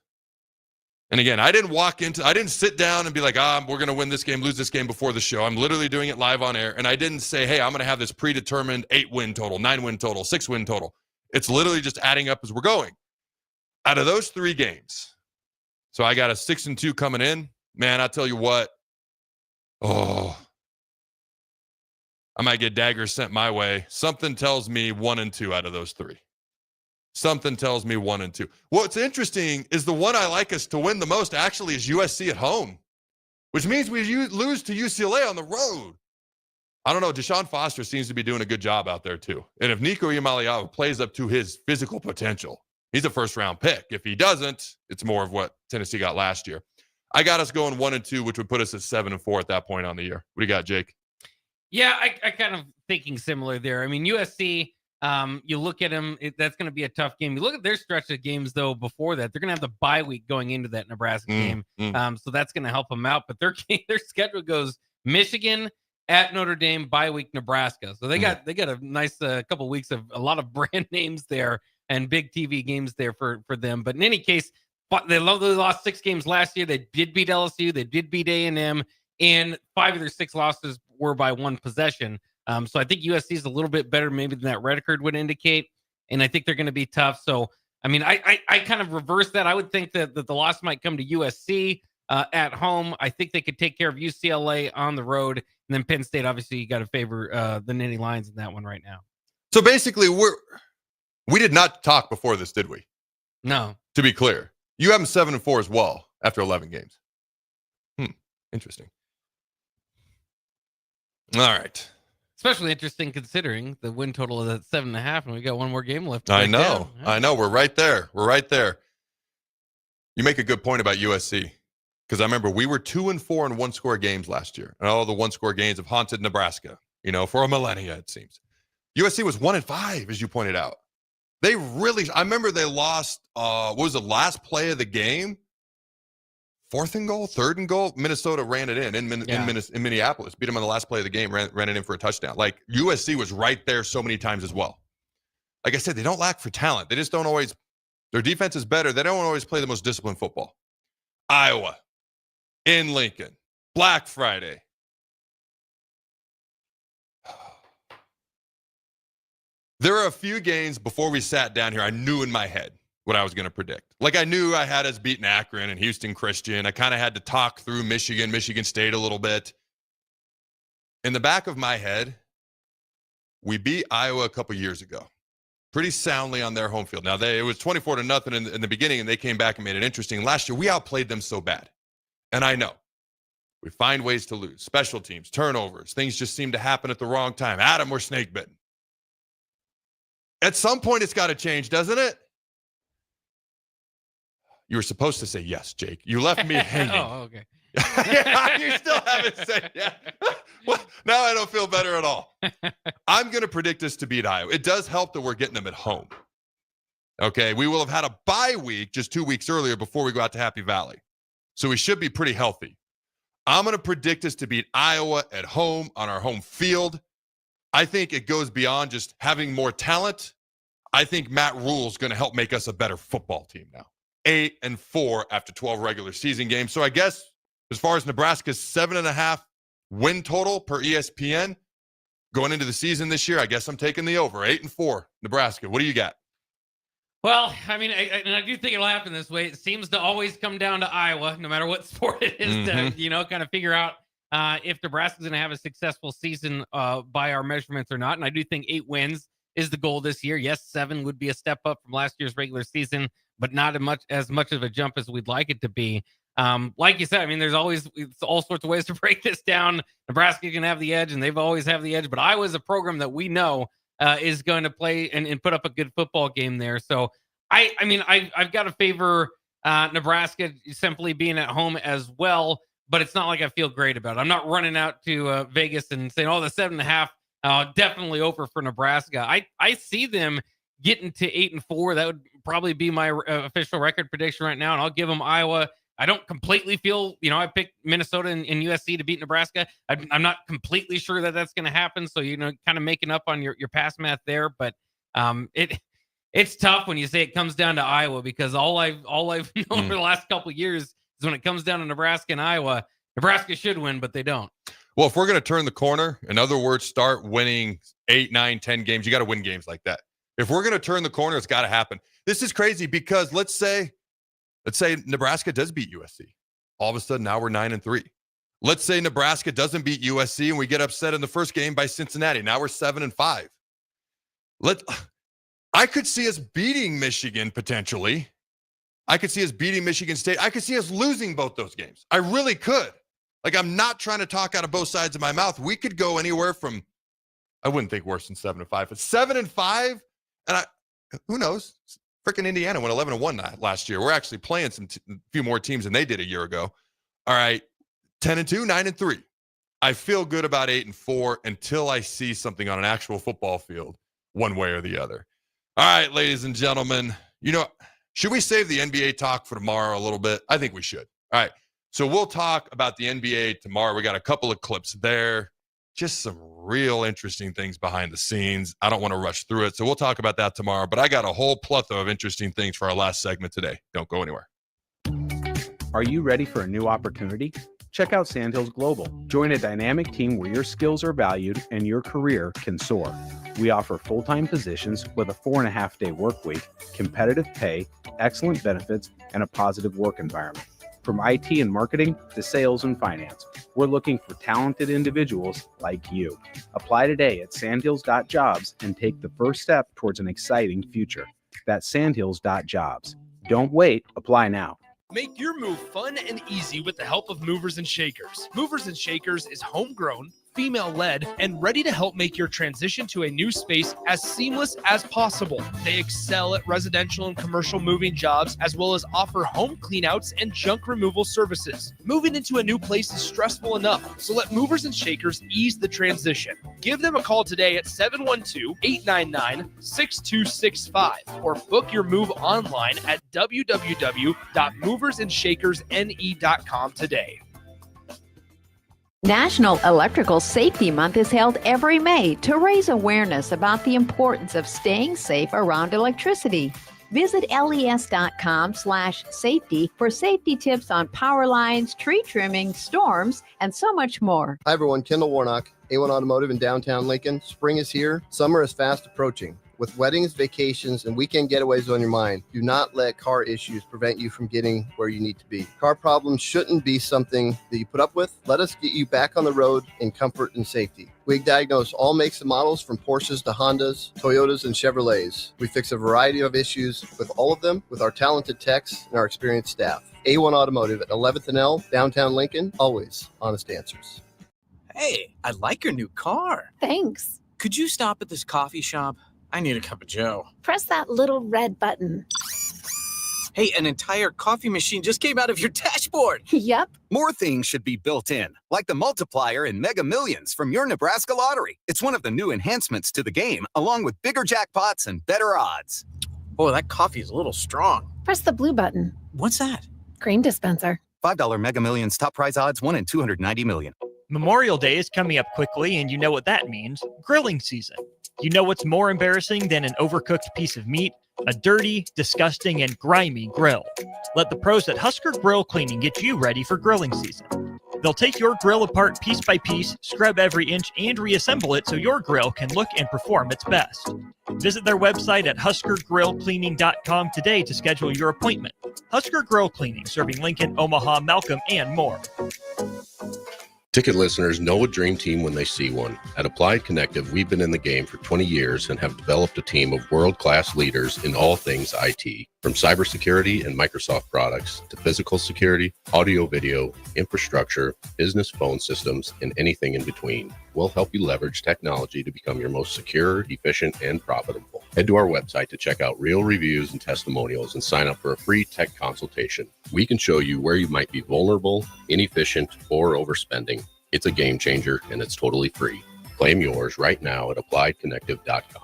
G: And again, I didn't sit down and be like, we're going to win this game, lose this game before the show. I'm literally doing it live on air. And I didn't say, hey, I'm going to have this predetermined 8-win total, 9-win total, 6-win total. It's literally just adding up as we're going. Out of those 3 games, so I got a 6-2 coming in. Man, I tell you what. Oh, I might get daggers sent my way. Something tells me 1-2 out of those 3. Something tells me 1-2. What's interesting is the one I like us to win the most actually is USC at home, which means we lose to UCLA on the road. I don't know. Deshaun Foster seems to be doing a good job out there too. And if Nico Iamaleava plays up to his physical potential, he's a first-round pick. If he doesn't, it's more of what Tennessee got last year. I got us going 1-2, which would put us at 7-4 at that point on the year. What do you got, Jake?
H: Yeah, I kind of thinking similar there. I mean, USC, you look at them, that's going to be a tough game. You look at their stretch of games, though, before that. They're going to have the bye week going into that Nebraska game. So that's going to help them out. But their schedule goes Michigan, at Notre Dame, bye week Nebraska. So they got a nice couple weeks of a lot of brand names there and big TV games there for them. But in any case, they lost 6 games last year. They did beat LSU. They did beat A&M. And 5 of their 6 losses were by 1 possession. So I think USC is a little bit better maybe than that record would indicate. And I think they're going to be tough. So, I mean, I kind of reverse that. I would think that the loss might come to USC at home. I think they could take care of UCLA on the road. And then Penn State, obviously, you got to favor the Nittany Lions in that one right now.
G: So basically, we did not talk before this, did we?
H: No.
G: To be clear, you have them 7-4 as well after 11 games. Interesting. All right.
H: Especially interesting considering the win total is at 7.5, and we got one more game left.
G: I know. We're right there. You make a good point about USC because I remember we were 2-4 in 1-score games last year, and all the 1-score games have haunted Nebraska. For a millennia it seems. USC was 1-5, as you pointed out. I remember they lost. What was the last play of the game? 4th and goal, 3rd and goal. Minnesota ran it in Minneapolis. Beat them on the last play of the game, ran it in for a touchdown. Like, USC was right there so many times as well. Like I said, they don't lack for talent. They just don't always, their defense is better. They don't always play the most disciplined football. Iowa, in Lincoln, Black Friday. There are a few games before we sat down here I knew in my head what I was going to predict. Like, I knew I had us beating Akron and Houston Christian. I kind of had to talk through Michigan State a little bit. In the back of my head, we beat Iowa a couple years ago pretty soundly on their home field. Now, it was 24-0 in the beginning, and they came back and made it interesting. Last year, we outplayed them so bad. And I know. We find ways to lose. Special teams, turnovers, things just seem to happen at the wrong time. Adam, we're snake bitten. At some point, it's got to change, doesn't it? You were supposed to say yes, Jake. You left me hanging.
H: Oh, okay.
G: You still haven't said yeah. Well, now I don't feel better at all. I'm going to predict us to beat Iowa. It does help that we're getting them at home. Okay, we will have had a bye week just 2 weeks earlier before we go out to Happy Valley. So we should be pretty healthy. I'm going to predict us to beat Iowa at home on our home field. I think it goes beyond just having more talent. I think Matt Rule's going to help make us a better football team now. 8-4 after 12 regular season games. So I guess as far as Nebraska's 7.5 win total per ESPN going into the season this year, I guess I'm taking the over. 8-4 Nebraska. What do you got?
H: Well, I mean, I do think it'll happen this way. It seems to always come down to Iowa, no matter what sport it is, to kind of figure out if Nebraska's going to have a successful season by our measurements or not. And I do think 8 wins is the goal this year. Yes, 7 would be a step up from last year's regular season, but not as much of a jump as we'd like it to be. Like you said, I mean, there's always all sorts of ways to break this down. Nebraska can have the edge, and they've always have the edge. But Iowa's a program that we know is going to play and put up a good football game there. So I've got to favor Nebraska simply being at home as well. But it's not like I feel great about it. I'm not running out to Vegas and saying, "Oh, the 7.5 Definitely over for Nebraska. I see them getting to 8-4. That would probably be my official record prediction right now, and I'll give them Iowa. I don't completely feel, I picked Minnesota and USC to beat Nebraska. I'm not completely sure that that's going to happen. So, kind of making up on your past math there, but it's tough when you say it comes down to Iowa, because all I've known for the last couple of years is when it comes down to Nebraska and Iowa, Nebraska should win, but they don't.
G: Well, if we're going to turn the corner, in other words, start winning 8, 9, 10 games, you got to win games like that. If we're going to turn the corner, it's got to happen. This is crazy because let's say Nebraska does beat USC. All of a sudden, now we're 9-3. Let's say Nebraska doesn't beat USC and we get upset in the first game by Cincinnati. Now we're 7-5. I could see us beating Michigan potentially. I could see us beating Michigan State. I could see us losing both those games. I really could. I'm not trying to talk out of both sides of my mouth. We could go anywhere from, I wouldn't think worse than 7-5, but 7-5. And who knows? Freaking Indiana went 11-1 last year. We're actually playing a few more teams than they did a year ago. All right, 10-2, 9-3. I feel good about 8-4 until I see something on an actual football field, one way or the other. All right, ladies and gentlemen, should we save the NBA talk for tomorrow a little bit? I think we should. All right, so we'll talk about the NBA tomorrow. We got a couple of clips there. Just some real interesting things behind the scenes. I don't want to rush through it, so we'll talk about that tomorrow. But I got a whole plethora of interesting things for our last segment today. Don't go anywhere.
B: Are you ready for a new opportunity? Check out Sandhills Global. Join a dynamic team where your skills are valued and your career can soar. We offer full-time positions with a 4.5-day work week, competitive pay, excellent benefits, and a positive work environment. From IT and marketing to sales and finance, we're looking for talented individuals like you. Apply today at sandhills.jobs and take the first step towards an exciting future. That's sandhills.jobs. Don't wait. Apply now.
A: Make your move fun and easy with the help of Movers and Shakers. Movers and Shakers is homegrown, female-led, and ready to help make your transition to a new space as seamless as possible. They excel at residential and commercial moving jobs, as well as offer home cleanouts and junk removal services. Moving into a new place is stressful enough, so let Movers and Shakers ease the transition. Give them a call today at 712-899-6265 or book your move online at www.moversandShakersNE.com today.
I: National Electrical Safety Month is held every May to raise awareness about the importance of staying safe around electricity. Visit les.com/safety for safety tips on power lines, tree trimming, storms, and so much more.
K: Hi everyone, Kendall Warnock, A1 Automotive in downtown Lincoln. Spring is here. Summer is fast approaching. With weddings, vacations, and weekend getaways on your mind, do not let car issues prevent you from getting where you need to be. Car problems shouldn't be something that you put up with. Let us get you back on the road in comfort and safety. We diagnose all makes and models from Porsches to Hondas, Toyotas, and Chevrolets. We fix a variety of issues with all of them with our talented techs and our experienced staff. A1 Automotive at 11th and L, downtown Lincoln, always honest answers.
W: Hey, I like your new car.
X: Thanks.
W: Could you stop at this coffee shop? I need a cup of joe.
X: Press that little red button.
W: Hey, an entire coffee machine just came out of your dashboard.
X: Yep.
Y: More things should be built in, like the multiplier in Mega Millions from your Nebraska lottery. It's one of the new enhancements to the game, along with bigger jackpots and better odds.
W: Oh, that coffee is a little strong.
X: Press the blue button.
W: What's that?
X: Cream dispenser.
Y: $5 Mega Millions top prize odds, 1 in 290 million.
C: Memorial Day is coming up quickly, and you know what that means. Grilling season. You know what's more embarrassing than an overcooked piece of meat? A dirty, disgusting, and grimy grill. Let the pros at Husker Grill Cleaning get you ready for grilling season. They'll take your grill apart piece by piece, scrub every inch, and reassemble it so your grill can look and perform its best. Visit their website at huskergrillcleaning.com today to schedule your appointment. Husker Grill Cleaning, serving Lincoln, Omaha, Malcolm, and more.
T: Ticket listeners know a dream team when they see one. At Applied Connective, we've been in the game for 20 years and have developed a team of world-class leaders in all things IT, from cybersecurity and Microsoft products to physical security, audio-video, infrastructure, business phone systems, and anything in between. We'll help you leverage technology to become your most secure, efficient, and profitable. Head to our website to check out real reviews and testimonials and sign up for a free tech consultation. We can show you where you might be vulnerable, inefficient, or overspending. It's a game changer, and it's totally free. Claim yours right now at appliedconnective.com.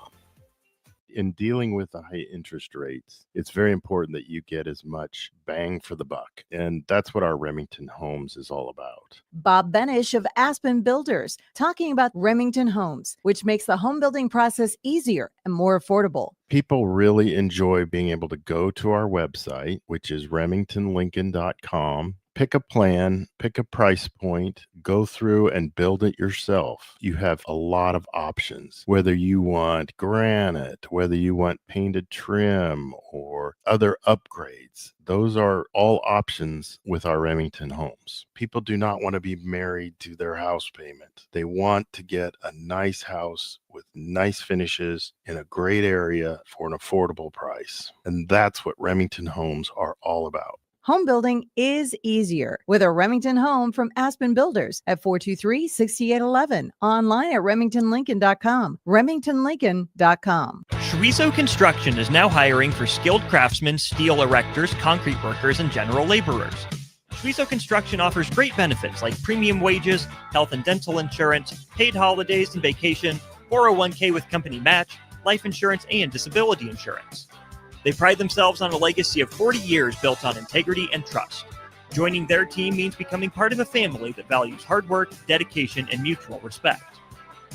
Q: In dealing with the high interest rates, it's very important that you get as much bang for the buck. And that's what our Remington Homes is all about.
R: Bob Benish of Aspen Builders, talking about Remington Homes, which makes the home building process easier and more affordable.
Q: People really enjoy being able to go to our website, which is remingtonlincoln.com, pick a plan, pick a price point, go through and build it yourself. You have a lot of options, whether you want granite, whether you want painted trim or other upgrades. Those are all options with our Remington Homes. People do not want to be married to their house payment. They want to get a nice house with nice finishes in a great area for an affordable price. And that's what Remington Homes are all about.
R: Home building is easier with a Remington home from Aspen Builders at 423-6811. Online at remingtonlincoln.com. remingtonlincoln.com.
C: Chorizo Construction is now hiring for skilled craftsmen, steel erectors, concrete workers, and general laborers. Chorizo Construction offers great benefits like premium wages, health and dental insurance, paid holidays and vacation, 401k with company match, life insurance, and disability insurance. They pride themselves on a legacy of 40 years built on integrity and trust. Joining their team means becoming part of a family that values hard work, dedication, and mutual respect.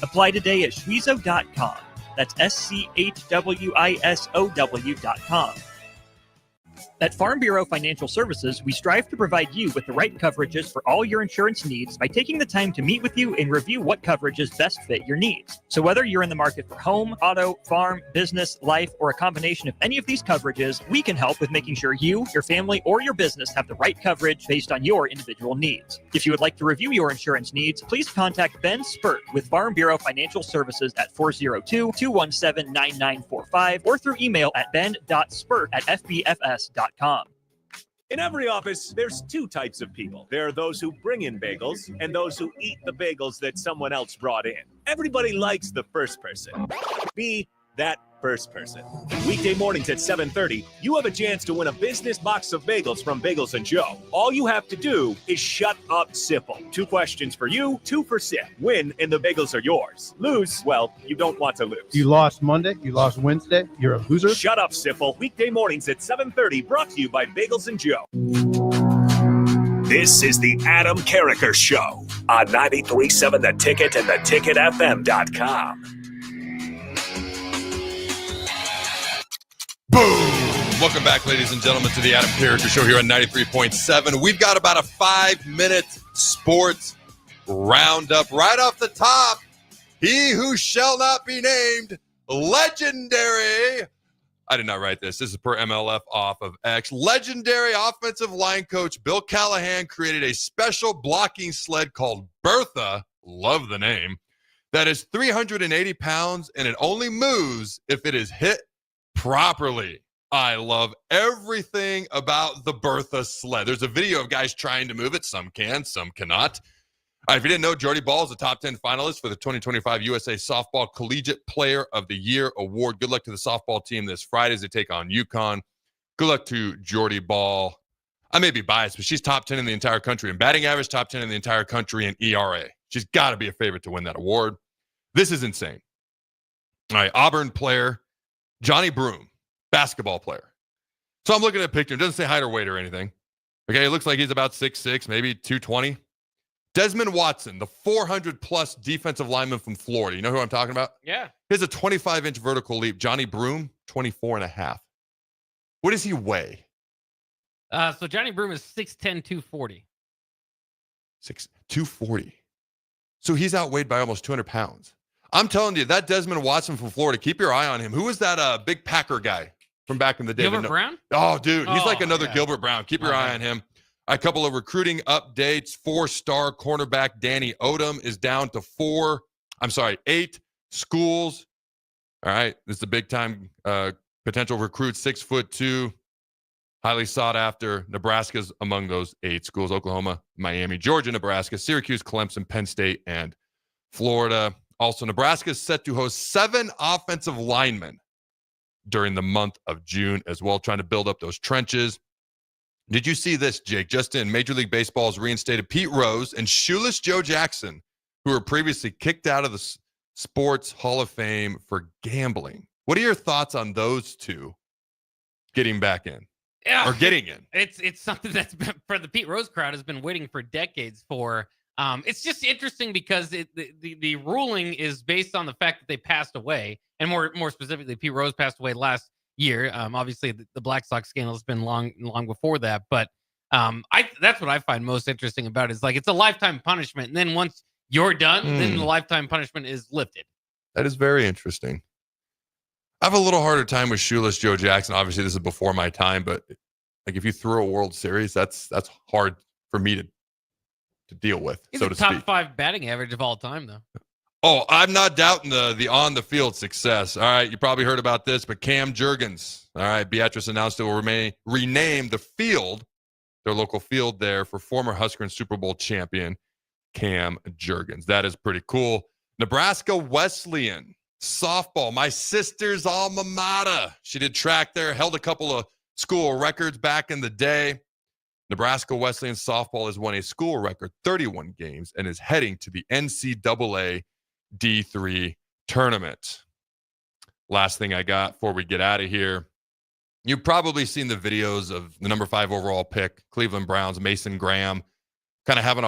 C: Apply today at Schwizo.com. That's SCHWISOW.com. At Farm Bureau Financial Services, we strive to provide you with the right coverages for all your insurance needs by taking the time to meet with you and review what coverages best fit your needs. So whether you're in the market for home, auto, farm, business, life, or a combination of any of these coverages, we can help with making sure you, your family, or your business have the right coverage based on your individual needs. If you would like to review your insurance needs, please contact Ben Spurt with Farm Bureau Financial Services at 402-217-9945 or through email at ben.spurt@fbfs.com.
E: In every office, there's two types of people. There are those who bring in bagels and those who eat the bagels that someone else brought in. Everybody likes the first person. Be that first person. Weekday mornings at 7:30, you have a chance to win a business box of bagels from Bagels & Joe. All you have to do is shut up, Sipple. 2 questions for you, 2 for Sip. Win, and the bagels are yours. Lose, well, you don't want to lose.
J: You lost Monday, you lost Wednesday, you're a loser.
E: Shut up, Sipple. Weekday mornings at 7:30, brought to you by Bagels & Joe. This is the Adam Carriker Show on 93.7 The Ticket and theticketfm.com.
G: Boom! Welcome back, ladies and gentlemen, to the Adam Carriker Show here on 93.7. We've got about a 5-minute sports roundup right off the top. He who shall not be named, legendary. I did not write this. This is per MLF off of X. Legendary offensive line coach Bill Callahan created a special blocking sled called Bertha, love the name, that is 380 pounds, and it only moves if it is hit properly. I love everything about the Bertha sled. There's a video of guys trying to move it. Some can, some cannot. If you didn't know, Jordy Ball is a top 10 finalist for the 2025 USA Softball Collegiate Player of the Year Award. Good luck to the softball team this Friday as they take on UConn. Good luck to Jordy Ball. I may be biased, but she's top 10 in the entire country in batting average, top 10 in the entire country in ERA. She's got to be a favorite to win that award. This is insane. All right, Auburn player Johnny Broom, basketball player. So I'm looking at a picture. It doesn't say height or weight or anything. Okay, it looks like he's about 6'6", maybe 220. Desmond Watson, the 400-plus defensive lineman from Florida. You know who I'm talking about?
H: Yeah.
G: He has a 25-inch vertical leap. Johnny Broom, 24.5. What does he weigh?
H: So Johnny Broom is 6'10", 240.
G: 240. So he's outweighed by almost 200 pounds. I'm telling you, that Desmond Watson from Florida, keep your eye on him. Who was that big Packer guy from back in the day?
H: Gilbert Brown?
G: Oh, dude. He's like another
H: yeah.
G: Gilbert Brown. Keep your eye on him. A couple of recruiting updates. 4-star cornerback Danny Odom is down to 8 schools. All right. This is a big-time potential recruit, 6'2", highly sought after. Nebraska's among those 8 schools. Oklahoma, Miami, Georgia, Nebraska, Syracuse, Clemson, Penn State, and Florida. Also, Nebraska is set to host 7 offensive linemen during the month of June as well, trying to build up those trenches. Did you see this, Jake? Just in, Major League Baseball has reinstated Pete Rose and Shoeless Joe Jackson, who were previously kicked out of Sports Hall of Fame for gambling. What are your thoughts on those two getting back in?
H: Yeah,
G: or getting in?
H: It's something that's been, for the Pete Rose crowd, has been waiting for decades for. It's just interesting because the ruling is based on the fact that they passed away, and more specifically, Pete Rose passed away last year. Obviously, the Black Sox scandal has been long before that, but that's what I find most interesting about it, is like it's a lifetime punishment, and then once you're done, then the lifetime punishment is lifted.
G: That is very interesting. I have a little harder time with shoeless Joe Jackson. Obviously, this is before my time, but like if you threw a World Series, that's hard for me to deal with.
H: He's
G: so
H: a
G: to
H: top
G: speak.
H: 5 batting average of all time, though.
G: Oh, I'm not doubting the on the field success. All right, you probably heard about this, but Cam Jurgens. All right, Beatrice announced it will rename the field, their local field there, for former Husker and Super Bowl champion Cam Jurgens. That is pretty cool. Nebraska Wesleyan softball, my sister's alma mater. She did track there, held a couple of school records back in the day. Nebraska Wesleyan softball has won a school record 31 games and is heading to the NCAA D3 tournament. Last thing I got before we get out of here. You've probably seen the videos of the number 5 overall pick, Cleveland Browns, Mason Graham, kind of having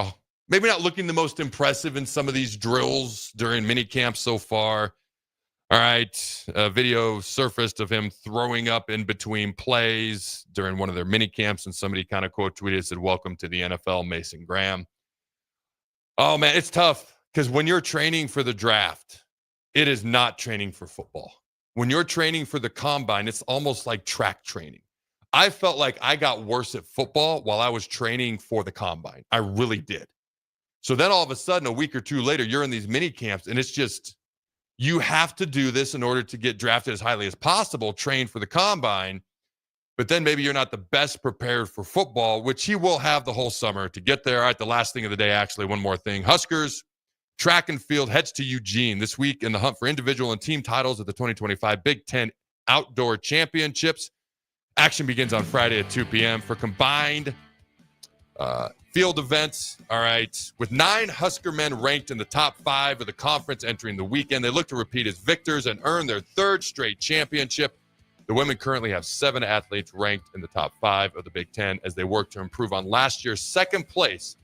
G: maybe not looking the most impressive in some of these drills during mini camp so far. All right, a video surfaced of him throwing up in between plays during one of their mini camps, and somebody kind of quote tweeted, said, "Welcome to the NFL, Mason Graham." Oh, man, it's tough because when you're training for the draft, it is not training for football. When you're training for the combine, it's almost like track training. I felt like I got worse at football while I was training for the combine. I really did. So then all of a sudden, a week or two later, you're in these mini camps, and it's just, you have to do this in order to get drafted as highly as possible, train for the combine. But then maybe you're not the best prepared for football, which he will have the whole summer to get there. All right, the last thing of the day, actually, one more thing. Huskers track and field heads to Eugene this week in the hunt for individual and team titles at the 2025 Big Ten Outdoor Championships. Action begins on Friday at 2 p.m. for combined field events. All right. With 9 Husker men ranked in the top 5 of the conference entering the weekend, they look to repeat as victors and earn their 3rd straight championship. The women currently have 7 athletes ranked in the top 5 of the Big Ten as they work to improve on last year's 2nd place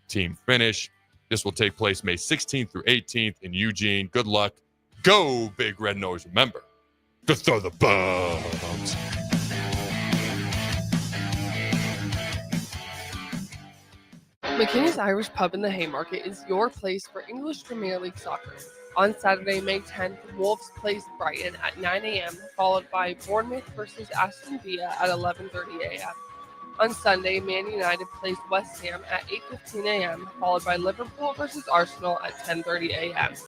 G: team finish. This will take place May 16th through 18th in Eugene. Good luck. Go Big Red Nose. Remember to throw the bombs.
D: McKinney's Irish Pub in the Haymarket is your place for English Premier League soccer. On Saturday, May 10th, Wolves plays Brighton at 9 a.m., followed by Bournemouth versus Aston Villa at 11:30 a.m. On Sunday, Man United plays West Ham at 8:15 a.m., followed by Liverpool versus Arsenal at 10:30 a.m.